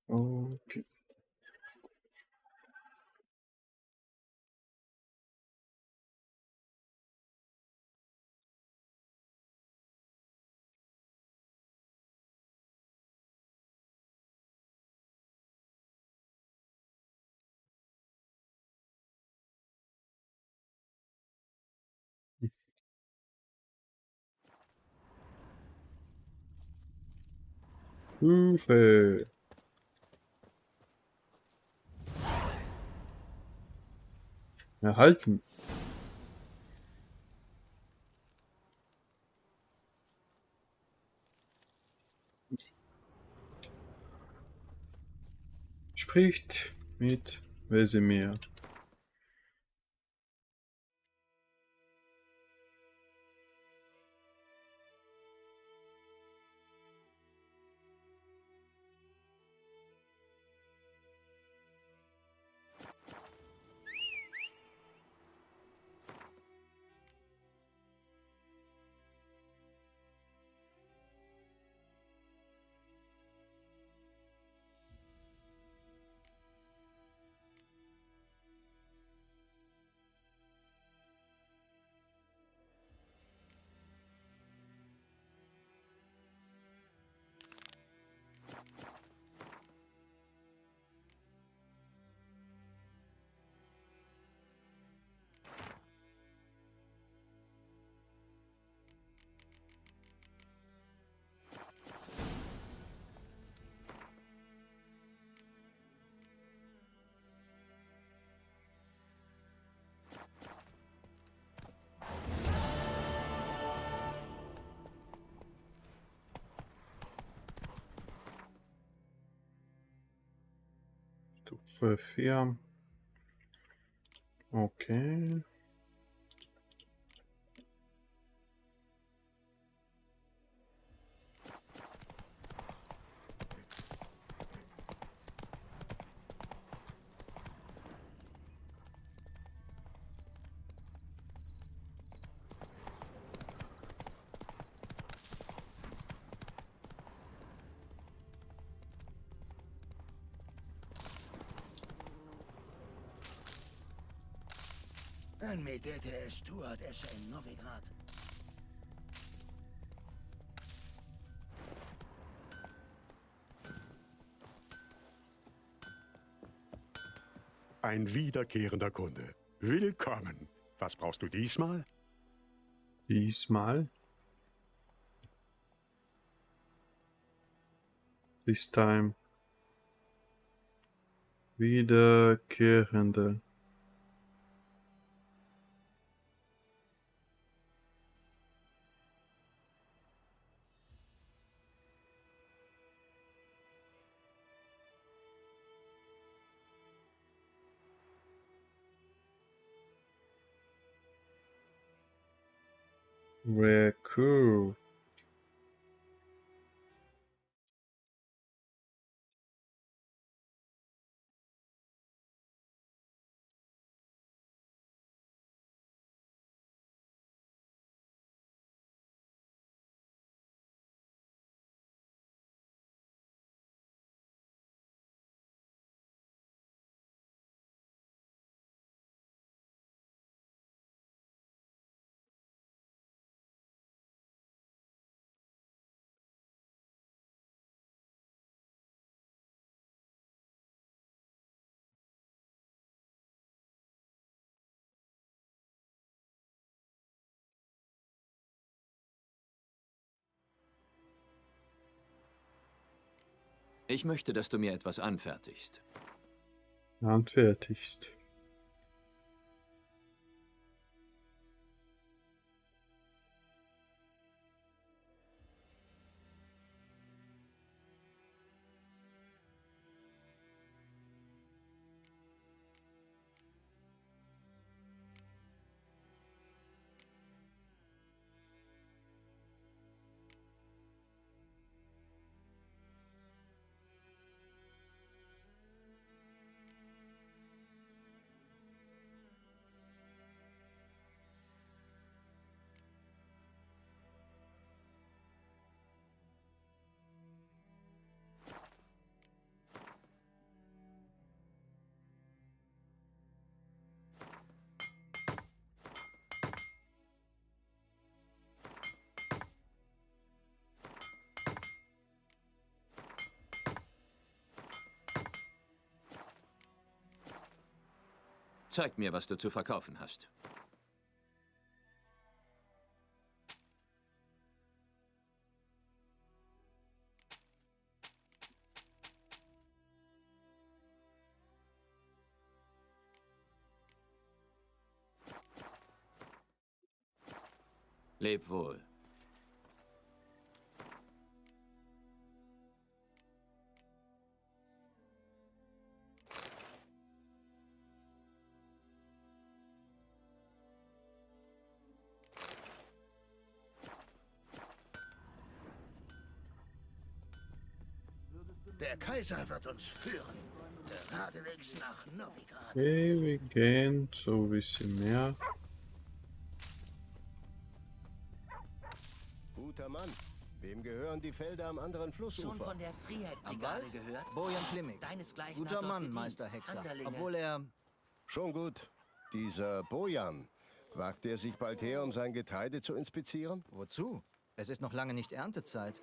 Okay. Hilfe! Erhalten. Spricht mit Wesemir. Stufe 4. Okay. Mi jdete Stuart in Novigrad. Ein wiederkehrender Kunde. Willkommen. Was brauchst du diesmal? Diesmal. This time. Wiederkehrende. Very cool. Ich möchte, dass du mir etwas anfertigst. Anfertigst. Zeig mir, was du zu verkaufen hast. Leb wohl. Der Kaiser wird uns führen. Geradewegs nach Novigrad. Okay, wir gehen so ein bisschen mehr. Guter Mann. Wem gehören die Felder am anderen Flussufer? Schon von der Freiheit-Brigade gehört? Bojan Klimek. Deinesgleichen Guter hat dort Mann, gedient. Meister Hexer. Anderlinge. Obwohl er... Schon gut. Dieser Bojan, wagt er sich bald her, um sein Getreide zu inspizieren? Wozu? Es ist noch lange nicht Erntezeit.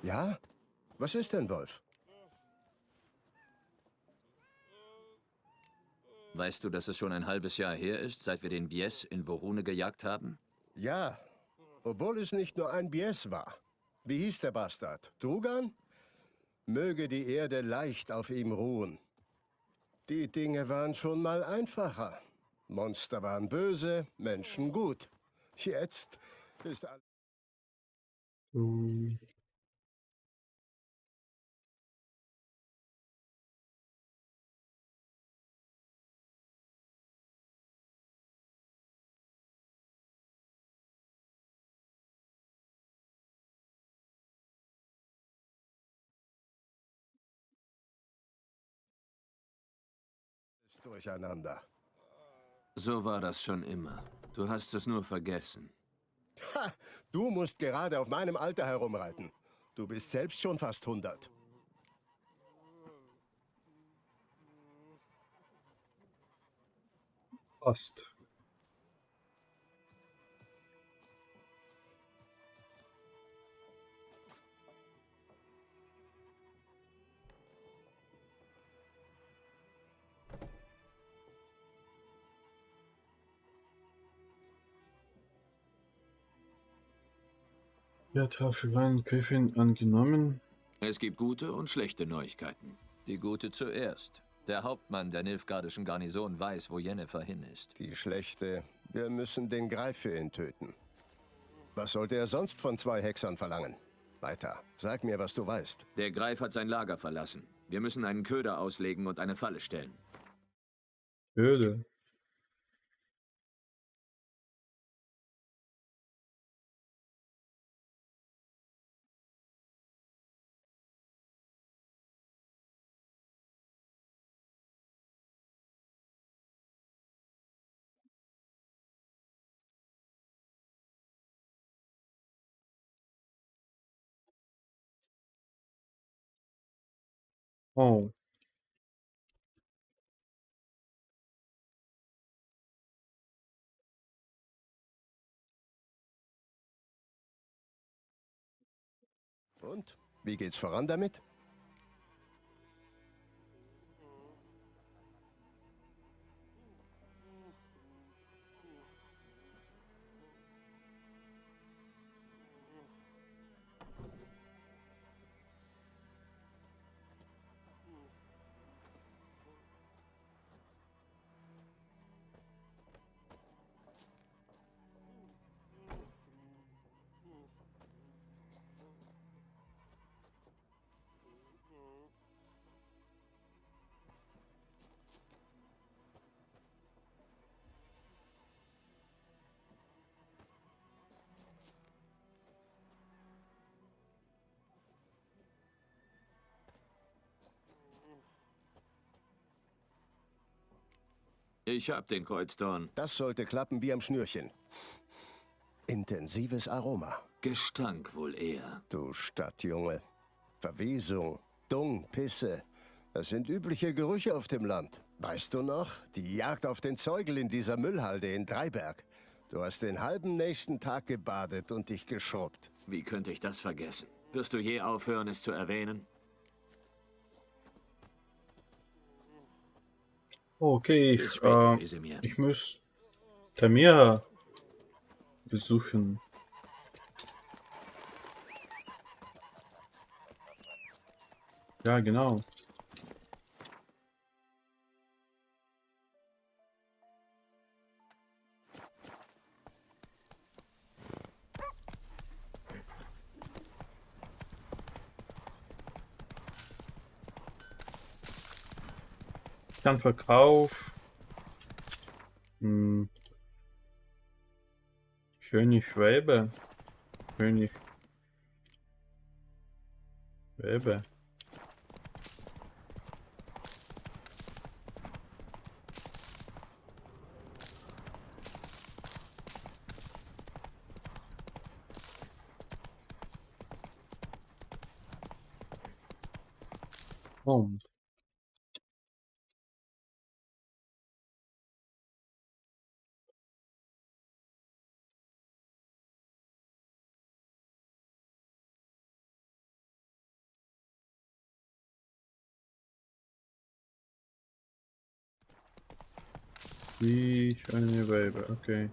Ja? Was ist denn, Wolf? Weißt du, dass es schon ein halbes Jahr her ist, seit wir den Bies in Vorune gejagt haben? Ja, obwohl es nicht nur ein Bies war. Wie hieß der Bastard? Drugan? Möge die Erde leicht auf ihm ruhen. Die Dinge waren schon mal einfacher. Monster waren böse, Menschen gut. Jetzt ist alles... durcheinander. So war das schon immer. Du hast es nur vergessen. Ha! Du musst gerade auf meinem Alter herumreiten. Du bist selbst schon fast 100. Fast. Ja, Trafikan Griffin angenommen. Es gibt gute und schlechte Neuigkeiten. Die gute zuerst. Der Hauptmann der nilfgaardischen Garnison weiß, wo Yennefer hin ist. Die schlechte. Wir müssen den Greif für ihn töten. Was sollte er sonst von 2 Hexern verlangen? Weiter. Sag mir, was du weißt. Der Greif hat sein Lager verlassen. Wir müssen einen Köder auslegen und eine Falle stellen. Köder? Oh. Und? Wie geht's voran damit? Ich hab den Kreuzdorn. Das sollte klappen wie am Schnürchen. Intensives Aroma. Gestank wohl eher. Du Stadtjunge. Verwesung, Dung, Pisse. Das sind übliche Gerüche auf dem Land. Weißt du noch? Die Jagd auf den Zeugel in dieser Müllhalde in Dreiberg. Du hast den halben nächsten Tag gebadet und dich geschrubbt. Wie könnte ich das vergessen? Wirst du je aufhören, es zu erwähnen? Okay, Bis später, Wesemir. ich muss Tamir besuchen. Ja, genau. Dann Verkauf. König Schwäbe. König Schwäbe. Und die schöne Schwäbe, okay.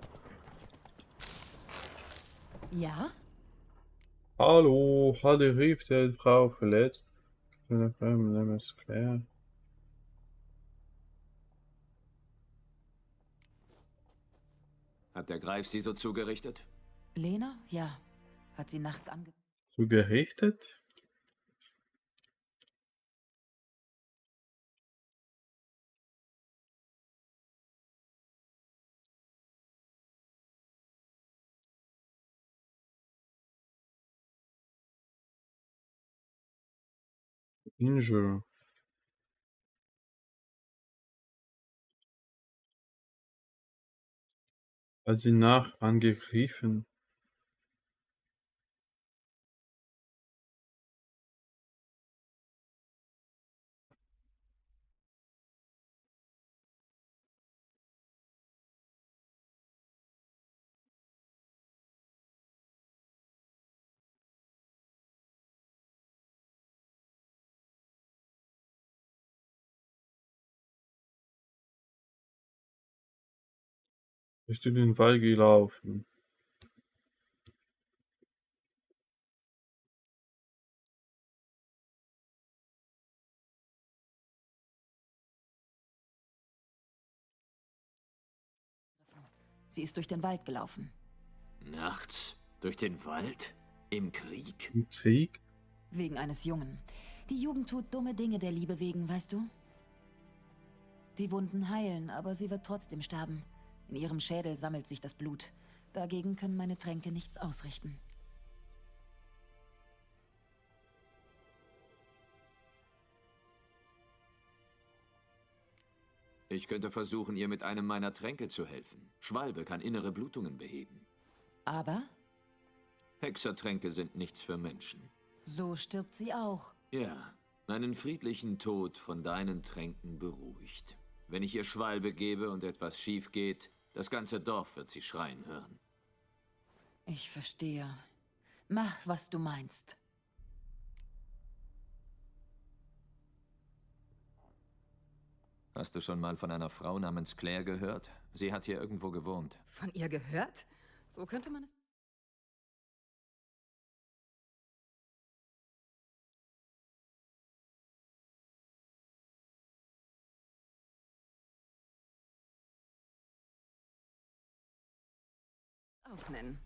Ja? Hallo, hatte rief der Frau verletzt. Ist klar. Hat der Greif Sie so zugerichtet? Lena? Ja. Hat sie nachts Zugerichtet? Injure. Als sie nach angegriffen. Bist du den Wald gelaufen? Sie ist durch den Wald gelaufen. Nachts? Durch den Wald? Im Krieg? Im Krieg? Wegen eines Jungen. Die Jugend tut dumme Dinge der Liebe wegen, weißt du? Die Wunden heilen, aber sie wird trotzdem sterben. In ihrem Schädel sammelt sich das Blut. Dagegen können meine Tränke nichts ausrichten. Ich könnte versuchen, ihr mit einem meiner Tränke zu helfen. Schwalbe kann innere Blutungen beheben. Aber? Hexertränke sind nichts für Menschen. So stirbt sie auch. Ja, einen friedlichen Tod von deinen Tränken beruhigt. Wenn ich ihr Schwalbe gebe und etwas schief geht, das ganze Dorf wird sie schreien hören. Ich verstehe. Mach, was du meinst. Hast du schon mal von einer Frau namens Claire gehört? Sie hat hier irgendwo gewohnt. Von ihr gehört? So könnte man es... auch nennen.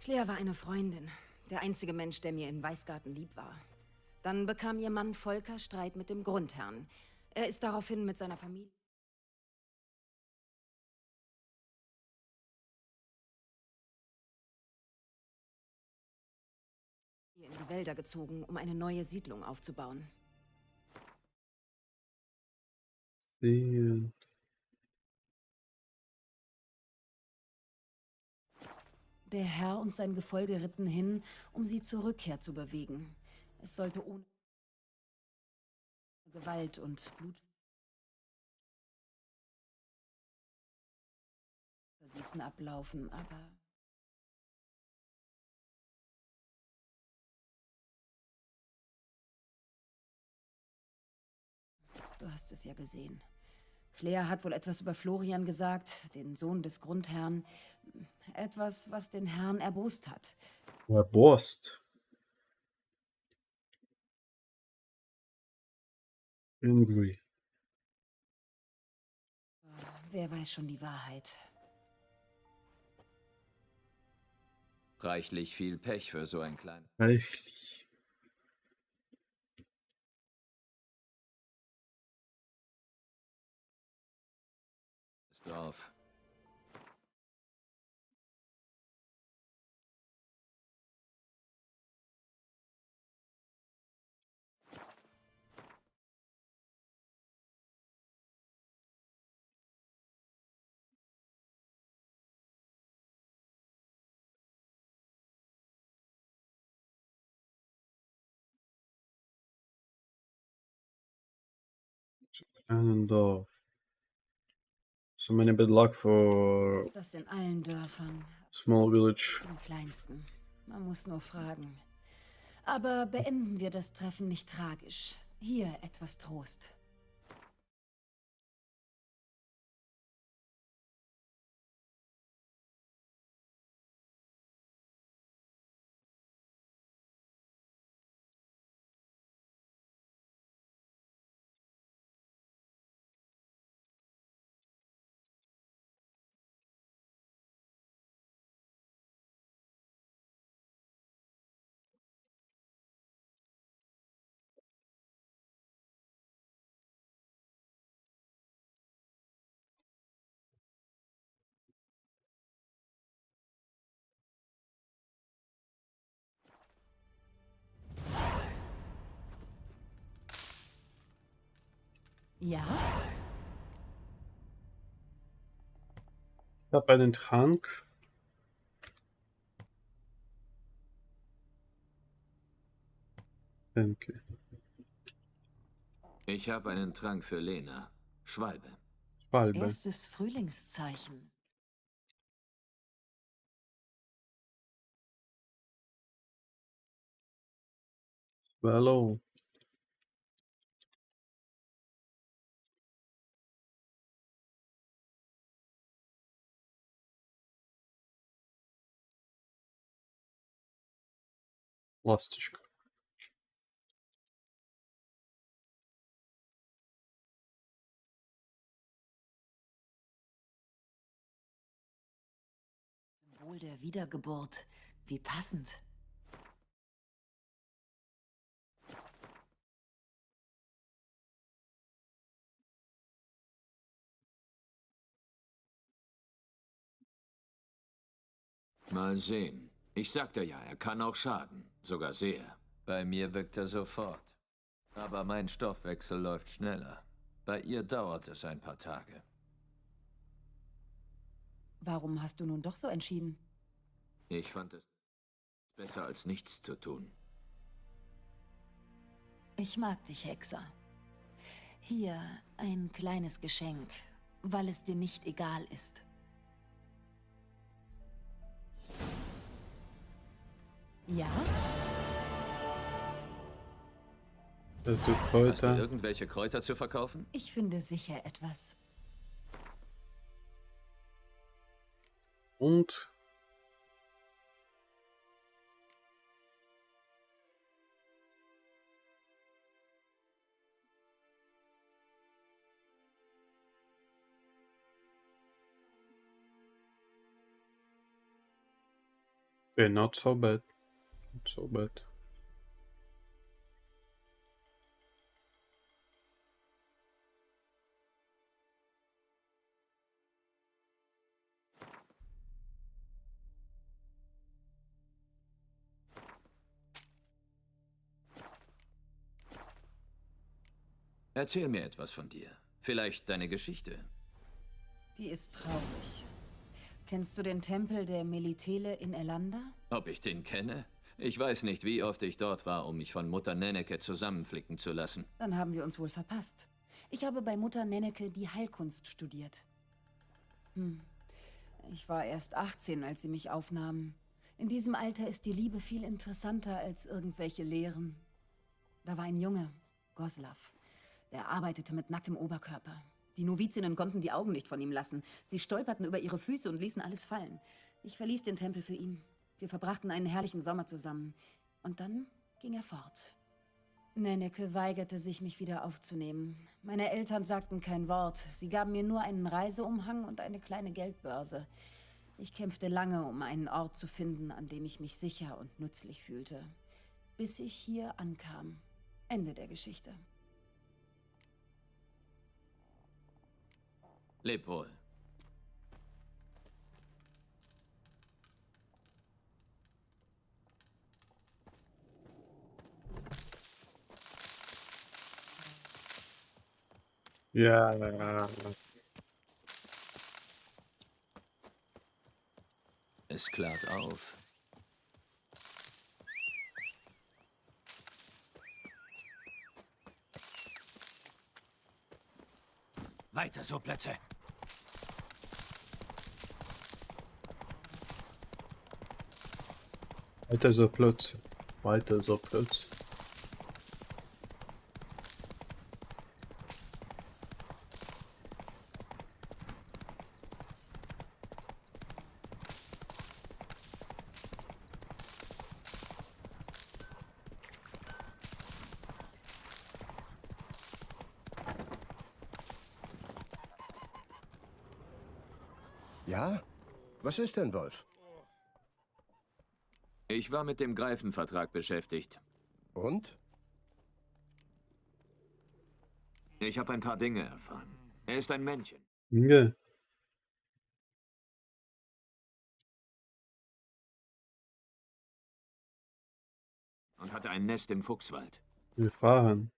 Claire war eine Freundin. Der einzige Mensch, der mir in Weißgarten lieb war. Dann bekam ihr Mann Volker Streit mit dem Grundherrn. Er ist daraufhin mit seiner Familie in die Wälder gezogen, um eine neue Siedlung aufzubauen. Sehen. Der Herr und sein Gefolge ritten hin, um sie zur Rückkehr zu bewegen. Es sollte ohne Gewalt und Blutvergießen ablaufen, aber... Du hast es ja gesehen. Claire hat wohl etwas über Florian gesagt, den Sohn des Grundherrn. Etwas, was den Herrn erbost hat. Erbost. Angry. Wer weiß schon die Wahrheit. Reichlich viel Pech für so ein kleines. Reichlich. Dorf. Kleinen Dorf. So many bad luck for Ist das in allen Dörfern? small village. Im kleinsten. Man muss nur fragen. Aber beenden wir das Treffen nicht tragisch. Hier etwas Trost. Ja? Ich habe einen Trank. Danke. Ich habe einen Trank für Lena. Schwalbe. Schwalbe. Erstes Frühlingszeichen. Hallo. Ласточка. Symbol der Wiedergeburt. Wie passend. Mal sehen. Ich sagte ja, er kann auch schaden. Sogar sehr. Bei mir wirkt er sofort. Aber mein Stoffwechsel läuft schneller. Bei ihr dauert es ein paar Tage. Warum hast du nun doch so entschieden? Ich fand es besser als nichts zu tun. Ich mag dich, Hexer. Hier ein kleines Geschenk, weil es dir nicht egal ist. Ja? Hast du irgendwelche Kräuter zu verkaufen? Ich finde sicher etwas. Und okay, not so bad. Not so bad. Erzähl mir etwas von dir. Vielleicht deine Geschichte. Die ist traurig. Kennst du den Tempel der Melitele in Elanda? Ob ich den kenne? Ich weiß nicht, wie oft ich dort war, um mich von Mutter Nenneke zusammenflicken zu lassen. Dann haben wir uns wohl verpasst. Ich habe bei Mutter Nenneke die Heilkunst studiert. Ich war erst 18, als sie mich aufnahmen. In diesem Alter ist die Liebe viel interessanter als irgendwelche Lehren. Da war ein Junge, Goslav. Der arbeitete mit nacktem Oberkörper. Die Novizinnen konnten die Augen nicht von ihm lassen. Sie stolperten über ihre Füße und ließen alles fallen. Ich verließ den Tempel für ihn. Wir verbrachten einen herrlichen Sommer zusammen. Und dann ging er fort. Nenneke weigerte sich, mich wieder aufzunehmen. Meine Eltern sagten kein Wort. Sie gaben mir nur einen Reiseumhang und eine kleine Geldbörse. Ich kämpfte lange, um einen Ort zu finden, an dem ich mich sicher und nützlich fühlte. Bis ich hier ankam. Ende der Geschichte. Leb wohl. Ja. Es klart auf. Weiter so, Plätze. Weiter so Plötze. Weiter so Plötze. Ja? Was ist denn, Wolf? Ich war mit dem Greifenvertrag beschäftigt. Und? Ich habe ein paar Dinge erfahren. Er ist ein Männchen. Ja. Und hatte ein Nest im Fuchswald. Wir fahren.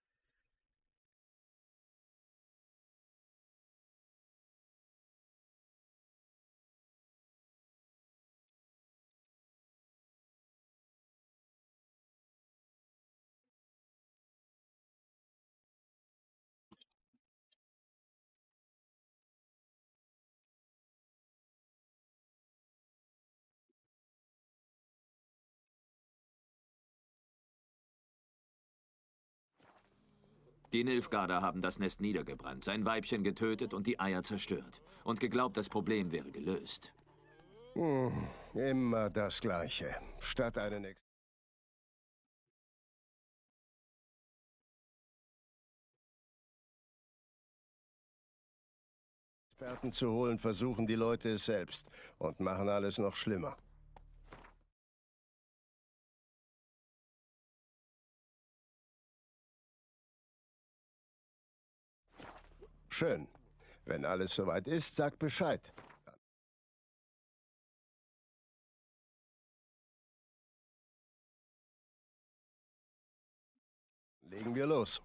Die Nilfgaarder haben das Nest niedergebrannt, sein Weibchen getötet und die Eier zerstört. Und geglaubt, das Problem wäre gelöst. Immer das Gleiche. Statt einen Experten zu holen, versuchen die Leute es selbst und machen alles noch schlimmer. Schön. Wenn alles soweit ist, sag Bescheid. Legen wir los.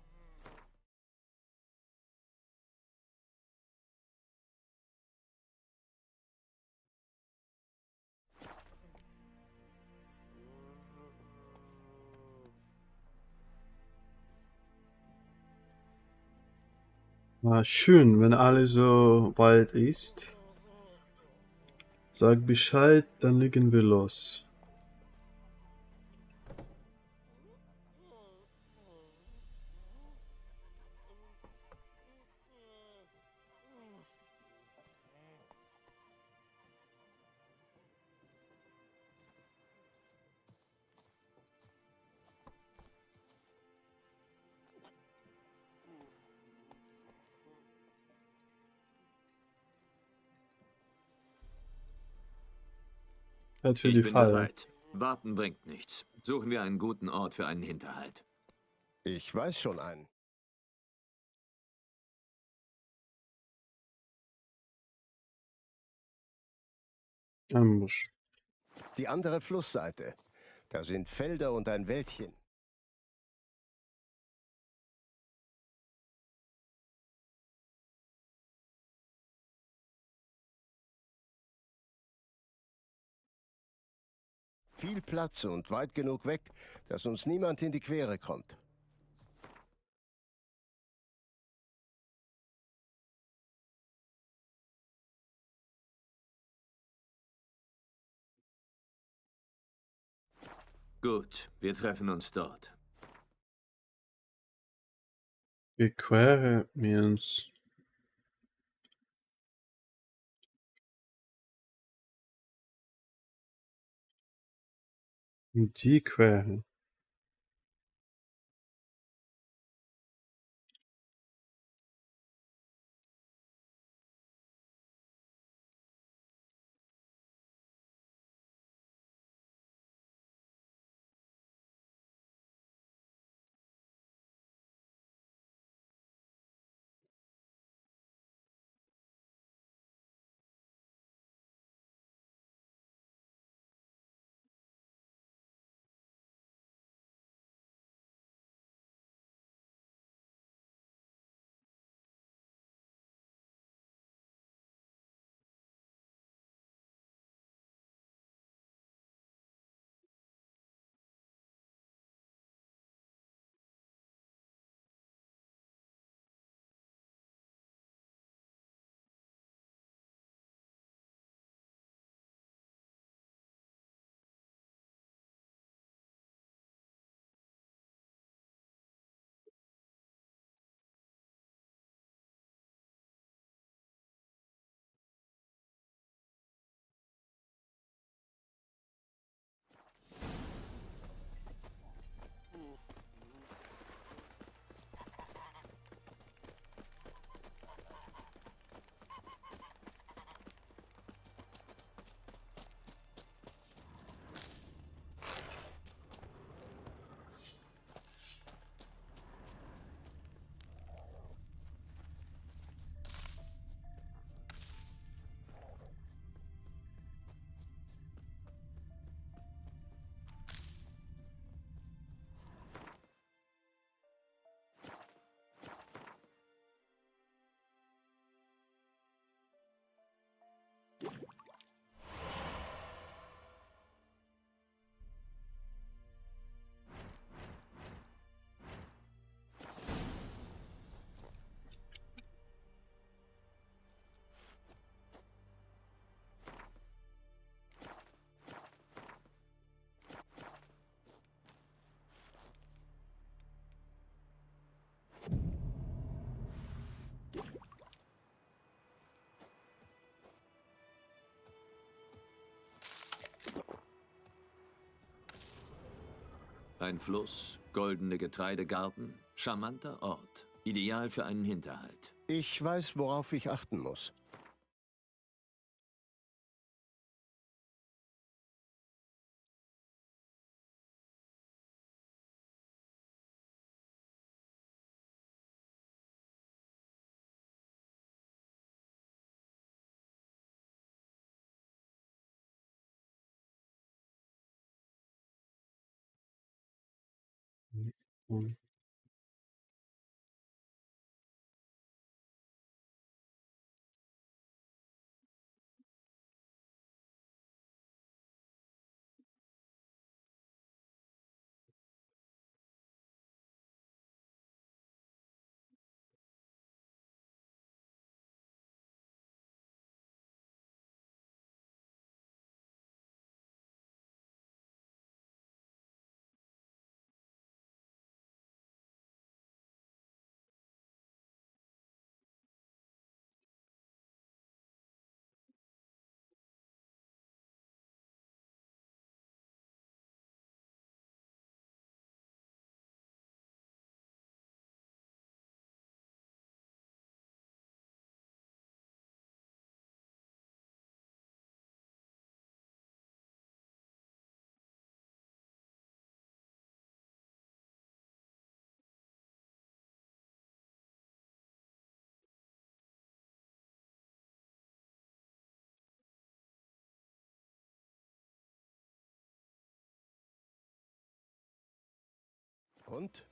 Ah, schön, wenn alles so weit ist. Sag Bescheid, dann legen wir los. Halt für Ich die bin Falle. bereit. Warten bringt nichts. Suchen wir einen guten Ort für einen Hinterhalt. Ich weiß schon einen. Ambush. Die andere Flussseite. Da sind Felder und ein Wäldchen. Viel Platz und weit genug weg, dass uns niemand in die Quere kommt. Gut, wir treffen uns dort. Wir queren uns. Die Quere. Ein Fluss, goldene Getreidegarten, charmanter Ort, ideal für einen Hinterhalt. Ich weiß, worauf ich achten muss. Und?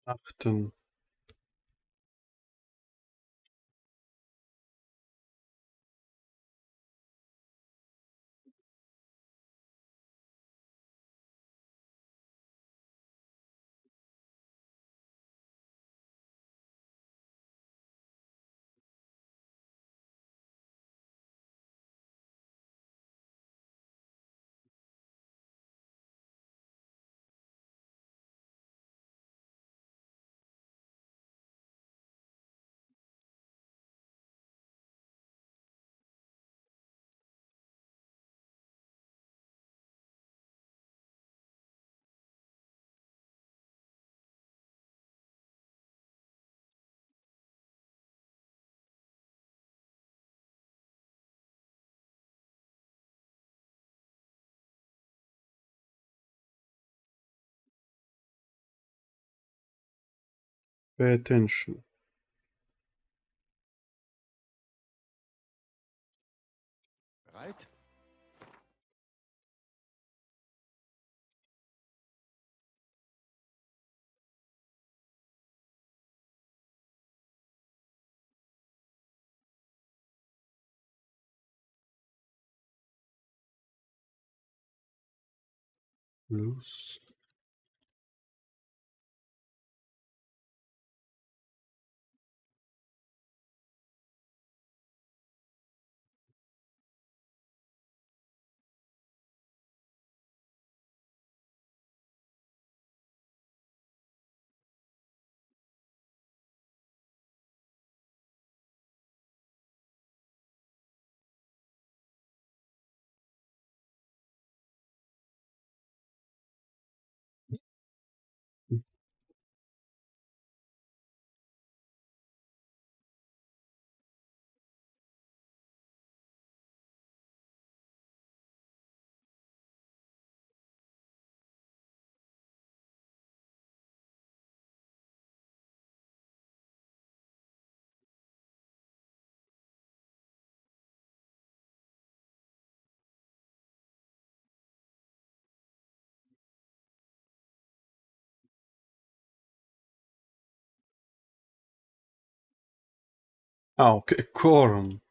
Achten. Pay attention. Bereit? Los. Ah, okay, Quorum.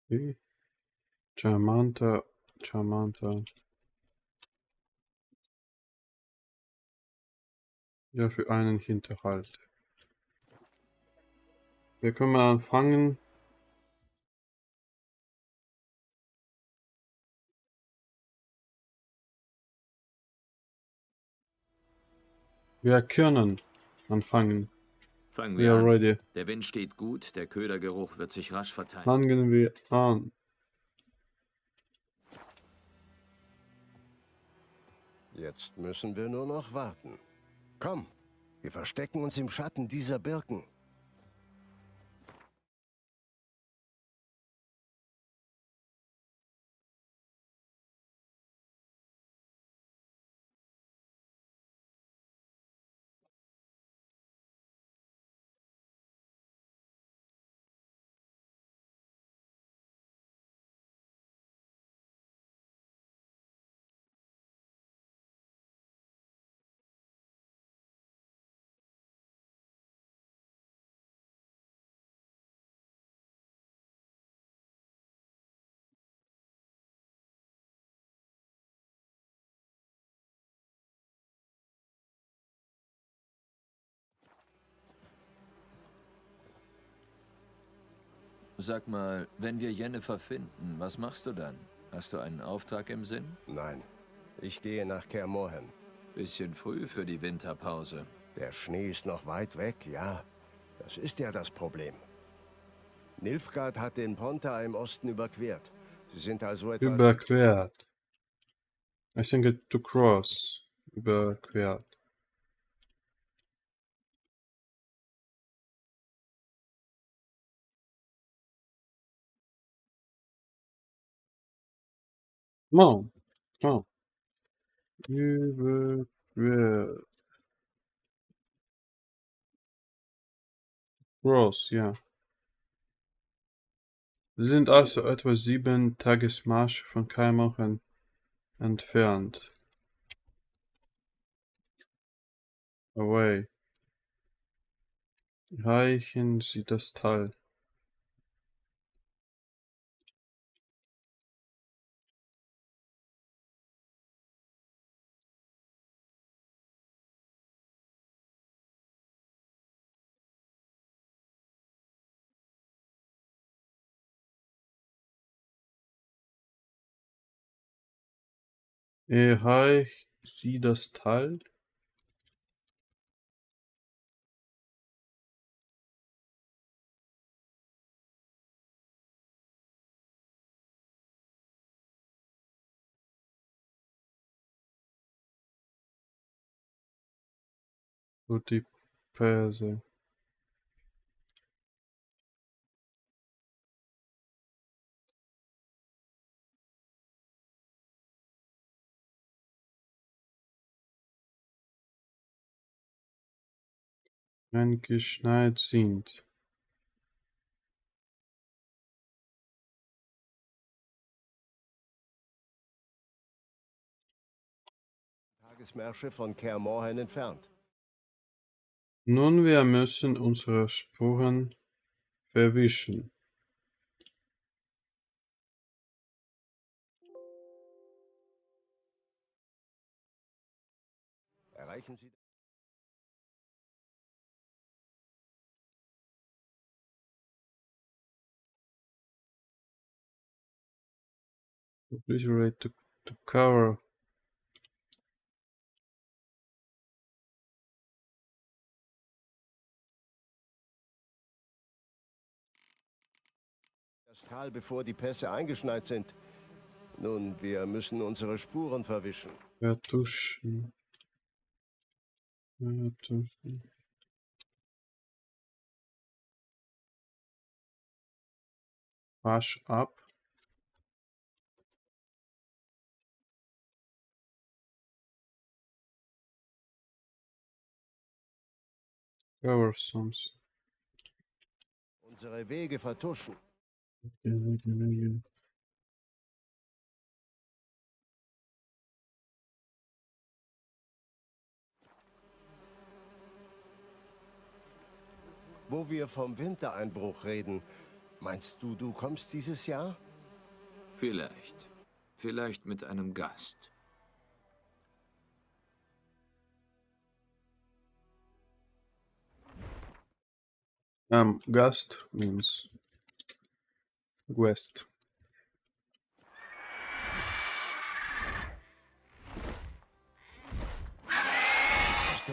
Okay. Charmanta. Ja, für einen Hinterhalt. Wir können mal anfangen. Wir können anfangen. Fangen We wir are an. ready. Der Wind steht gut, der Ködergeruch wird sich rasch verteilen. Fangen wir an. Jetzt müssen wir nur noch warten. Komm, wir verstecken uns im Schatten dieser Birken. Sag mal, wenn wir Jennifer finden, was machst du dann? Hast du einen Auftrag im Sinn? Nein, ich gehe nach Kaer Morhen. Bisschen früh für die Winterpause. Der Schnee ist noch weit weg, ja. Das ist ja das Problem. Nilfgaard hat den Pontar im Osten überquert. Sie sind also etwa... Überquert. I think it to cross. Überquert. No. Oh. Überquert. Cross, ja. Wir sind also etwa 7 Tagesmarsch von Kaimauchen entfernt. Away. Reichen Sie das Tal. Erreicht Sieh das Teil. Und die Perse. Eingeschneit sind. Tagesmärsche von Kaer Morhen entfernt. Nun, wir müssen unsere Spuren verwischen. Erreichen Sie Obliterate to cover. das Tal, bevor die Pässe eingeschneit sind. Nun, wir müssen unsere Spuren verwischen. Vertuschen. Vertuschen. Wasch ab. Cover songs. Unsere Wege vertuschen. Wo wir vom Wintereinbruch reden, meinst du, du kommst dieses Jahr? Vielleicht. Vielleicht mit einem Gast. Gast means guest. Weißt du,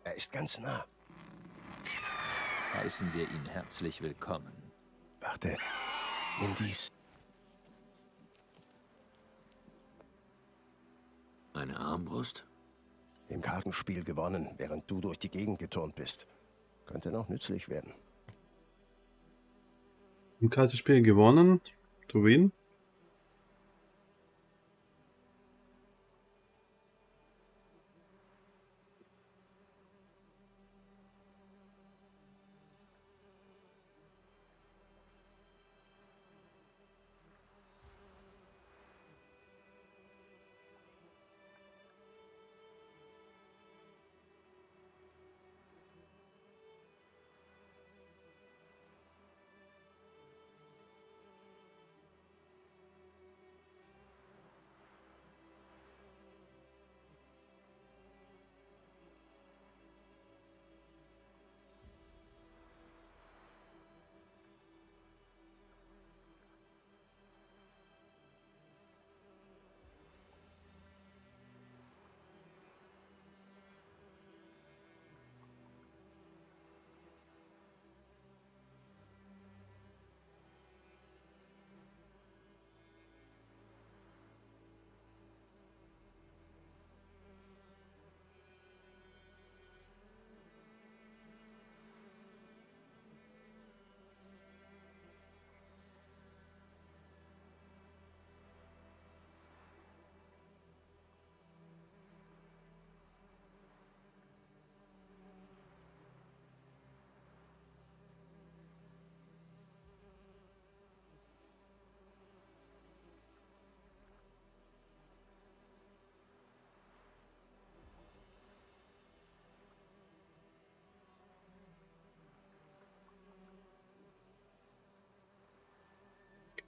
er ist ganz nah. Heißen wir ihn herzlich willkommen. Warte, nimm dies. Eine Armbrust? Im Kartenspiel gewonnen, während du durch die Gegend geturnt bist. Könnte noch nützlich werden. Im Kartenspiel gewonnen. To win.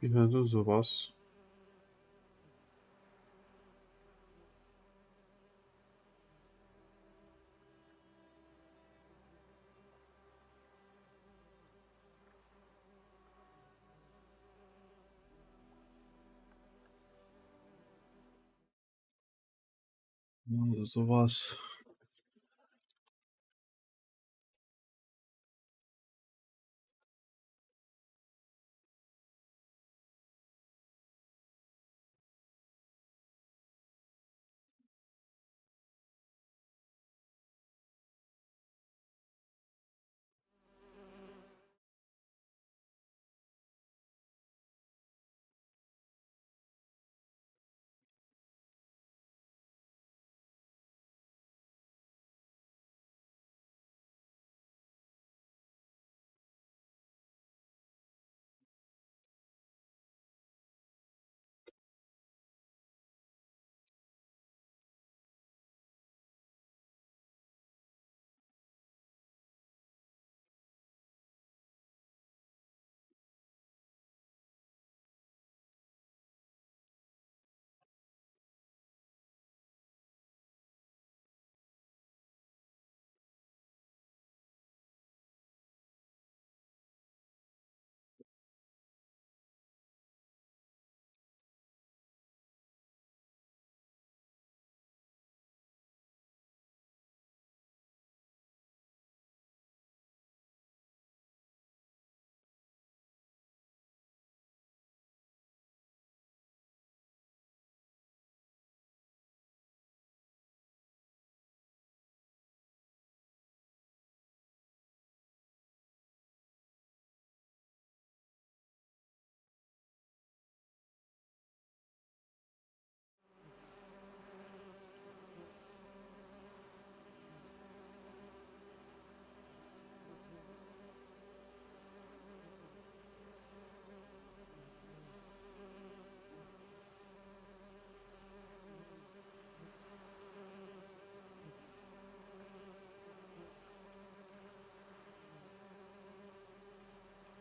Also sowas. Oder sowas.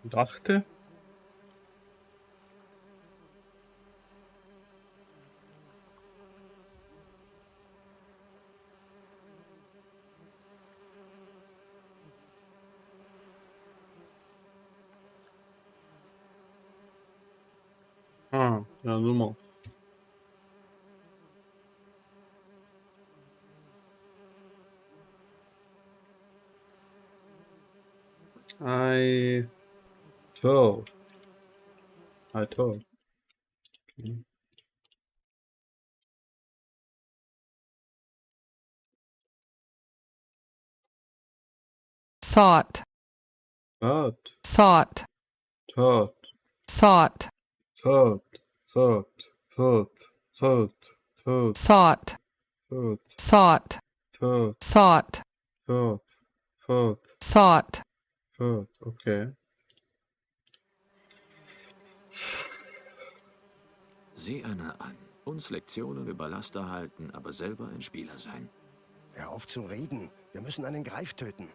Dachte? Ah, ja, Nummer. I told. Okay. Thought. Thought. Thought. Thought. Thought. Thought. Thought. Thought. Thought. Thought. Thought. Thought. Thought. Thought. Thought. Thought. Thought. Thought. Thought. Okay. Sieh Anna an. Uns Lektionen über Laster halten, aber selber ein Spieler sein. Hör auf zu reden. Wir müssen einen Greif töten.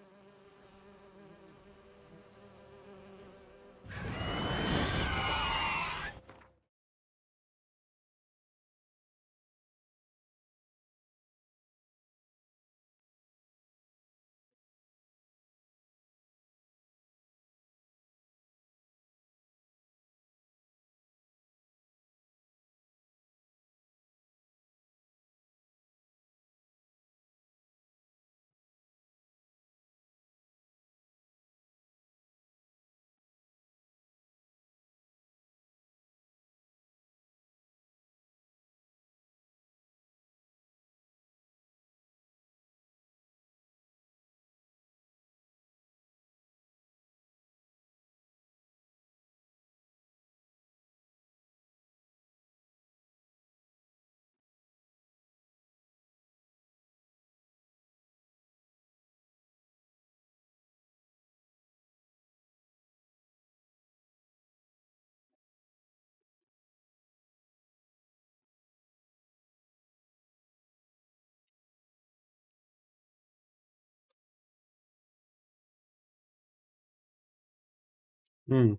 Hm.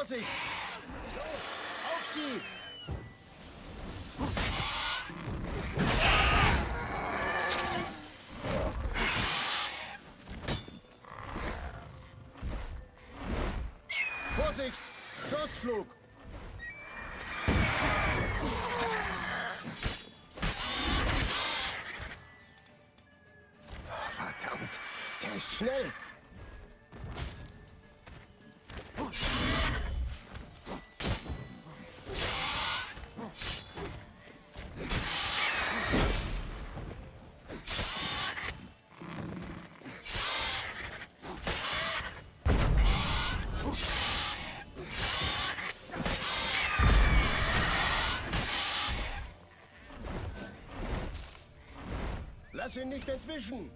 Vorsicht! Los, auf sie! Vorsicht! Sturzflug! Oh, verdammt! Der ist schnell! Lass ihn nicht entwischen!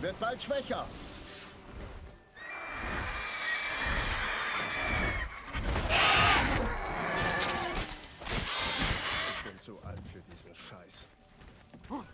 Wird bald schwächer. Ich bin zu alt für diesen Scheiß. Gut.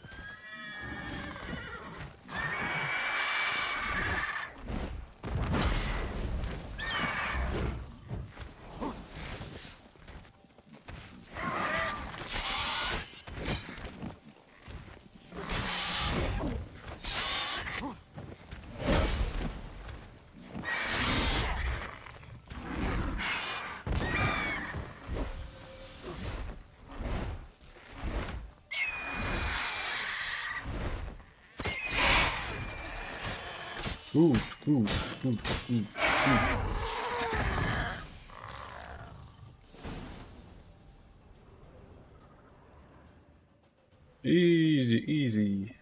Easy.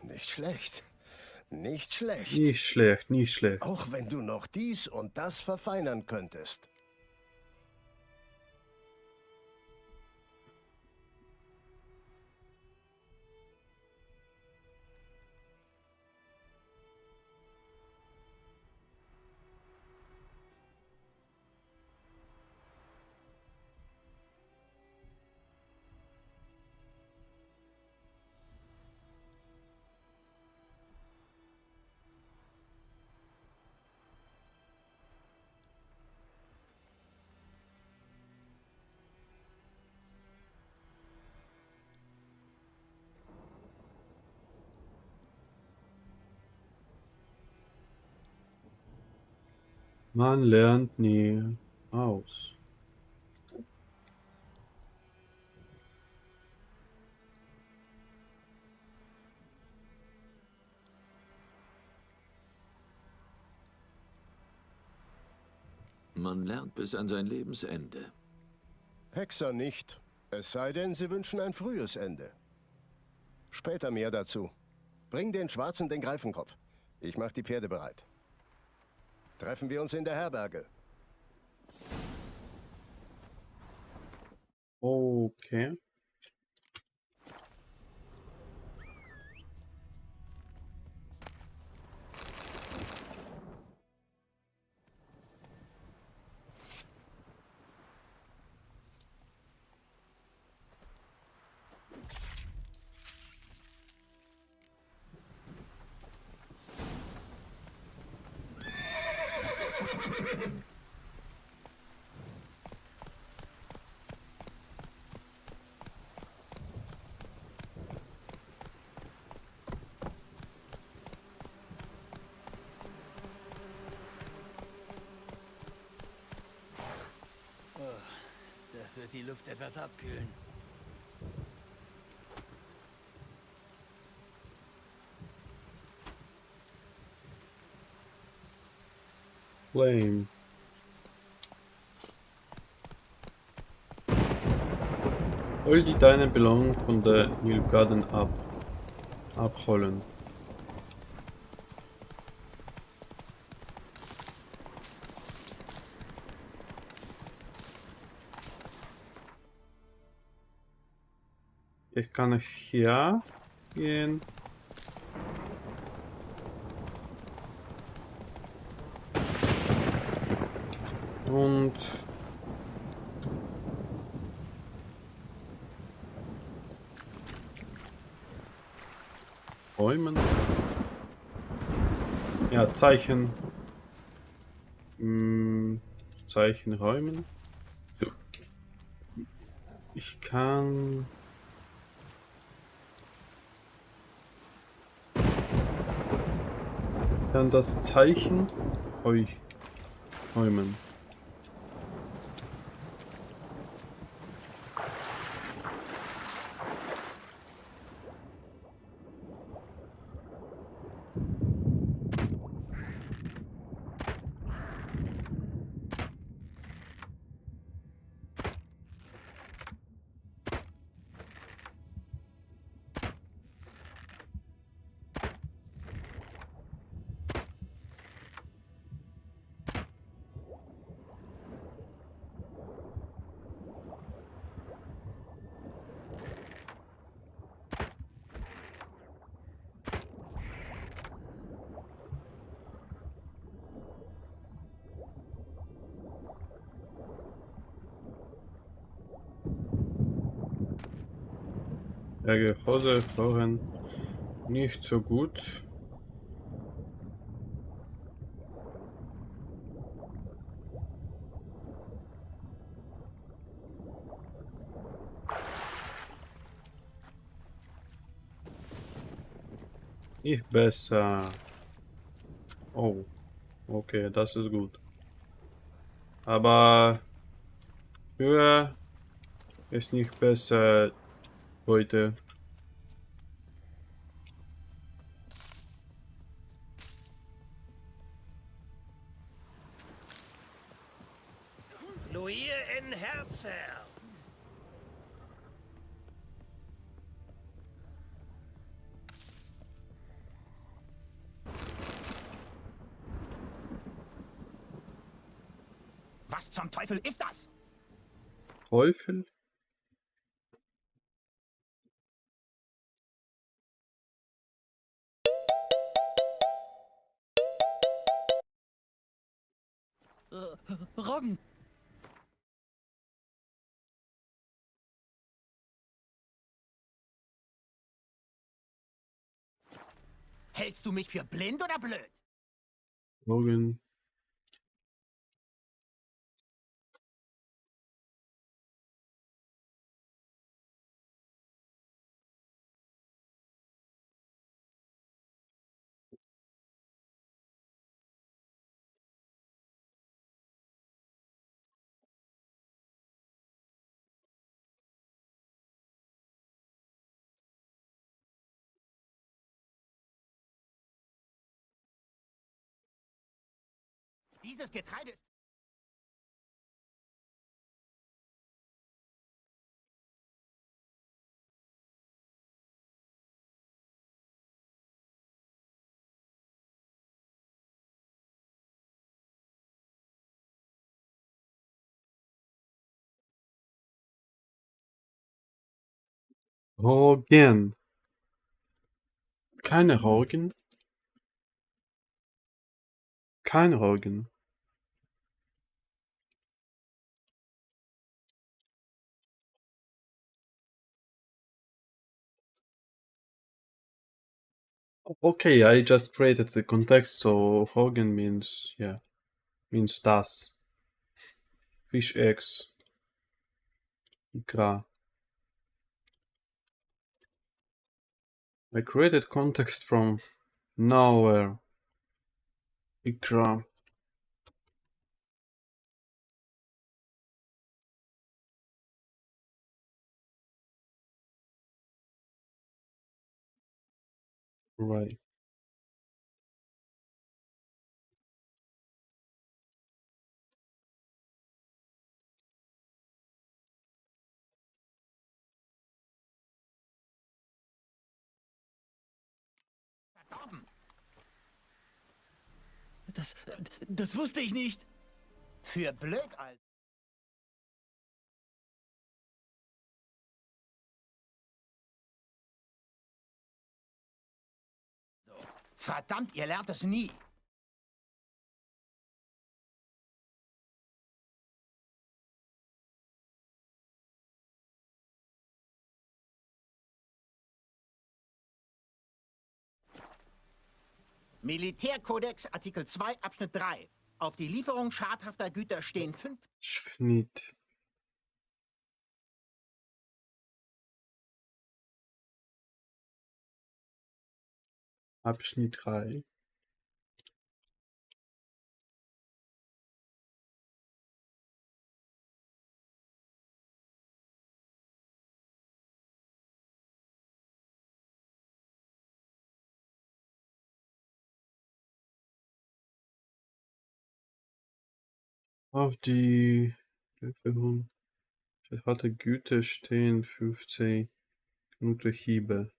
Nicht schlecht. Nicht schlecht. Nicht schlecht. Auch wenn du noch dies und das verfeinern könntest. Man lernt nie aus. Man lernt bis an sein Lebensende. Hexer nicht. Es sei denn, sie wünschen ein frühes Ende. Später mehr dazu. Bring den Schwarzen den Greifenkopf. Ich mach die Pferde bereit. Treffen wir uns in der Herberge. Okay. Das wird die Luft etwas abkühlen. Flame. Hol die deine Belohnung von der Nilgarden abholen. Ich kann hier gehen. Und räumen. Ja, Zeichen. Zeichen räumen. Ich kann... Dann das Zeichen räumen. Hose fahren nicht so gut. Nicht besser. Oh, okay, das ist gut. Aber höher ist nicht besser heute. Luir in Herzherr. Was zum Teufel ist das? Teufel? Roggen. Hältst du mich für blind oder blöd? Morgen. Dieses Getreide ist... Roggen. Keine Roggen? Kein Roggen. Okay, I just created the context, so Roggen means, yeah, means das. Fish eggs. Ikra. I created context from nowhere. Ikra. Right. Verdorben. Das wusste ich nicht. Für blöd, Alter. Verdammt, ihr lernt es nie. Militärkodex, Artikel 2, Abschnitt 3. Auf die Lieferung schadhafter Güter stehen 5... Schnitt. Abschnitt 3. Auf die Lieferung schadhafter Güter stehen 15 Knutterhiebe.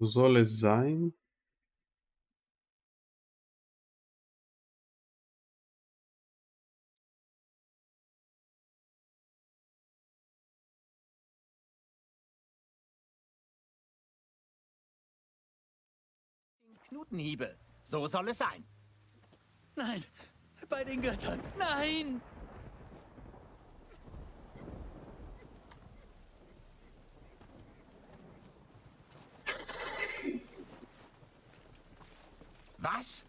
Wo soll es sein? Knutenhiebe. So soll es sein. Nein, bei den Göttern. Nein! Was?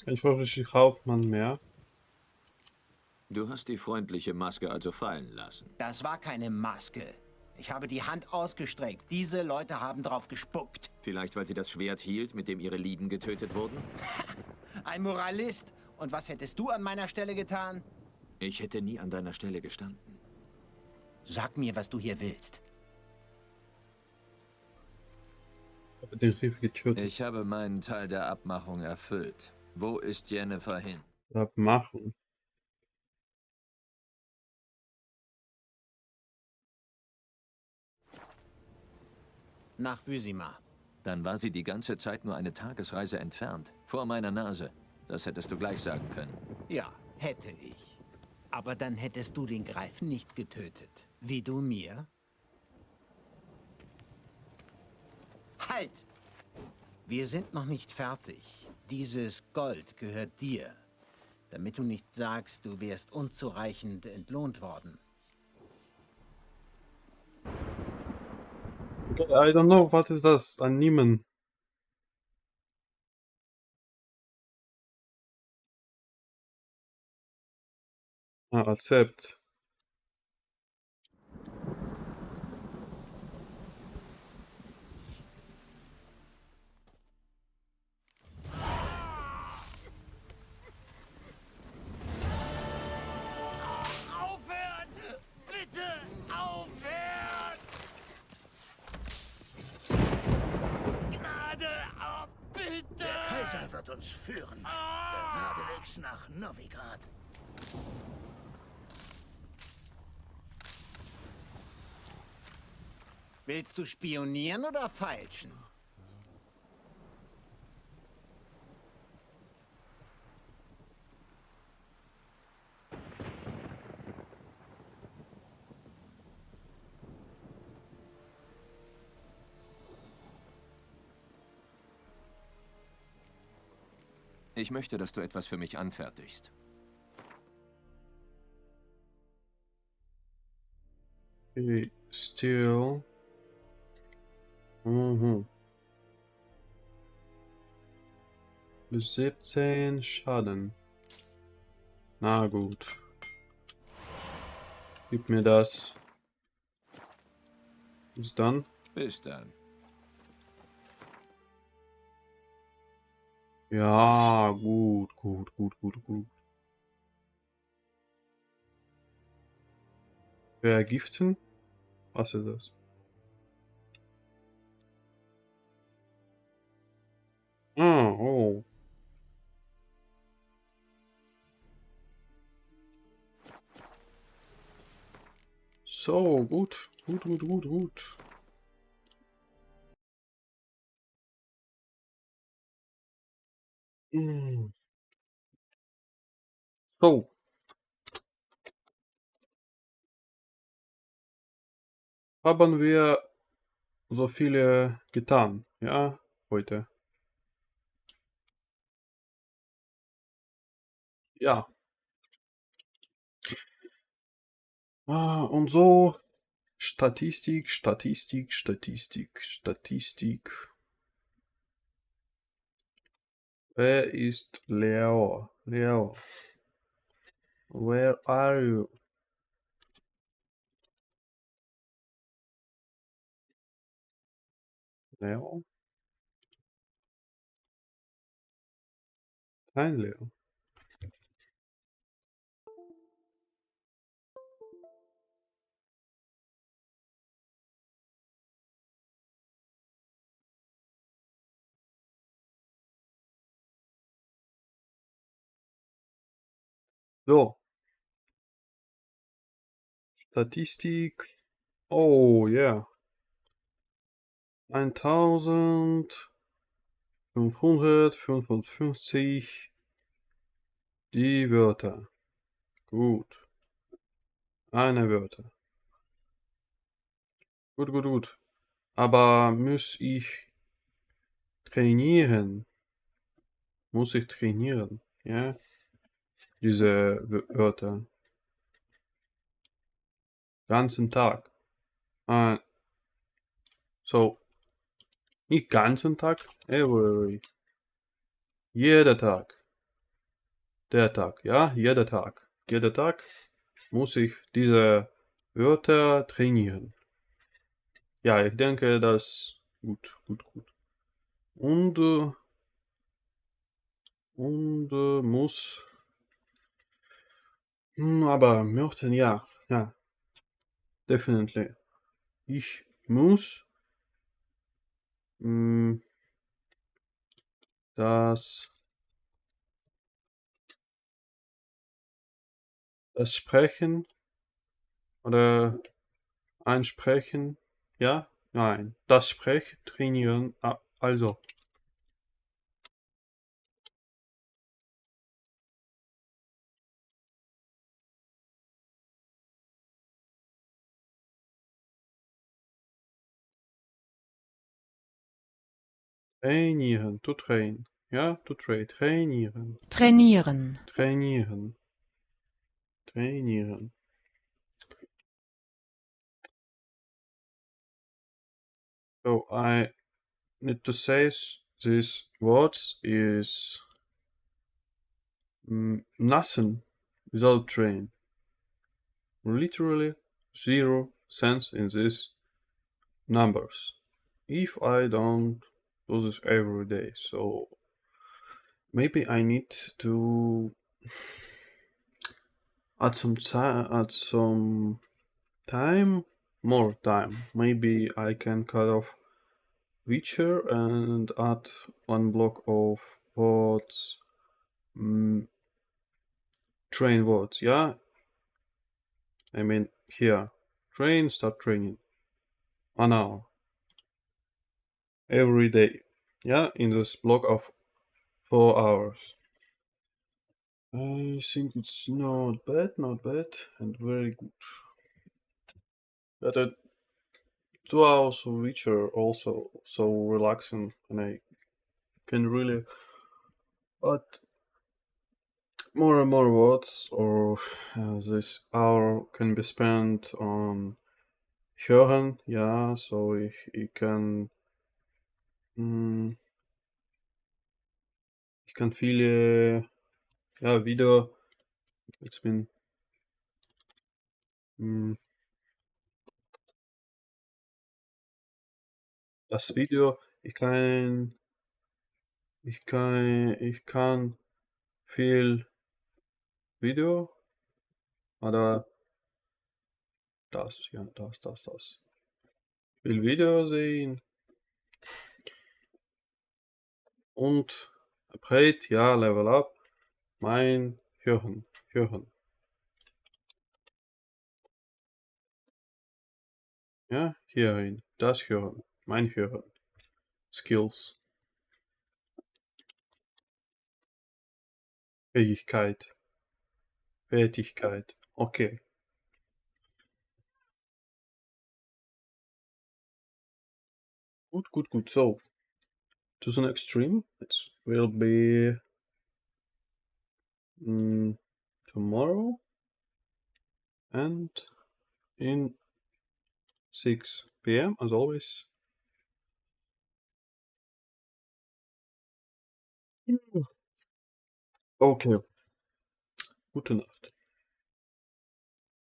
Ich brauche den Hauptmann mehr. Du hast die freundliche Maske also fallen lassen. Das war keine Maske. Ich habe die Hand ausgestreckt. Diese Leute haben drauf gespuckt. Vielleicht, weil sie das Schwert hielt, mit dem ihre Lieben getötet wurden? Ein Moralist. Und was hättest du an meiner Stelle getan? Ich hätte nie an deiner Stelle gestanden. Sag mir, was du hier willst. Den Rief getötet. Ich habe meinen Teil der Abmachung erfüllt. Wo ist Jennifer hin? Abmachung. Nach Wysima. Dann war sie die ganze Zeit nur eine Tagesreise entfernt. Vor meiner Nase. Das hättest du gleich sagen können. Ja, hätte ich. Aber dann hättest du den Greifen nicht getötet. Wie du mir? Halt! Wir sind noch nicht fertig. Dieses Gold gehört dir. Damit du nicht sagst, du wärst unzureichend entlohnt worden. I don't know, was ist das? Annehmen. Ah, Rezept. Aufhören! Bitte aufhören! Gnade, oh, bitte! Der Kaiser wird uns führen. Geradewegs nach Novigrad. Willst du spionieren oder feilschen? Ich möchte, dass du etwas für mich anfertigst. Okay, still. Mhm. Bis 17 Schaden. Na gut. Gib mir das. Bis dann. Bis dann. Ja, gut, gut, gut, gut, gut. Vergiften? Was ist das? Ah, oh. So, gut. Gut, gut, gut, gut. So. Haben wir so viele getan, ja, heute. Ja. Und so Statistik, Statistik, Statistik, Statistik. Wer ist Leo? Leo. Where are you? Leo? Kein Leo. So. Statistik. Oh, yeah. 1555. Die Wörter. Gut. Eine Wörter. Gut, gut, gut. Aber muss ich trainieren? Muss ich trainieren? Ja? Diese Wörter. Ganzen Tag. So. Nicht ganzen Tag. Every. Jeder Tag. Der Tag. Ja? Jeder Tag. Jeder Tag muss ich diese Wörter trainieren. Ja, ich denke, das gut, gut, gut. Und muss. Aber möchten, ja, ja. Definitely. Ich muss das Sprechen oder einsprechen. Ja? Nein. Das Sprechen trainieren. Also. Trainieren. To train. Ja? To train. Trainieren. Trainieren. Trainieren. Trainieren. So I need to say these words is nothing without train. Literally 0 sense in these numbers. If I don't do this every day, so maybe I need to add some time, more time. Maybe I can cut off Witcher and add one block of words, train words, yeah? I mean here, train, start training. 1 hour. Every day, yeah? In this block of 4 hours. I think it's not bad, and very good. But 2 hours of Witcher also so relaxing, and I can really add more and more words, or this hour can be spent on hören, ja, so ich kann ich kann viele wieder jetzt bin das Video, ich kann viel Video oder das, ja, das. Viel Video sehen und Upgrade, ja, Level Up, mein Hören. Ja, hierhin, das Hören, mein Hören. Skills. Fähigkeit. Okay. Good. So, to the next stream, it will be tomorrow and in 6 p.m. as always. Okay. Gute Nacht.